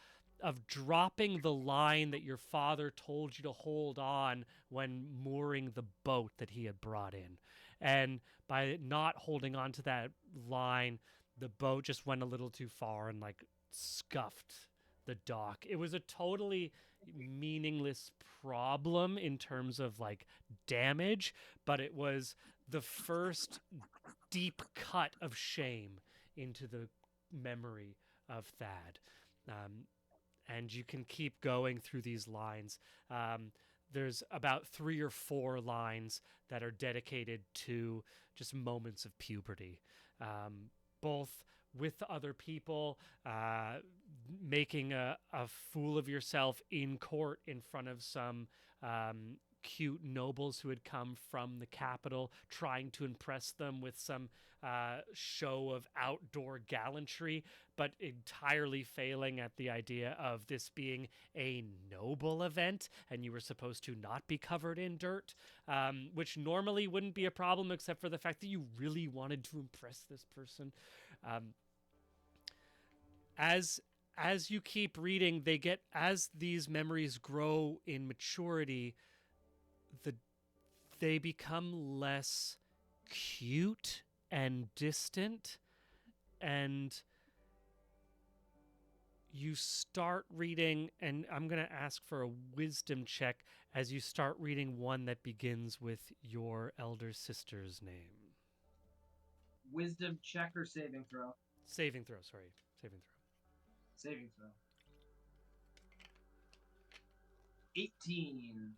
dropping the line that your father told you to hold on when mooring the boat that he had brought in. And by not holding on to that line, the boat just went a little too far and like scuffed the dock. It was a totally meaningless problem in terms of like damage, but it was the first deep cut of shame into the memory of Thad. And you can keep going through these lines. There's about 3 or 4 lines that are dedicated to just moments of puberty, both with other people, making a fool of yourself in court in front of some cute nobles who had come from the capital, trying to impress them with some show of outdoor gallantry, but entirely failing at the idea of this being a noble event and you were supposed to not be covered in dirt, which normally wouldn't be a problem except for the fact that you really wanted to impress this person. As you keep reading, as these memories grow in maturity, they become less cute and distant, and you start reading, and I'm going to ask for a wisdom check as you start reading one that begins with your elder sister's name. Wisdom check or saving throw? Saving throw, sorry. Saving throw. Saving throw. 18.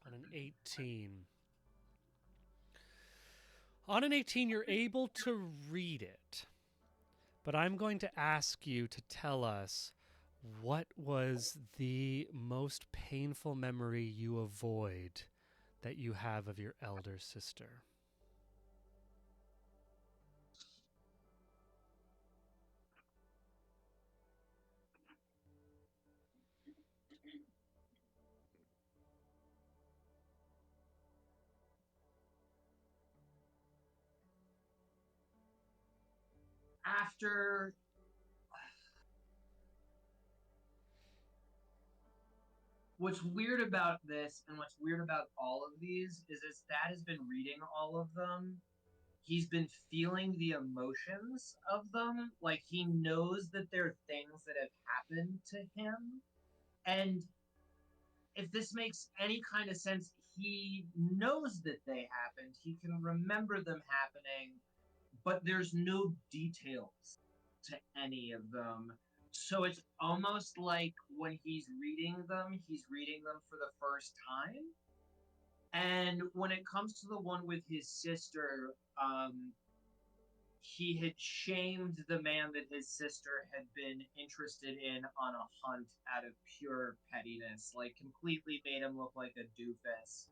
On an 18. On an 18, you're able to read it. But I'm going to ask you to tell us what was the most painful memory you avoid that you have of your elder sister. After what's weird about this and what's weird about all of these is as Thad has been reading all of them, he's been feeling the emotions of them. Like he knows that there are things that have happened to him. And if this makes any kind of sense, he knows that they happened. He can remember them happening, but there's no details to any of them. So it's almost like when he's reading them for the first time. And when it comes to the one with his sister, he had shamed the man that his sister had been interested in on a hunt out of pure pettiness, like completely made him look like a doofus.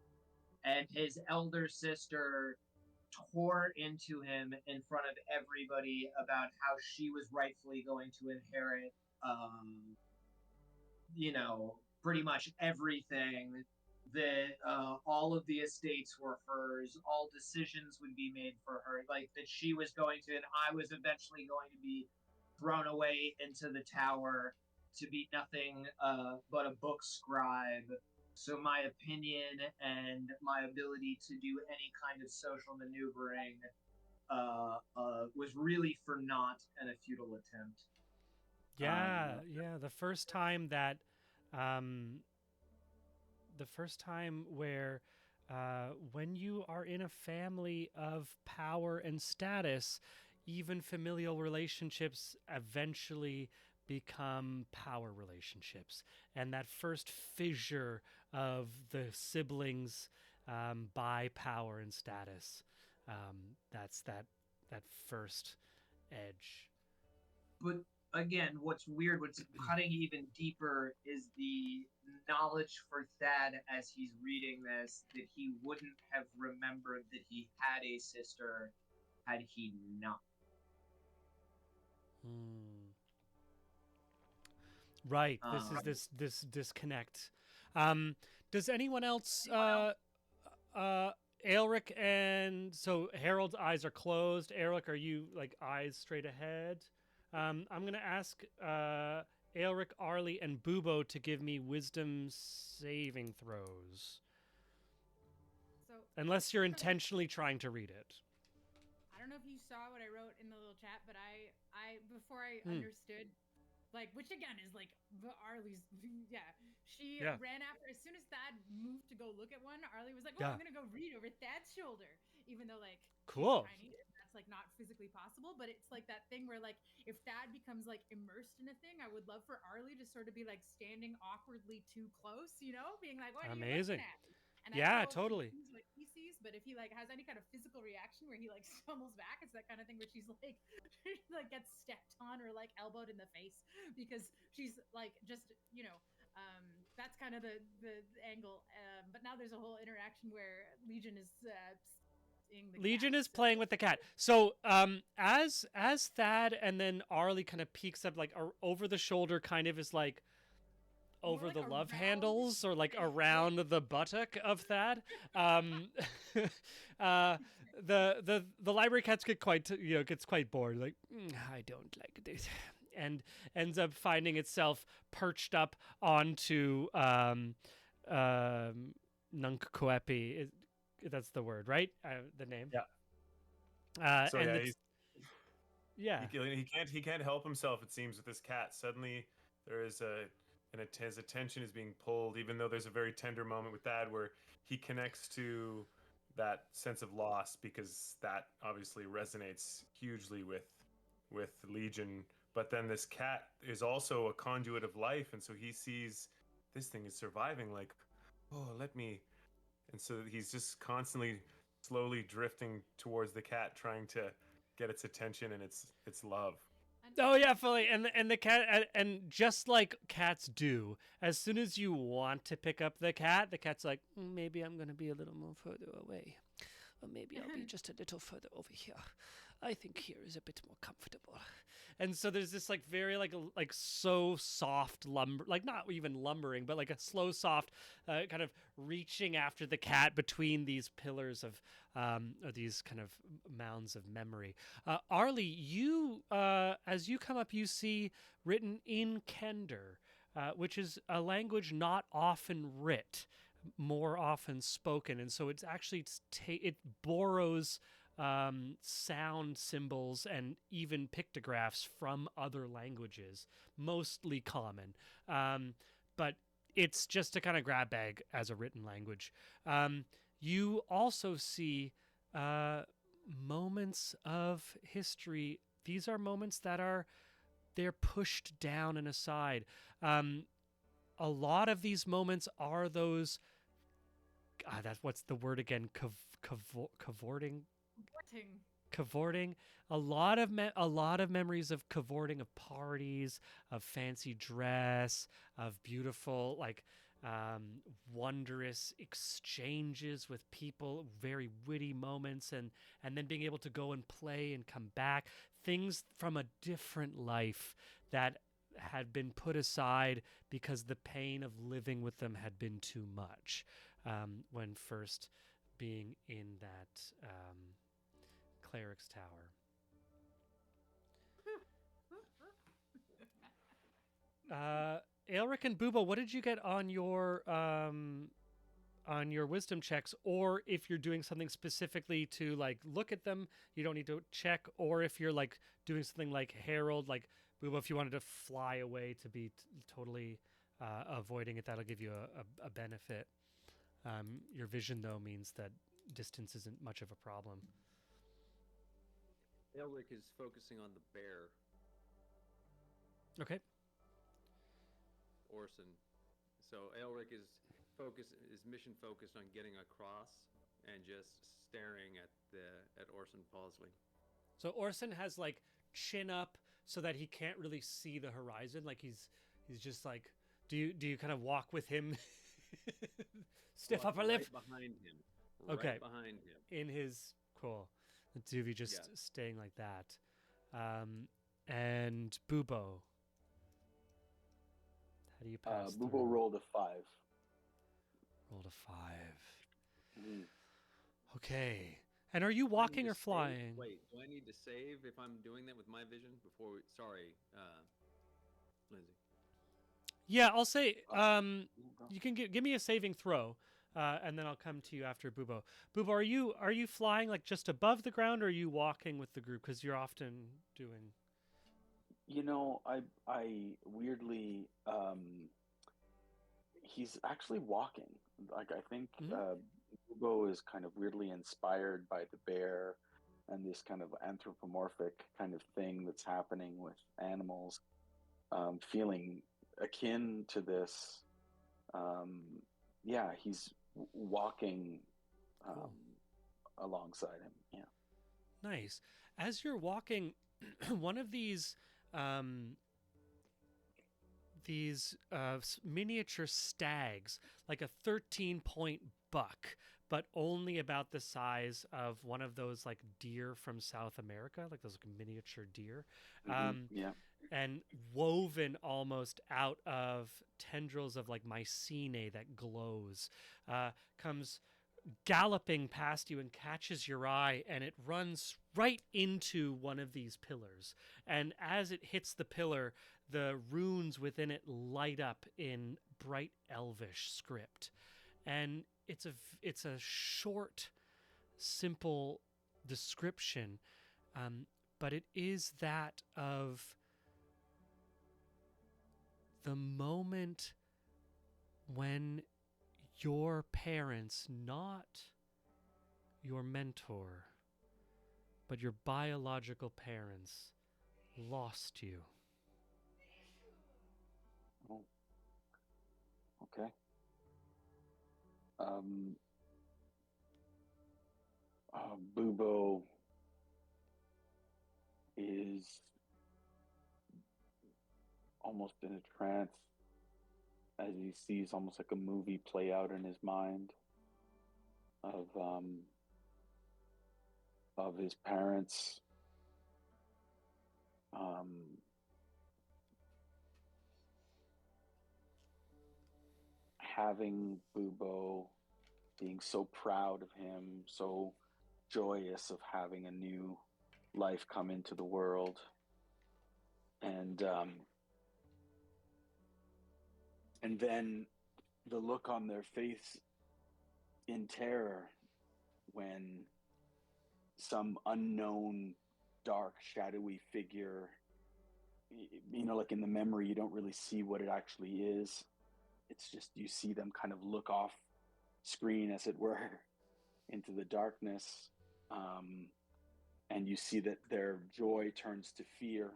And his elder sister tore into him in front of everybody about how she was rightfully going to inherit, pretty much everything, that all of the estates were hers, all decisions would be made for her, like that she was going to, and I was eventually going to be thrown away into the tower to be nothing but a book scribe. So my opinion and my ability to do any kind of social maneuvering was really for naught and a futile attempt. Yeah. The first time that, the first time where, when you are in a family of power and status, even familial relationships eventually become power relationships. And that first fissure of the siblings by power and status, that's that first edge. But again, what's weird, what's cutting even deeper is the knowledge for Thad as he's reading this that he wouldn't have remembered that he had a sister had he not. Right. This is this disconnect. Does anyone else? Aelric and so Harold's eyes are closed. Aelric, are you like eyes straight ahead? I'm gonna ask Aelric, Arlie, and Bubo to give me wisdom saving throws. So Unless you're intentionally trying to read it. I don't know if you saw what I wrote in the little chat, but I before I understood, like, which again is like Arlie's, she ran after, as soon as Thad moved to go look at one, Arlie was like, oh, I'm gonna go read over Thad's shoulder, even though like cool, tiny, that's like not physically possible, but it's like that thing where like if Thad becomes like immersed in a thing, I would love for Arlie to sort of be like standing awkwardly too close, being like, what are you looking at? And yeah, I don't know totally. If he sees what he sees, but if he like has any kind of physical reaction where he like stumbles back, it's that kind of thing where she's like, like gets stepped on or like elbowed in the face because she's like just that's kind of the angle. But now there's a whole interaction where Legion is seeing the Legion cat, is playing with the cat. So as Thad and then Arlie kind of peeks up like over the shoulder, kind of is like over like the love around handles or like around the buttock of Thad. The library cats get gets quite bored, like I don't like this, and ends up finding itself perched up onto Nunkkoepi. That's the word, right? The name. Yeah. So and yeah, he can't help himself. It seems with this cat. Suddenly there is his attention is being pulled, even though there's a very tender moment with Thad where he connects to that sense of loss because that obviously resonates hugely with Legion. But then this cat is also a conduit of life, and so he sees this thing is surviving. Like, oh, let me and so he's just constantly slowly drifting towards the cat, trying to get its attention and its love. Oh yeah, fully. And the cat and just like cats do, as soon as you want to pick up the cat's like, maybe I'm gonna be a little more further away, or maybe I'll be just a little further over here. I think here is a bit more comfortable. And so there's this like very like so soft lumber, like not even lumbering, but like a slow soft kind of reaching after the cat between these pillars of or these kind of mounds of memory. Arlie, you as you come up, you see written in Kender, which is a language not often writ, more often spoken, and so it's actually it borrows sound symbols and even pictographs from other languages, mostly common, but it's just a kind of grab bag as a written language. You also see moments of history. These are moments that they're pushed down and aside. A lot of these moments are those. That's what's the word again? Cavorting. Cavorting. A lot of memories of cavorting, of parties, of fancy dress, of beautiful like wondrous exchanges with people, very witty moments, and then being able to go and play and come back. Things from a different life that had been put aside because the pain of living with them had been too much when first being in that cleric's tower. Aelric and Boobo, what did you get on your wisdom checks? Or if you're doing something specifically to like look at them, you don't need to check. Or if you're like doing something like Herald, like Boobo, if you wanted to fly away to be totally avoiding it, that'll give you a benefit. Your vision though means that distance isn't much of a problem. Elric is focusing on the bear. Okay. Orson. So Elric is mission focused on getting across and just staring at Orson Pausley. So Orson has like chin up so that he can't really see the horizon. Like he's just like, do you kind of walk with him, stiff upper lip? Right behind him. Okay. Right behind him. In his cool. The two of you just staying like that. And Boobo. How do you pass Boobo through? rolled a 5. Rolled a 5. Mm. Okay. And are you walking or flying? Wait, do I need to save if I'm doing that with my vision before we... Sorry, Lindsay. Yeah, I'll say you can give me a saving throw, and then I'll come to you after Boobo. Boobo, are you flying like just above the ground, or are you walking with the group? Because you're often doing. You know, I weirdly, he's actually walking. Like I think Boobo is kind of weirdly inspired by the bear and this kind of anthropomorphic kind of thing that's happening with animals, feeling akin to this. Yeah, he's walking alongside him. Yeah. Nice. As you're walking, one of these miniature stags, like a 13-point buck, but only about the size of one of those like deer from South America, like those like, miniature deer. Yeah. And woven almost out of tendrils of like mycene that glows, comes galloping past you and catches your eye, and it runs right into one of these pillars. And as it hits the pillar, the runes within it light up in bright elvish script. And it's a short, simple description, but it is that of the moment when your parents, not your mentor, but your biological parents, lost you. Oh. Okay. Bubo is almost in a trance as he sees almost like a movie play out in his mind of his parents having Bubo, being so proud of him, so joyous of having a new life come into the world, and then the look on their face in terror when some unknown, dark, shadowy figure, like in the memory, you don't really see what it actually is. It's just you see them kind of look off screen, as it were, into the darkness, and you see that their joy turns to fear,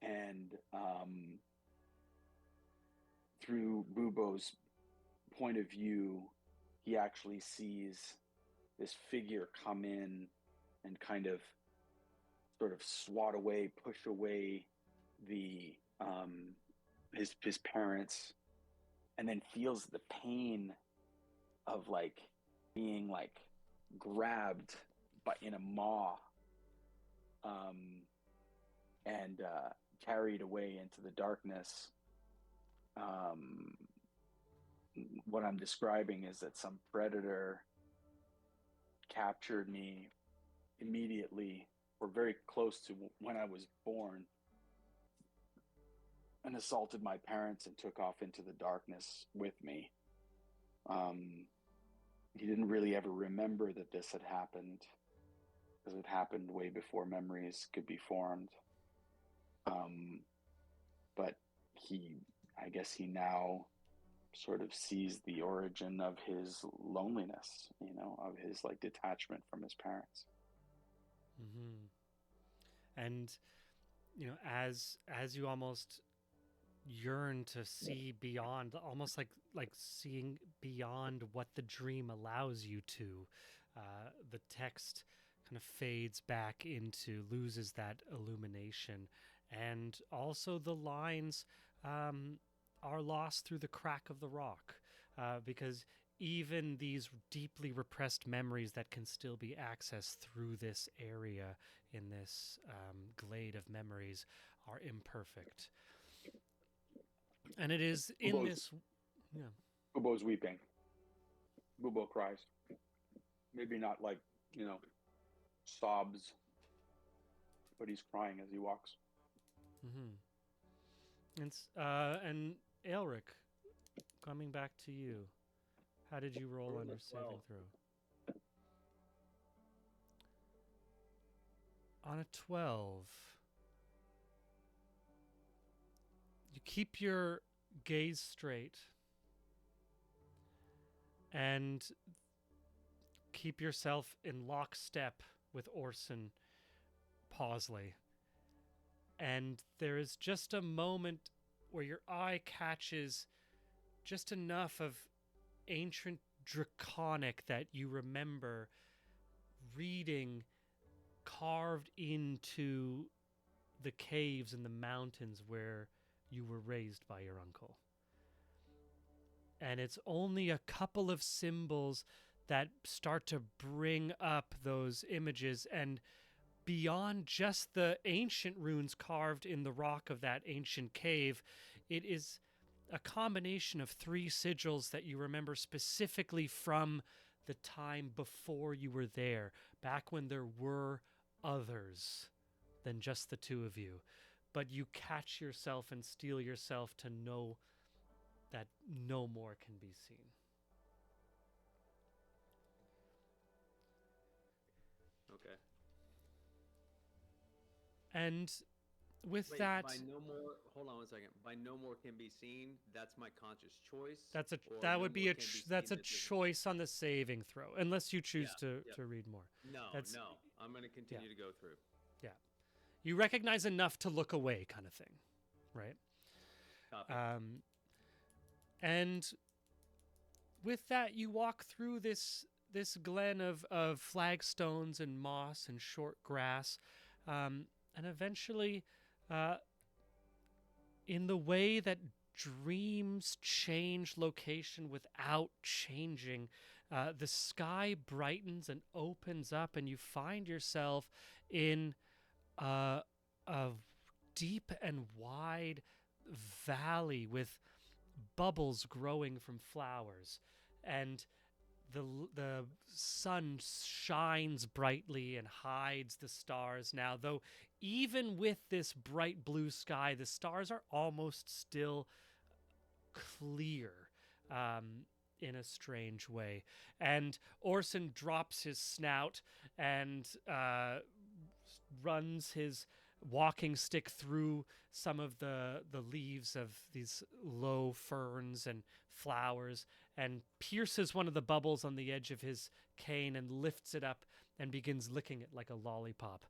and through Bubo's point of view, he actually sees this figure come in and kind of sort of swat away, push away the his parents, and then feels the pain of like being like grabbed but in a maw, and carried away into the darkness. What I'm describing is that some predator captured me immediately, or very close to when I was born, and assaulted my parents and took off into the darkness with me. He didn't really ever remember that this had happened, because it happened way before memories could be formed. But I guess he now sort of sees the origin of his loneliness, of his like detachment from his parents. Mm-hmm. And as you almost yearn to see beyond, almost like seeing beyond what the dream allows you to, the text kind of fades back into, loses that illumination, and also the lines are lost through the crack of the rock, because even these deeply repressed memories that can still be accessed through this area in this glade of memories are imperfect. And it is in this... Yeah. Bubo's weeping. Bubo cries. Maybe not like, sobs, but he's crying as he walks. Mm-hmm. And Aelric, coming back to you. How did you roll on your saving throw? On a 12. You keep your gaze straight and keep yourself in lockstep with Orson Pawsley. And there is just a moment where your eye catches just enough of ancient draconic that you remember reading carved into the caves in the mountains where you were raised by your uncle. And it's only a couple of symbols that start to bring up those images, and beyond just the ancient runes carved in the rock of that ancient cave, it is a combination of 3 sigils that you remember specifically from the time before you were there, back when there were others than just the 2 of you. But you catch yourself and steel yourself to know that no more can be seen. Okay. And with Wait, that, by no more, hold on one second. By no more can be seen, that's my conscious choice. that no would be more a can be that's seen a that doesn't- choice on the saving throw, unless you choose to read more. No, I'm going to continue to go through. Yeah, you recognize enough to look away, kind of thing, right? Copy. And with that, you walk through this this glen of flagstones and moss and short grass, and eventually, in the way that dreams change location without changing, the sky brightens and opens up, and you find yourself in a deep and wide valley with bubbles growing from flowers, and the sun shines brightly and hides the stars now, though even with this bright blue sky, the stars are almost still clear, in a strange way. And Orson drops his snout and runs his walking stick through some of the leaves of these low ferns and flowers, and pierces one of the bubbles on the edge of his cane and lifts it up and begins licking it like a lollipop.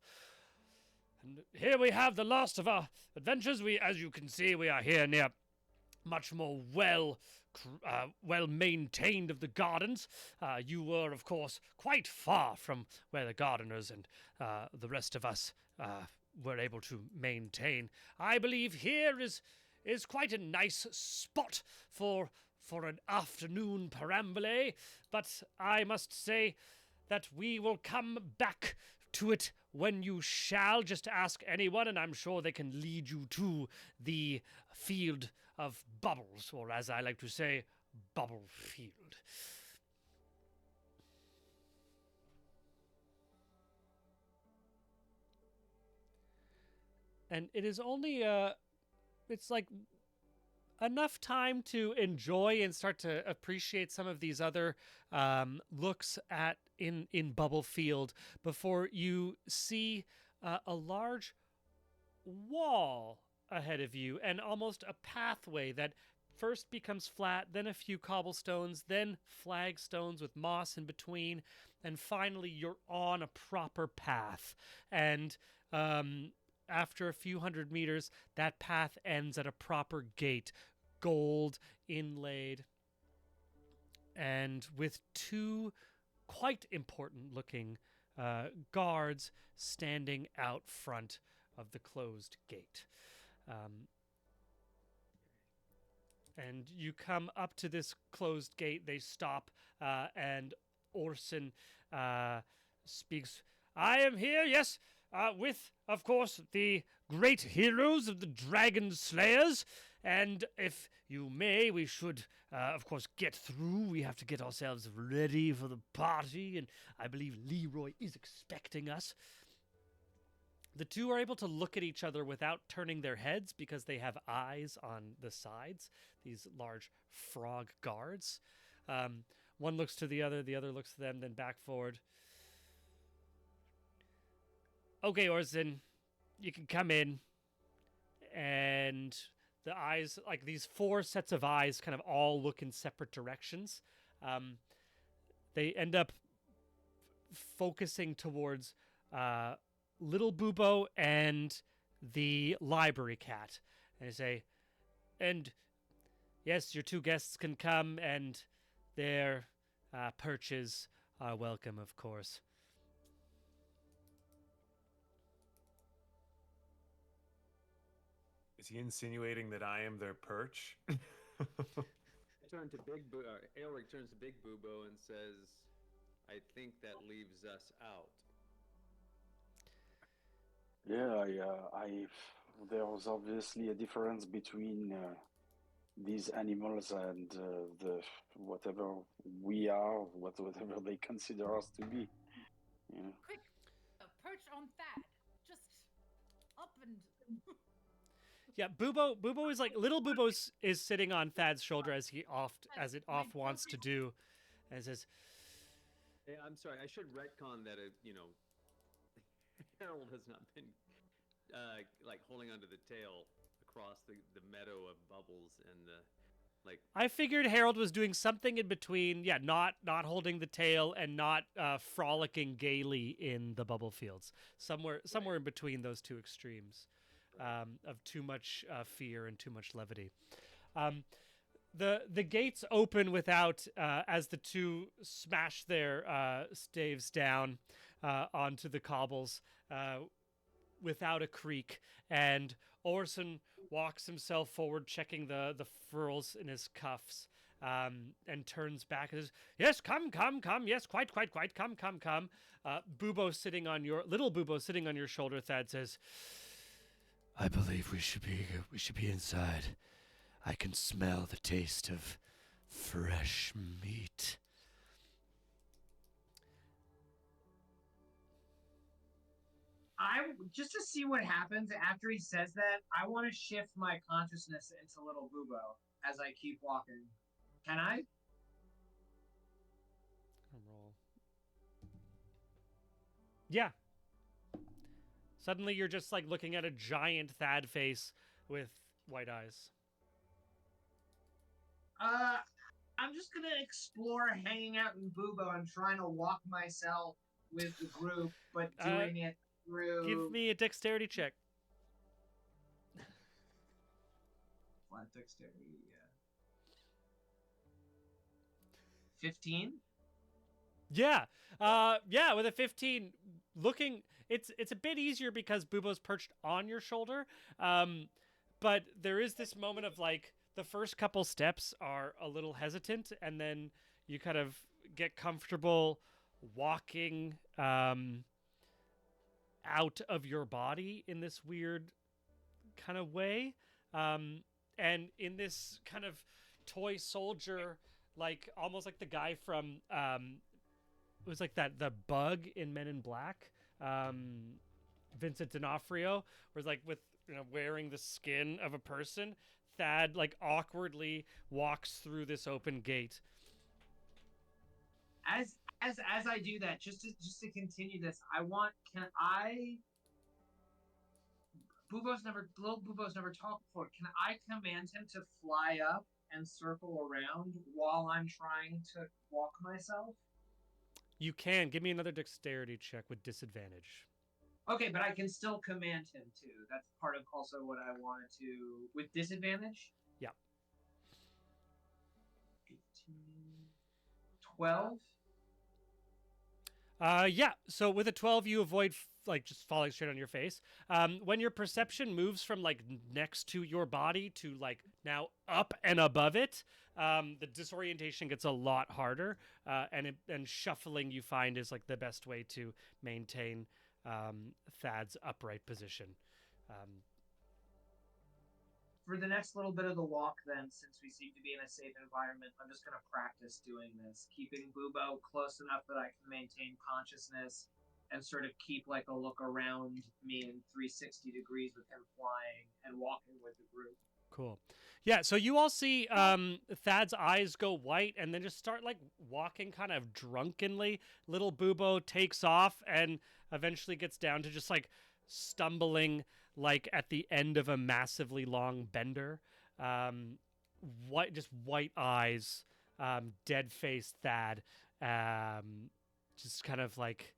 And here we have the last of our adventures. As you can see, we are here near much more well maintained of the gardens. You were, of course, quite far from where the gardeners and the rest of us were able to maintain. I believe here is quite a nice spot for an afternoon perambule, but I must say that we will come back to it when you shall. Just ask anyone, and I'm sure they can lead you to the field of bubbles, or as I like to say, bubble field. And it is only it's like enough time to enjoy and start to appreciate some of these other looks at in Bubble Field before you see a large wall ahead of you, and almost a pathway that first becomes flat, then a few cobblestones, then flagstones with moss in between, and finally you're on a proper path. And after a few hundred meters, that path ends at a proper gate, gold inlaid, and with two quite important looking guards standing out front of the closed gate. And you come up to this closed gate, they stop, and Orson speaks. I am here, yes, with, of course, the great heroes of the Dragon Slayers, and if you may, we should, of course, get through. We have to get ourselves ready for the party, and I believe Leroy is expecting us. The two are able to look at each other without turning their heads because they have eyes on the sides, these large frog guards. One looks to the other looks to them, then back forward. Okay, Orson, you can come in. And the eyes, like these four sets of eyes, kind of all look in separate directions. They end up focusing towards Little Bubo and the library cat. And they say, and yes, your two guests can come, and their perches are welcome, of course. Is he insinuating that I am their perch? Aelric turns to Big Bubo and says, I think that leaves us out. Yeah, there was obviously a difference between these animals and the whatever we are, whatever they consider us to be. Yeah. Quick, perch on Thad. Just up and. Yeah, Bubo is like, little Bubo is sitting on Thad's shoulder as it oft wants to do, and says, Hey, I'm sorry, I should retcon that. Harold has not been like holding onto the tail across the meadow of bubbles and the like. I figured Harold was doing something in between, not holding the tail and not frolicking gaily in the bubble fields. Somewhere in between those two extremes. Of too much fear and too much levity. The gates open without as the two smash their staves down onto the cobbles without a creak, and Orson walks himself forward, checking the furls in his cuffs, and turns back and says, "Yes, come, yes, quite, come." Bubo sitting on your little Bubo sitting on your shoulder, Thad says, "I believe we should be inside. I can smell the taste of fresh meat." Just to see what happens after he says that, I want to shift my consciousness into little Bubo as I keep walking. Can I? Roll. Yeah. Suddenly you're just like looking at a giant Thad face with white eyes. I'm just gonna explore hanging out in Bubo and trying to walk myself with the group, but doing it through. Give me a dexterity check. Flat dexterity, yeah. 15? Yeah. With a 15, looking it's a bit easier because Bubo's perched on your shoulder. But there is this moment of like the first couple steps are a little hesitant, and then you kind of get comfortable walking out of your body in this weird kind of way. And in this kind of toy soldier, like almost like the guy from it was like the bug in Men in Black, Vincent D'Onofrio, was like with wearing the skin of a person. Thad like awkwardly walks through this open gate. As I do that, just to continue this, little Bubo's never talked before. Can I command him to fly up and circle around while I'm trying to walk myself? You can. Give me another dexterity check with disadvantage. Okay, but I can still command him to. That's part of also what I wanted to. With disadvantage? Yeah. 18. 12? Yeah. So with a 12, you avoid like just falling straight on your face. When your perception moves from like next to your body to like now up and above it, the disorientation gets a lot harder, and shuffling you find is like the best way to maintain Thad's upright position. For the next little bit of the walk, then, since we seem to be in a safe environment, I'm just going to practice doing this, keeping Bubo close enough that I can maintain consciousness and sort of keep like a look around me in 360 degrees with him flying and walking with the group. Cool. Yeah, so you all see Thad's eyes go white and then just start like walking kind of drunkenly. Little Bubo takes off and eventually gets down to just like stumbling like at the end of a massively long bender. White eyes, dead-faced Thad, just kind of like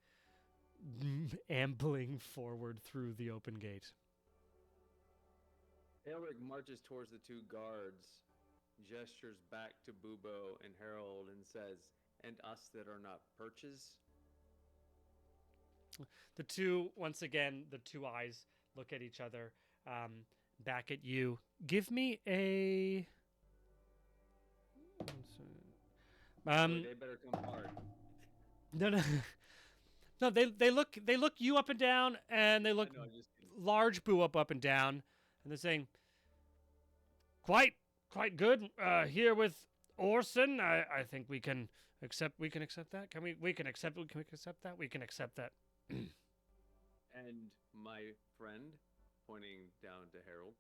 ambling forward through the open gate. Elric marches towards the two guards, gestures back to Bubo and Harold, and says, "And us that are not perches?" The two, once again, the two eyes look at each other, back at you. Give me a... They better come hard. No. No, they look you up and down, and they look large Boo up and down, and they're saying, quite good. Here with Orson, I think we can accept that. Can we accept that? We can accept that. And my friend, pointing down to Harold.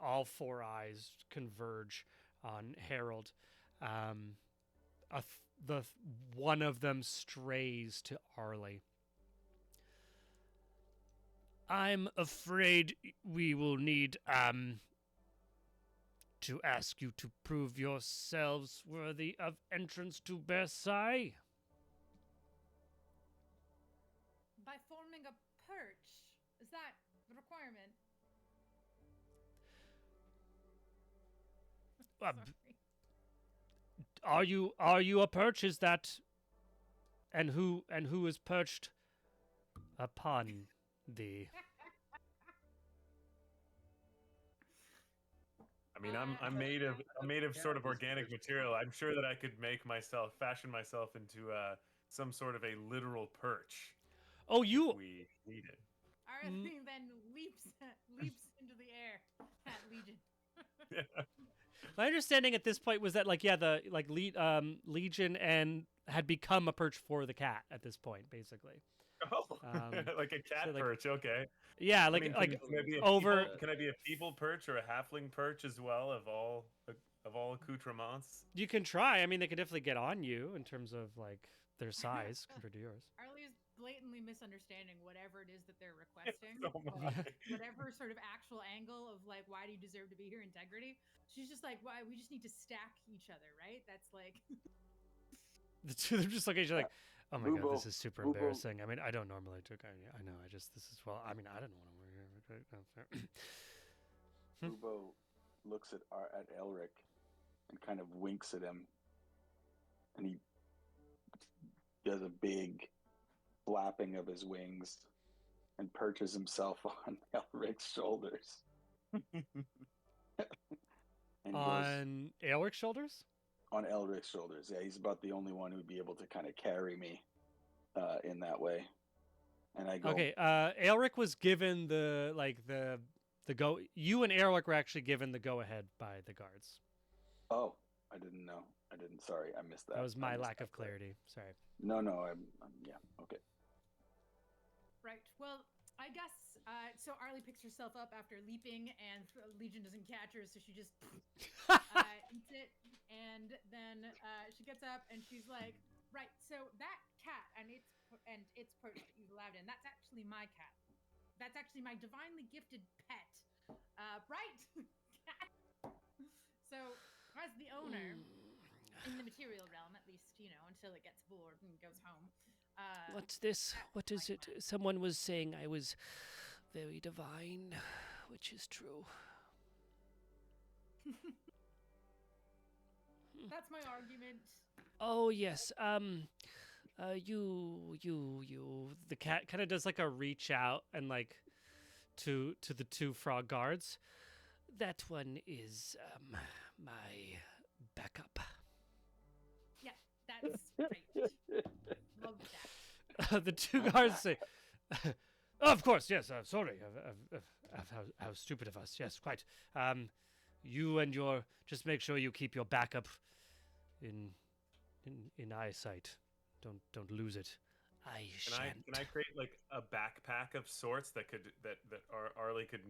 All four eyes converge on Harold. The one of them strays to Arlie. I'm afraid we will need to ask you to prove yourselves worthy of entrance to Versailles. By forming a perch, is that the requirement? Sorry. Are you a perch? Is that and who is perched upon thee? I mean, I'm made of sort of organic material. I'm sure that I could fashion myself into some sort of a literal perch Oh, if you we needed. Arlie then leaps into the air at Legion. My understanding at this point was that Legion and had become a perch for the cat at this point, basically. Oh, Um, like a cat so, like- perch. Okay. Yeah, I like mean, like can I be a over. People, can I be a people perch or a halfling perch as well of all accoutrements? You can try. I mean, they could definitely get on you in terms of like their size compared to yours. Arlie is blatantly misunderstanding whatever it is that they're requesting. So much. Whatever sort of actual angle of like, why do you deserve to be here? Integrity. She's just like, why? We just need to stack each other, right? That's like. The two of them just look at each other like, oh my god, this Boobo, is super Boobo. embarrassing. I mean, I don't normally do. I know. This is well. I mean, I don't want to work here. Ubo looks at Elric and kind of winks at him, and he does a big flapping of his wings and perches himself on Elric's shoulders. And On Aelric's shoulders? on Elric's shoulders. Yeah, he's about the only one who'd be able to kind of carry me in that way. And I go, Okay, Aelric was given the go. You and Aelric were actually given the go ahead by the guards. oh, I didn't know. I didn't. Sorry, I missed that. That was I my missed lack that of part. clarity. Sorry. No, yeah, okay. Right. Well, I guess so. Arlie picks herself up after leaping, and Legion doesn't catch her, so she just eats it. And then she gets up, and she's like, "Right. So that cat and its perch that you allowed in. That's actually my cat. That's actually my divinely gifted pet. Right? So as the owner in the material realm, at least until it gets bored and goes home." What's this? What is it? Someone was saying I was very divine, which is true. That's my argument. Oh yes. The cat kind of does like a reach out and like to the two frog guards. That one is my backup. Yeah, that's great. Love that. The two guards say, oh, "Of course, yes. Sorry, how stupid of us. Yes, quite. You and your just make sure you keep your backup in eyesight. Don't lose it. I shan't." Can I create like a backpack of sorts that Arlie could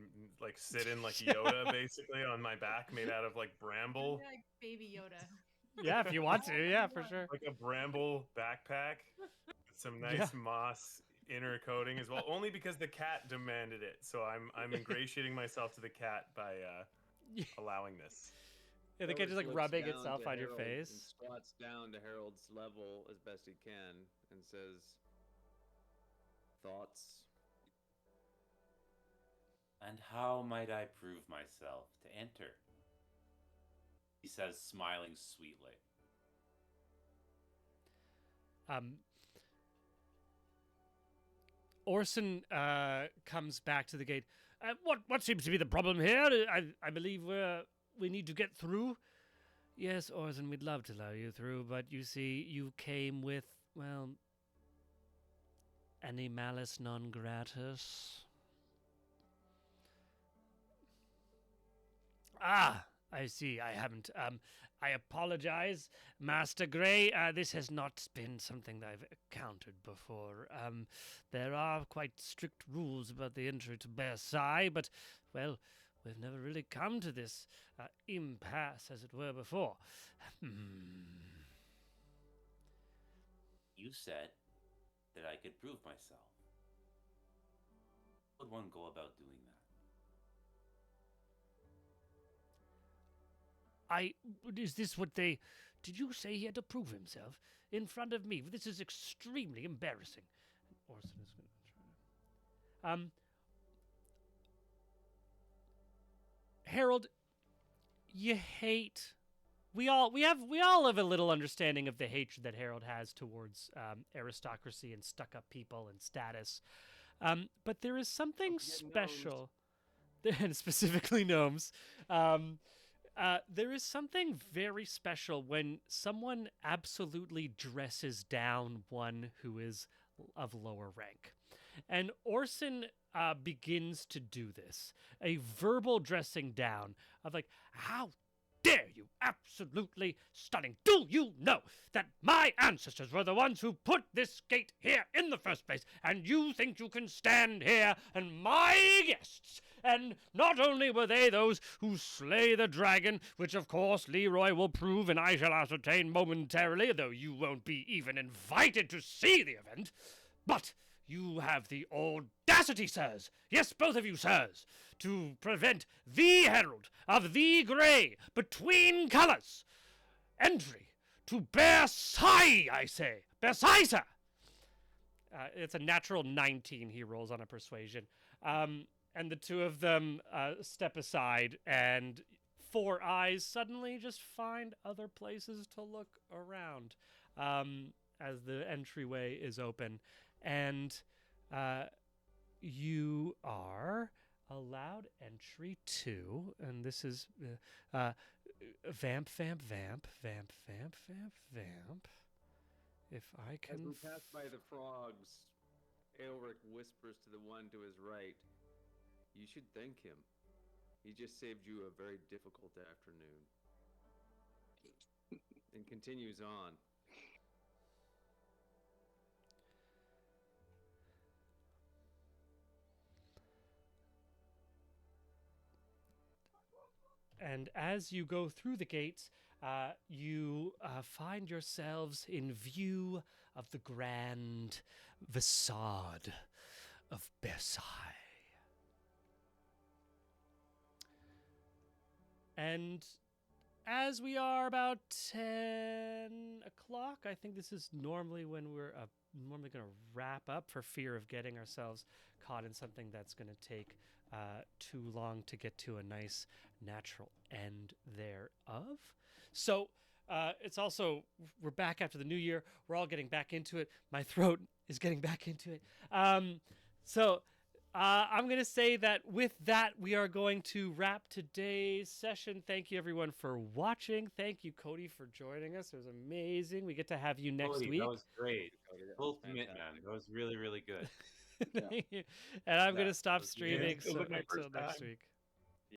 like sit in like Yoda basically on my back, made out of like bramble, Like Baby Yoda. Yeah, if you want to, yeah, for sure. like a bramble backpack with some nice moss inner coating as well. Only because the cat demanded it, so I'm ingratiating myself to the cat by allowing this. Yeah, the cat just like Looks rubbing down itself to on your Harold and face. squats down to Harold's level as best he can and says, "Thoughts?" And how might I prove myself to enter? He says, smiling sweetly. Orson comes back to the gate. What seems to be the problem here? I believe we need to get through. Yes, Orson, we'd love to allow you through, but you see, you came with, well, any malice non gratis. Ah, I see. I haven't. I apologize, Master Gray. This has not been something that I've encountered before. There are quite strict rules about the entry to Versailles, but, well, we've never really come to this impasse, as it were, before. You said that I could prove myself. How would one go about doing that? Is this what they... Did you say he had to prove himself in front of me? This is extremely embarrassing. Orson is going to try to... Harold, you hate we all have a little understanding of the hatred that Harold has towards aristocracy and stuck-up people and status. But there is something special, and specifically gnomes. There is something very special when someone absolutely dresses down one who is of lower rank. And Orson begins to do this. A verbal dressing down of like, how dare you? Absolutely stunning. Do you know that my ancestors were the ones who put this gate here in the first place? And you think you can stand here and my guests? And not only were they those who slay the dragon, which of course Leroy will prove and I shall ascertain momentarily, though you won't be even invited to see the event, but you have the audacity, sirs, yes, both of you, sirs, to prevent the herald of the grey between colours entry to Versailles, I say. Versailles, sir! It's a natural 19 he rolls on a persuasion. And the two of them step aside, and Four Eyes suddenly just find other places to look around as the entryway is open. And you are allowed entry to, and this is vamp. If I can. As we pass by the frogs, Aelric whispers to the one to his right, "You should thank him. He just saved you a very difficult afternoon." And continues on. And as you go through the gates, you find yourselves in view of the grand facade of Versailles. And as we are about 10 o'clock, I think this is normally when we're normally going to wrap up for fear of getting ourselves caught in something that's going to take too long to get to a nice natural end thereof. So it's also, we're back after the new year. We're all getting back into it. My throat is getting back into it. So I'm going to say that with that, we are going to wrap today's session. Thank you, everyone, for watching. Thank you, Cody, for joining us. It was amazing. We get to have you next Cody, week. that was great. Full commit, man. That was really, really good. Thank you. And I'm going to stop Yeah, streaming it was my until first next time. week.